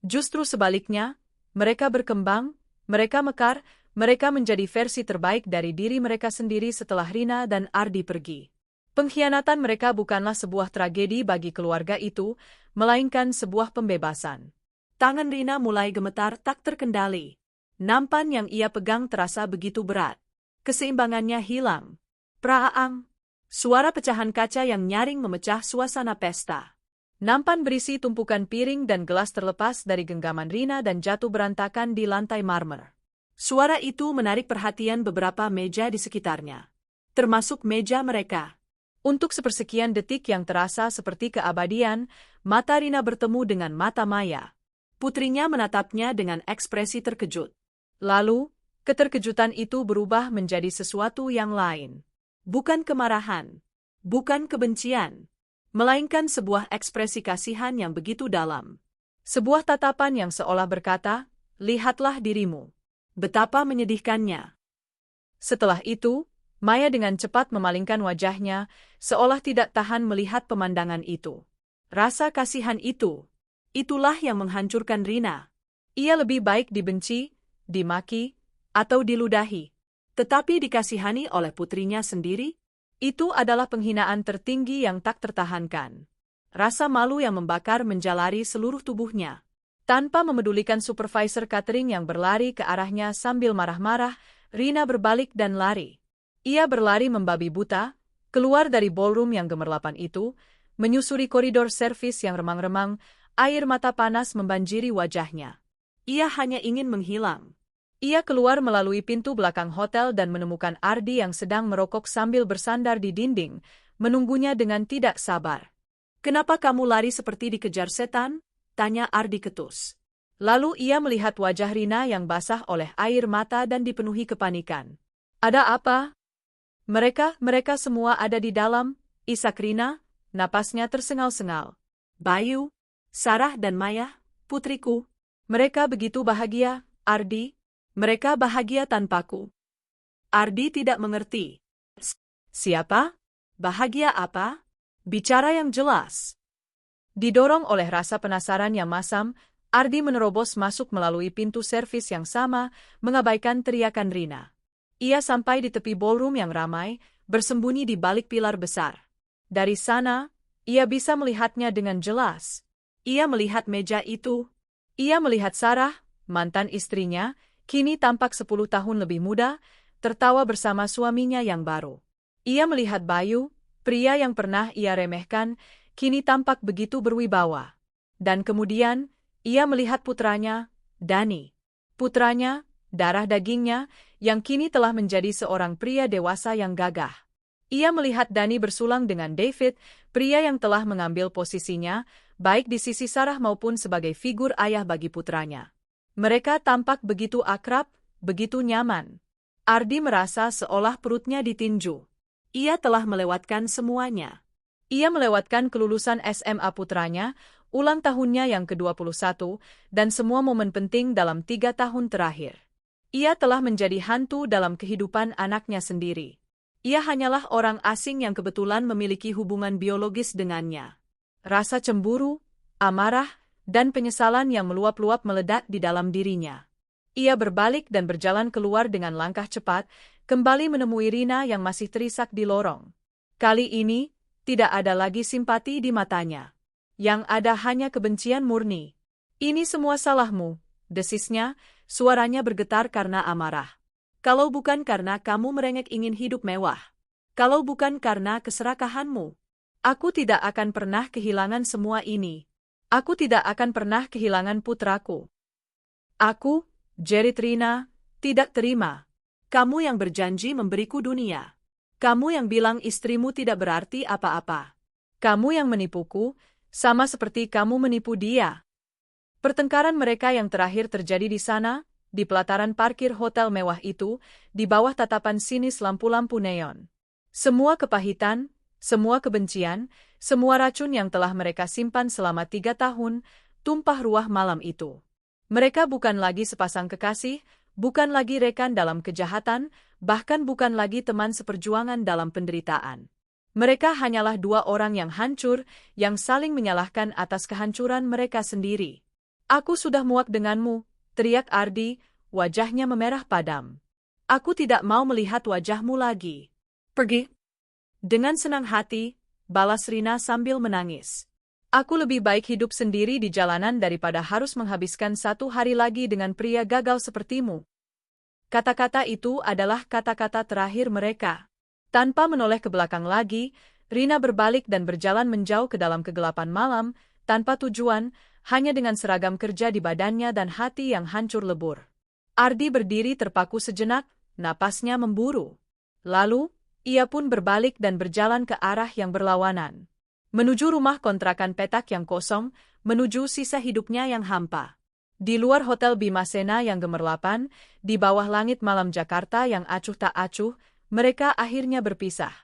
Justru sebaliknya, mereka berkembang, mereka mekar, mereka menjadi versi terbaik dari diri mereka sendiri setelah Rina dan Ardi pergi. Pengkhianatan mereka bukanlah sebuah tragedi bagi keluarga itu, melainkan sebuah pembebasan. Tangan Rina mulai gemetar tak terkendali. Nampan yang ia pegang terasa begitu berat. Keseimbangannya hilang. Praang. Suara pecahan kaca yang nyaring memecah suasana pesta. Nampan berisi tumpukan piring dan gelas terlepas dari genggaman Rina dan jatuh berantakan di lantai marmer. Suara itu menarik perhatian beberapa meja di sekitarnya, termasuk meja mereka. Untuk sepersekian detik yang terasa seperti keabadian, mata Rina bertemu dengan mata Maya. Putrinya menatapnya dengan ekspresi terkejut. Lalu, keterkejutan itu berubah menjadi sesuatu yang lain. Bukan kemarahan, bukan kebencian, melainkan sebuah ekspresi kasihan yang begitu dalam. Sebuah tatapan yang seolah berkata, lihatlah dirimu. Betapa menyedihkannya. Setelah itu, Maya dengan cepat memalingkan wajahnya, seolah tidak tahan melihat pemandangan itu. Rasa kasihan itu, itulah yang menghancurkan Rina. Ia lebih baik dibenci, dimaki, atau diludahi. Tetapi dikasihani oleh putrinya sendiri, itu adalah penghinaan tertinggi yang tak tertahankan. Rasa malu yang membakar menjalari seluruh tubuhnya. Tanpa memedulikan supervisor catering yang berlari ke arahnya sambil marah-marah, Rina berbalik dan lari. Ia berlari membabi buta, keluar dari ballroom yang gemerlapan itu, menyusuri koridor servis yang remang-remang, air mata panas membanjiri wajahnya. Ia hanya ingin menghilang. Ia keluar melalui pintu belakang hotel dan menemukan Ardi yang sedang merokok sambil bersandar di dinding, menunggunya dengan tidak sabar. "Kenapa kamu lari seperti dikejar setan?" tanya Ardi ketus. Lalu ia melihat wajah Rina yang basah oleh air mata dan dipenuhi kepanikan. "Ada apa?" Mereka semua ada di dalam," isak Rina, napasnya tersengal-sengal. "Bayu, Sarah dan Maya, putriku. Mereka begitu bahagia," Ardi, mereka bahagia tanpaku. Ardi tidak mengerti. Siapa? Bahagia apa? Bicara yang jelas. Didorong oleh rasa penasaran yang masam, Ardi menerobos masuk melalui pintu servis yang sama, mengabaikan teriakan Rina. Ia sampai di tepi ballroom yang ramai, bersembunyi di balik pilar besar. Dari sana, ia bisa melihatnya dengan jelas. Ia melihat meja itu. Ia melihat Sarah, mantan istrinya, kini tampak 10 tahun lebih muda, tertawa bersama suaminya yang baru. Ia melihat Bayu, pria yang pernah ia remehkan, kini tampak begitu berwibawa. Dan kemudian, ia melihat putranya, Dani. Putranya, darah dagingnya, yang kini telah menjadi seorang pria dewasa yang gagah. Ia melihat Dani bersulang dengan David, pria yang telah mengambil posisinya, baik di sisi Sarah maupun sebagai figur ayah bagi putranya. Mereka tampak begitu akrab, begitu nyaman. Ardi merasa seolah perutnya ditinju. Ia telah melewatkan semuanya. Ia melewatkan kelulusan SMA putranya, ulang tahunnya yang ke-21, dan semua momen penting dalam 3 tahun terakhir. Ia telah menjadi hantu dalam kehidupan anaknya sendiri. Ia hanyalah orang asing yang kebetulan memiliki hubungan biologis dengannya. Rasa cemburu, amarah, dan penyesalan yang meluap-luap meledak di dalam dirinya. Ia berbalik dan berjalan keluar dengan langkah cepat, kembali menemui Rina yang masih terisak di lorong. Kali ini, tidak ada lagi simpati di matanya. Yang ada hanya kebencian murni. "Ini semua salahmu," desisnya, suaranya bergetar karena amarah. "Kalau bukan karena kamu merengek ingin hidup mewah. Kalau bukan karena keserakahanmu. Aku tidak akan pernah kehilangan semua ini. Aku tidak akan pernah kehilangan putraku." "Aku," jerit Rina, "tidak terima. Kamu yang berjanji memberiku dunia. Kamu yang bilang istrimu tidak berarti apa-apa. Kamu yang menipuku, sama seperti kamu menipu dia." Pertengkaran mereka yang terakhir terjadi di sana, di pelataran parkir hotel mewah itu, di bawah tatapan sinis lampu-lampu neon. Semua kepahitan, semua kebencian, semua racun yang telah mereka simpan selama 3 tahun, tumpah ruah malam itu. Mereka bukan lagi sepasang kekasih, bukan lagi rekan dalam kejahatan, bahkan bukan lagi teman seperjuangan dalam penderitaan. Mereka hanyalah 2 orang yang hancur, yang saling menyalahkan atas kehancuran mereka sendiri. "Aku sudah muak denganmu," teriak Ardi, wajahnya memerah padam. "Aku tidak mau melihat wajahmu lagi. Pergi." Dengan senang hati, balas Rina sambil menangis. "Aku lebih baik hidup sendiri di jalanan daripada harus menghabiskan 1 hari lagi dengan pria gagal sepertimu." Kata-kata itu adalah kata-kata terakhir mereka. Tanpa menoleh ke belakang lagi, Rina berbalik dan berjalan menjauh ke dalam kegelapan malam, tanpa tujuan, hanya dengan seragam kerja di badannya dan hati yang hancur lebur. Ardi berdiri terpaku sejenak, napasnya memburu. Lalu, ia pun berbalik dan berjalan ke arah yang berlawanan. Menuju rumah kontrakan petak yang kosong, menuju sisa hidupnya yang hampa. Di luar Hotel Bimasena yang gemerlapan, di bawah langit malam Jakarta yang acuh tak acuh, mereka akhirnya berpisah.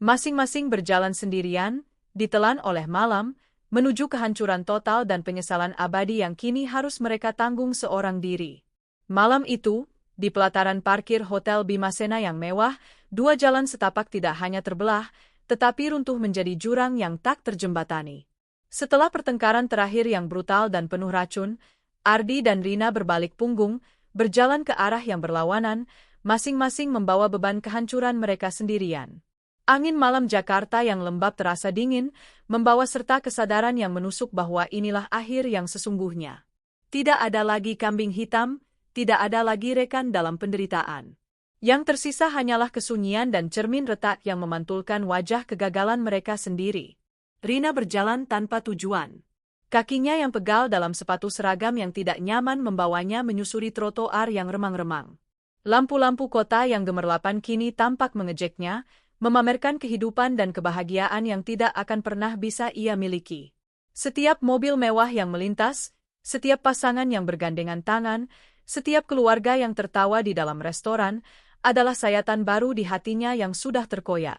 Masing-masing berjalan sendirian, ditelan oleh malam, menuju kehancuran total dan penyesalan abadi yang kini harus mereka tanggung seorang diri. Malam itu, di pelataran parkir Hotel Bimasena yang mewah, 2 jalan setapak tidak hanya terbelah, tetapi runtuh menjadi jurang yang tak terjembatani. Setelah pertengkaran terakhir yang brutal dan penuh racun, Ardi dan Rina berbalik punggung, berjalan ke arah yang berlawanan, masing-masing membawa beban kehancuran mereka sendirian. Angin malam Jakarta yang lembab terasa dingin, membawa serta kesadaran yang menusuk bahwa inilah akhir yang sesungguhnya. Tidak ada lagi kambing hitam, tidak ada lagi rekan dalam penderitaan. Yang tersisa hanyalah kesunyian dan cermin retak yang memantulkan wajah kegagalan mereka sendiri. Rina berjalan tanpa tujuan. Kakinya yang pegal dalam sepatu seragam yang tidak nyaman membawanya menyusuri trotoar yang remang-remang. Lampu-lampu kota yang gemerlapan kini tampak mengejeknya, memamerkan kehidupan dan kebahagiaan yang tidak akan pernah bisa ia miliki. Setiap mobil mewah yang melintas, setiap pasangan yang bergandengan tangan, setiap keluarga yang tertawa di dalam restoran, adalah sayatan baru di hatinya yang sudah terkoyak.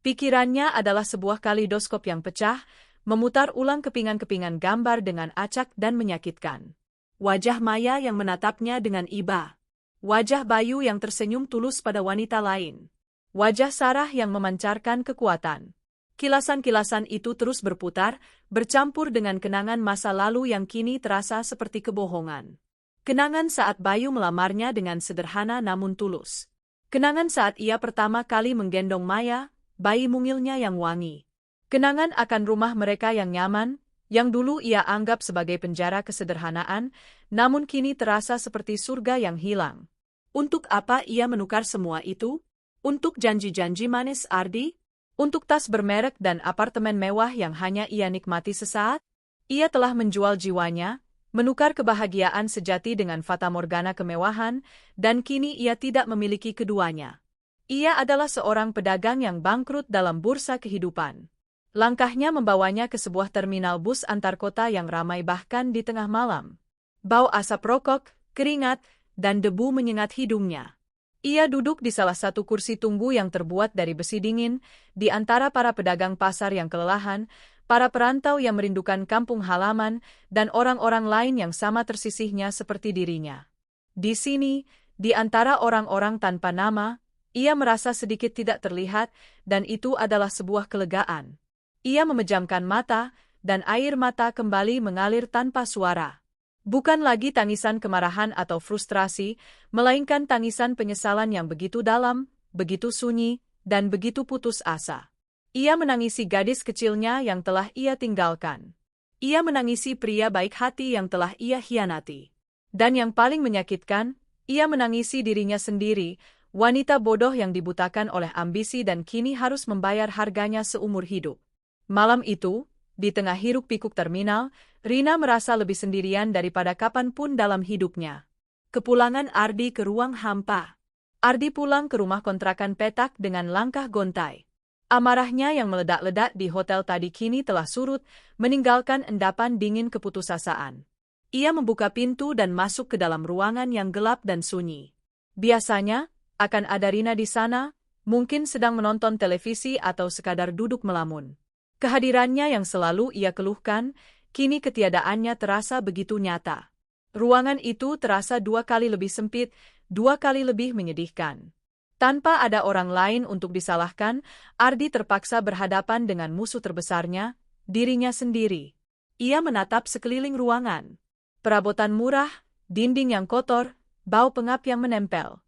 Pikirannya adalah sebuah kaleidoskop yang pecah, memutar ulang kepingan-kepingan gambar dengan acak dan menyakitkan. Wajah Maya yang menatapnya dengan iba. Wajah Bayu yang tersenyum tulus pada wanita lain. Wajah Sarah yang memancarkan kekuatan. Kilasan-kilasan itu terus berputar, bercampur dengan kenangan masa lalu yang kini terasa seperti kebohongan. Kenangan saat Bayu melamarnya dengan sederhana namun tulus. Kenangan saat ia pertama kali menggendong Maya, bayi mungilnya yang wangi. Kenangan akan rumah mereka yang nyaman, yang dulu ia anggap sebagai penjara kesederhanaan, namun kini terasa seperti surga yang hilang. Untuk apa ia menukar semua itu? Untuk janji-janji manis Ardi? Untuk tas bermerek dan apartemen mewah yang hanya ia nikmati sesaat? Ia telah menjual jiwanya, menukar kebahagiaan sejati dengan fatamorgana kemewahan, dan kini ia tidak memiliki keduanya. Ia adalah seorang pedagang yang bangkrut dalam bursa kehidupan. Langkahnya membawanya ke sebuah terminal bus antar kota yang ramai bahkan di tengah malam. Bau asap rokok, keringat, dan debu menyengat hidungnya. Ia duduk di salah satu kursi tunggu yang terbuat dari besi dingin, di antara para pedagang pasar yang kelelahan, para perantau yang merindukan kampung halaman, dan orang-orang lain yang sama tersisihnya seperti dirinya. Di sini, di antara orang-orang tanpa nama, ia merasa sedikit tidak terlihat, dan itu adalah sebuah kelegaan. Ia memejamkan mata, dan air mata kembali mengalir tanpa suara. Bukan lagi tangisan kemarahan atau frustrasi, melainkan tangisan penyesalan yang begitu dalam, begitu sunyi, dan begitu putus asa. Ia menangisi gadis kecilnya yang telah ia tinggalkan. Ia menangisi pria baik hati yang telah ia hianati. Dan yang paling menyakitkan, ia menangisi dirinya sendiri, wanita bodoh yang dibutakan oleh ambisi dan kini harus membayar harganya seumur hidup. Malam itu, di tengah hiruk-pikuk terminal, Rina merasa lebih sendirian daripada kapanpun dalam hidupnya. Kepulangan Ardi ke ruang hampa. Ardi pulang ke rumah kontrakan petak dengan langkah gontai. Amarahnya yang meledak-ledak di hotel tadi kini telah surut, meninggalkan endapan dingin keputusasaan. Ia membuka pintu dan masuk ke dalam ruangan yang gelap dan sunyi. Biasanya, akan ada Rina di sana, mungkin sedang menonton televisi atau sekadar duduk melamun. Kehadirannya yang selalu ia keluhkan, kini ketiadaannya terasa begitu nyata. Ruangan itu terasa 2 kali lebih sempit, 2 kali lebih menyedihkan. Tanpa ada orang lain untuk disalahkan, Ardi terpaksa berhadapan dengan musuh terbesarnya, dirinya sendiri. Ia menatap sekeliling ruangan. Perabotan murah, dinding yang kotor, bau pengap yang menempel.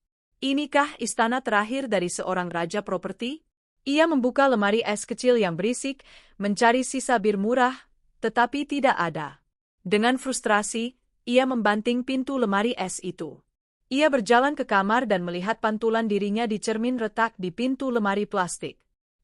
Inikah istana terakhir dari seorang raja properti? Ia membuka lemari es kecil yang berisik, mencari sisa bir murah, tetapi tidak ada. Dengan frustrasi, ia membanting pintu lemari es itu. Ia berjalan ke kamar dan melihat pantulan dirinya di cermin retak di pintu lemari plastik.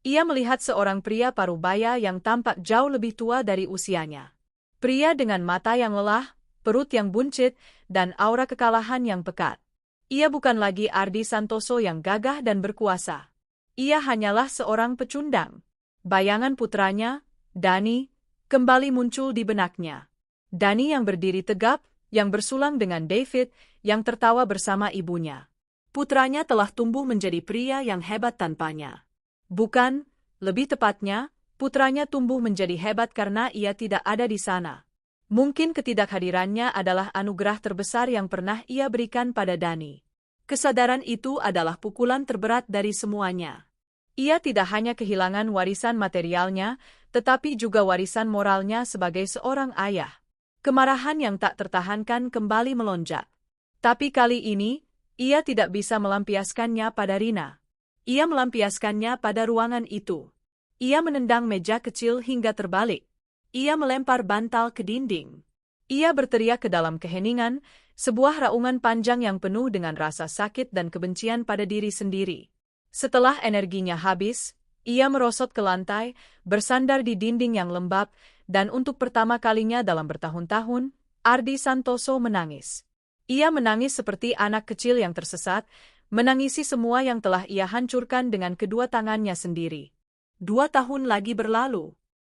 Ia melihat seorang pria parubaya yang tampak jauh lebih tua dari usianya. Pria dengan mata yang lelah, perut yang buncit, dan aura kekalahan yang pekat. Ia bukan lagi Ardi Santoso yang gagah dan berkuasa. Ia hanyalah seorang pecundang. Bayangan putranya, Dani, kembali muncul di benaknya. Dani yang berdiri tegap, yang bersulang dengan David, yang tertawa bersama ibunya. Putranya telah tumbuh menjadi pria yang hebat tanpanya. Bukan, lebih tepatnya, putranya tumbuh menjadi hebat karena ia tidak ada di sana. Mungkin ketidakhadirannya adalah anugerah terbesar yang pernah ia berikan pada Dani. Kesadaran itu adalah pukulan terberat dari semuanya. Ia tidak hanya kehilangan warisan materialnya, tetapi juga warisan moralnya sebagai seorang ayah. Kemarahan yang tak tertahankan kembali melonjak. Tapi kali ini, ia tidak bisa melampiaskannya pada Rina. Ia melampiaskannya pada ruangan itu. Ia menendang meja kecil hingga terbalik. Ia melempar bantal ke dinding. Ia berteriak ke dalam keheningan, sebuah raungan panjang yang penuh dengan rasa sakit dan kebencian pada diri sendiri. Setelah energinya habis, ia merosot ke lantai, bersandar di dinding yang lembab, dan untuk pertama kalinya dalam bertahun-tahun, Ardi Santoso menangis. Ia menangis seperti anak kecil yang tersesat, menangisi semua yang telah ia hancurkan dengan kedua tangannya sendiri. 2 tahun lagi berlalu.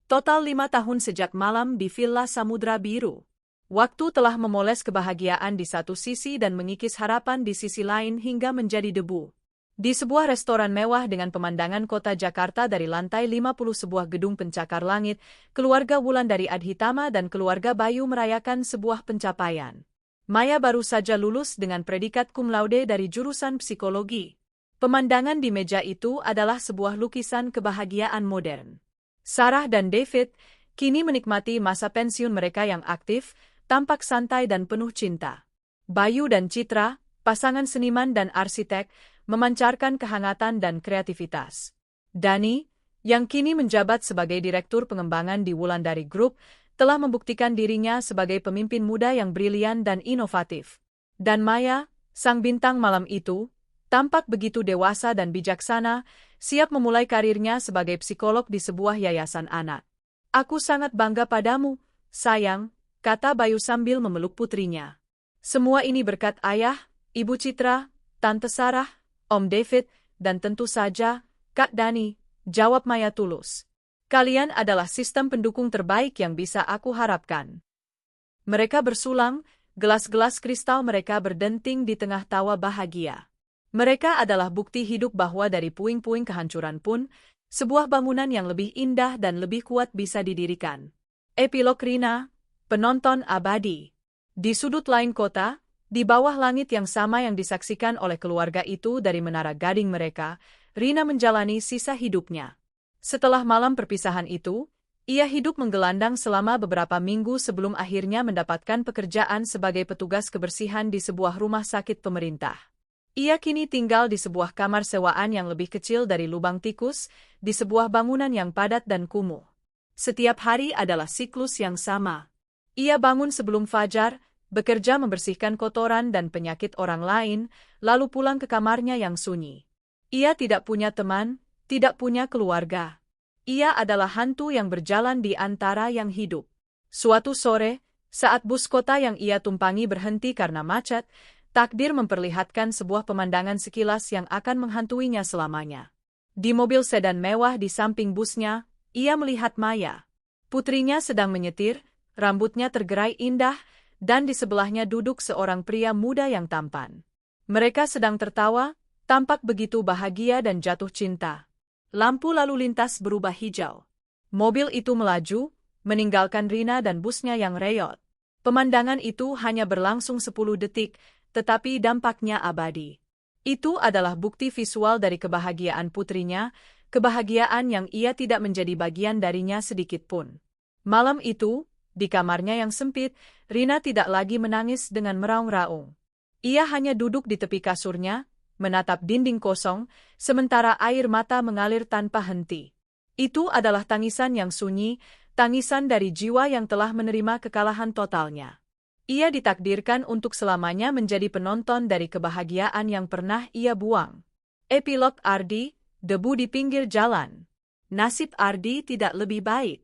Total 5 tahun sejak malam di Villa Samudra Biru. Waktu telah memoles kebahagiaan di satu sisi dan mengikis harapan di sisi lain hingga menjadi debu. Di sebuah restoran mewah dengan pemandangan kota Jakarta dari lantai 50 sebuah gedung pencakar langit, keluarga Wulandari Adhitama dan keluarga Bayu merayakan sebuah pencapaian. Maya baru saja lulus dengan predikat cum laude dari jurusan psikologi. Pemandangan di meja itu adalah sebuah lukisan kebahagiaan modern. Sarah dan David kini menikmati masa pensiun mereka yang aktif, tampak santai dan penuh cinta. Bayu dan Citra, pasangan seniman dan arsitek, memancarkan kehangatan dan kreativitas. Dani, yang kini menjabat sebagai direktur pengembangan di Wulandari Group, telah membuktikan dirinya sebagai pemimpin muda yang brilian dan inovatif. Dan Maya, sang bintang malam itu, tampak begitu dewasa dan bijaksana, siap memulai karirnya sebagai psikolog di sebuah yayasan anak. "Aku sangat bangga padamu, sayang," kata Bayu sambil memeluk putrinya. "Semua ini berkat ayah, Ibu Citra, Tante Sarah, Om David, dan tentu saja, Kak Dani," jawab Maya tulus. "Kalian adalah sistem pendukung terbaik yang bisa aku harapkan." Mereka bersulang, gelas-gelas kristal mereka berdenting di tengah tawa bahagia. Mereka adalah bukti hidup bahwa dari puing-puing kehancuran pun, sebuah bangunan yang lebih indah dan lebih kuat bisa didirikan. Epilog Rina, penonton abadi. Di sudut lain kota, di bawah langit yang sama yang disaksikan oleh keluarga itu dari menara gading mereka, Rina menjalani sisa hidupnya. Setelah malam perpisahan itu, ia hidup menggelandang selama beberapa minggu sebelum akhirnya mendapatkan pekerjaan sebagai petugas kebersihan di sebuah rumah sakit pemerintah. Ia kini tinggal di sebuah kamar sewaan yang lebih kecil dari lubang tikus, di sebuah bangunan yang padat dan kumuh. Setiap hari adalah siklus yang sama. Ia bangun sebelum fajar, bekerja membersihkan kotoran dan penyakit orang lain, lalu pulang ke kamarnya yang sunyi. Ia tidak punya teman, tidak punya keluarga. Ia adalah hantu yang berjalan di antara yang hidup. Suatu sore, saat bus kota yang ia tumpangi berhenti karena macet, takdir memperlihatkan sebuah pemandangan sekilas yang akan menghantuinya selamanya. Di mobil sedan mewah di samping busnya, ia melihat Maya. Putrinya sedang menyetir, rambutnya tergerai indah, dan di sebelahnya duduk seorang pria muda yang tampan. Mereka sedang tertawa, tampak begitu bahagia dan jatuh cinta. Lampu lalu lintas berubah hijau. Mobil itu melaju, meninggalkan Rina dan busnya yang reyot. Pemandangan itu hanya berlangsung 10 detik, tetapi dampaknya abadi. Itu adalah bukti visual dari kebahagiaan putrinya, kebahagiaan yang ia tidak menjadi bagian darinya sedikitpun. Malam itu, di kamarnya yang sempit, Rina tidak lagi menangis dengan meraung-raung. Ia hanya duduk di tepi kasurnya, menatap dinding kosong, sementara air mata mengalir tanpa henti. Itu adalah tangisan yang sunyi, tangisan dari jiwa yang telah menerima kekalahan totalnya. Ia ditakdirkan untuk selamanya menjadi penonton dari kebahagiaan yang pernah ia buang. Epilog Ardi, debu di pinggir jalan. Nasib Ardi tidak lebih baik.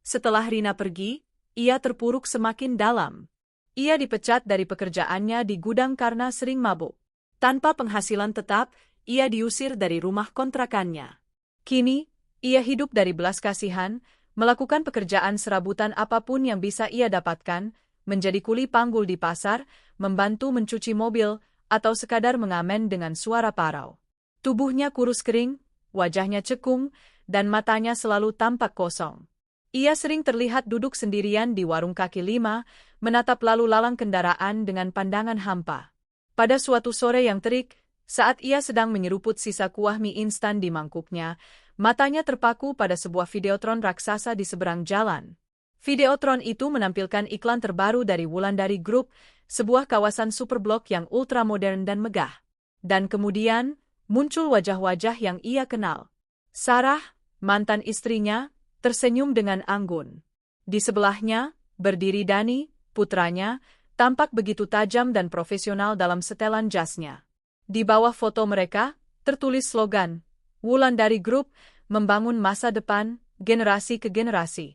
Setelah Rina pergi, ia terpuruk semakin dalam. Ia dipecat dari pekerjaannya di gudang karena sering mabuk. Tanpa penghasilan tetap, ia diusir dari rumah kontrakannya. Kini, ia hidup dari belas kasihan, melakukan pekerjaan serabutan apapun yang bisa ia dapatkan, menjadi kuli panggul di pasar, membantu mencuci mobil, atau sekadar mengamen dengan suara parau. Tubuhnya kurus kering, wajahnya cekung, dan matanya selalu tampak kosong. Ia sering terlihat duduk sendirian di warung kaki lima, menatap lalu lalang kendaraan dengan pandangan hampa. Pada suatu sore yang terik, saat ia sedang menyeruput sisa kuah mie instan di mangkuknya, matanya terpaku pada sebuah videotron raksasa di seberang jalan. Videotron itu menampilkan iklan terbaru dari Wulandari Group, sebuah kawasan superblok yang ultramodern dan megah. Dan kemudian, muncul wajah-wajah yang ia kenal. Sarah, mantan istrinya, tersenyum dengan anggun. Di sebelahnya, berdiri Dani, putranya, tampak begitu tajam dan profesional dalam setelan jasnya. Di bawah foto mereka, tertulis slogan, Wulandari Group, membangun masa depan, generasi ke generasi.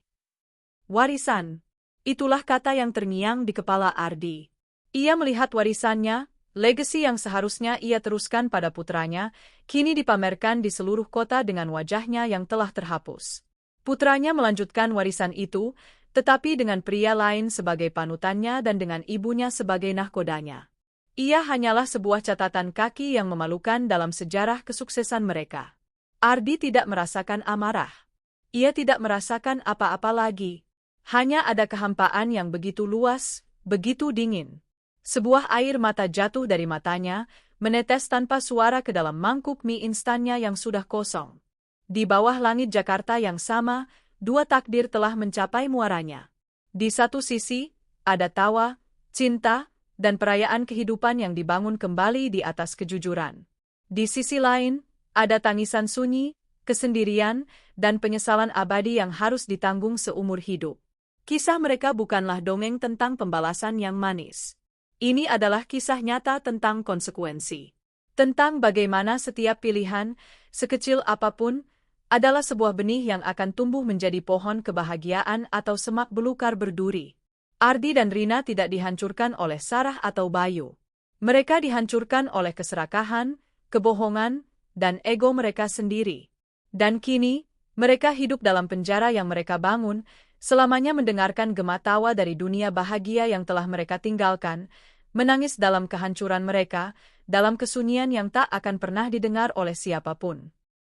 Warisan. Itulah kata yang terngiang di kepala Ardi. Ia melihat warisannya, legasi yang seharusnya ia teruskan pada putranya, kini dipamerkan di seluruh kota dengan wajahnya yang telah terhapus. Putranya melanjutkan warisan itu, tetapi dengan pria lain sebagai panutannya dan dengan ibunya sebagai nahkodanya. Ia hanyalah sebuah catatan kaki yang memalukan dalam sejarah kesuksesan mereka. Ardi tidak merasakan amarah. Ia tidak merasakan apa-apa lagi. Hanya ada kehampaan yang begitu luas, begitu dingin. Sebuah air mata jatuh dari matanya, menetes tanpa suara ke dalam mangkuk mie instannya yang sudah kosong. Di bawah langit Jakarta yang sama, dua takdir telah mencapai muaranya. Di satu sisi, ada tawa, cinta, dan perayaan kehidupan yang dibangun kembali di atas kejujuran. Di sisi lain, ada tangisan sunyi, kesendirian, dan penyesalan abadi yang harus ditanggung seumur hidup. Kisah mereka bukanlah dongeng tentang pembalasan yang manis. Ini adalah kisah nyata tentang konsekuensi. Tentang bagaimana setiap pilihan, sekecil apapun, adalah sebuah benih yang akan tumbuh menjadi pohon kebahagiaan atau semak belukar berduri. Ardi dan Rina tidak dihancurkan oleh Sarah atau Bayu. Mereka dihancurkan oleh keserakahan, kebohongan, dan ego mereka sendiri. Dan kini, mereka hidup dalam penjara yang mereka bangun, selamanya mendengarkan gema tawa dari dunia bahagia yang telah mereka tinggalkan, menangis dalam kehancuran mereka, dalam kesunyian yang tak akan pernah didengar oleh siapapun.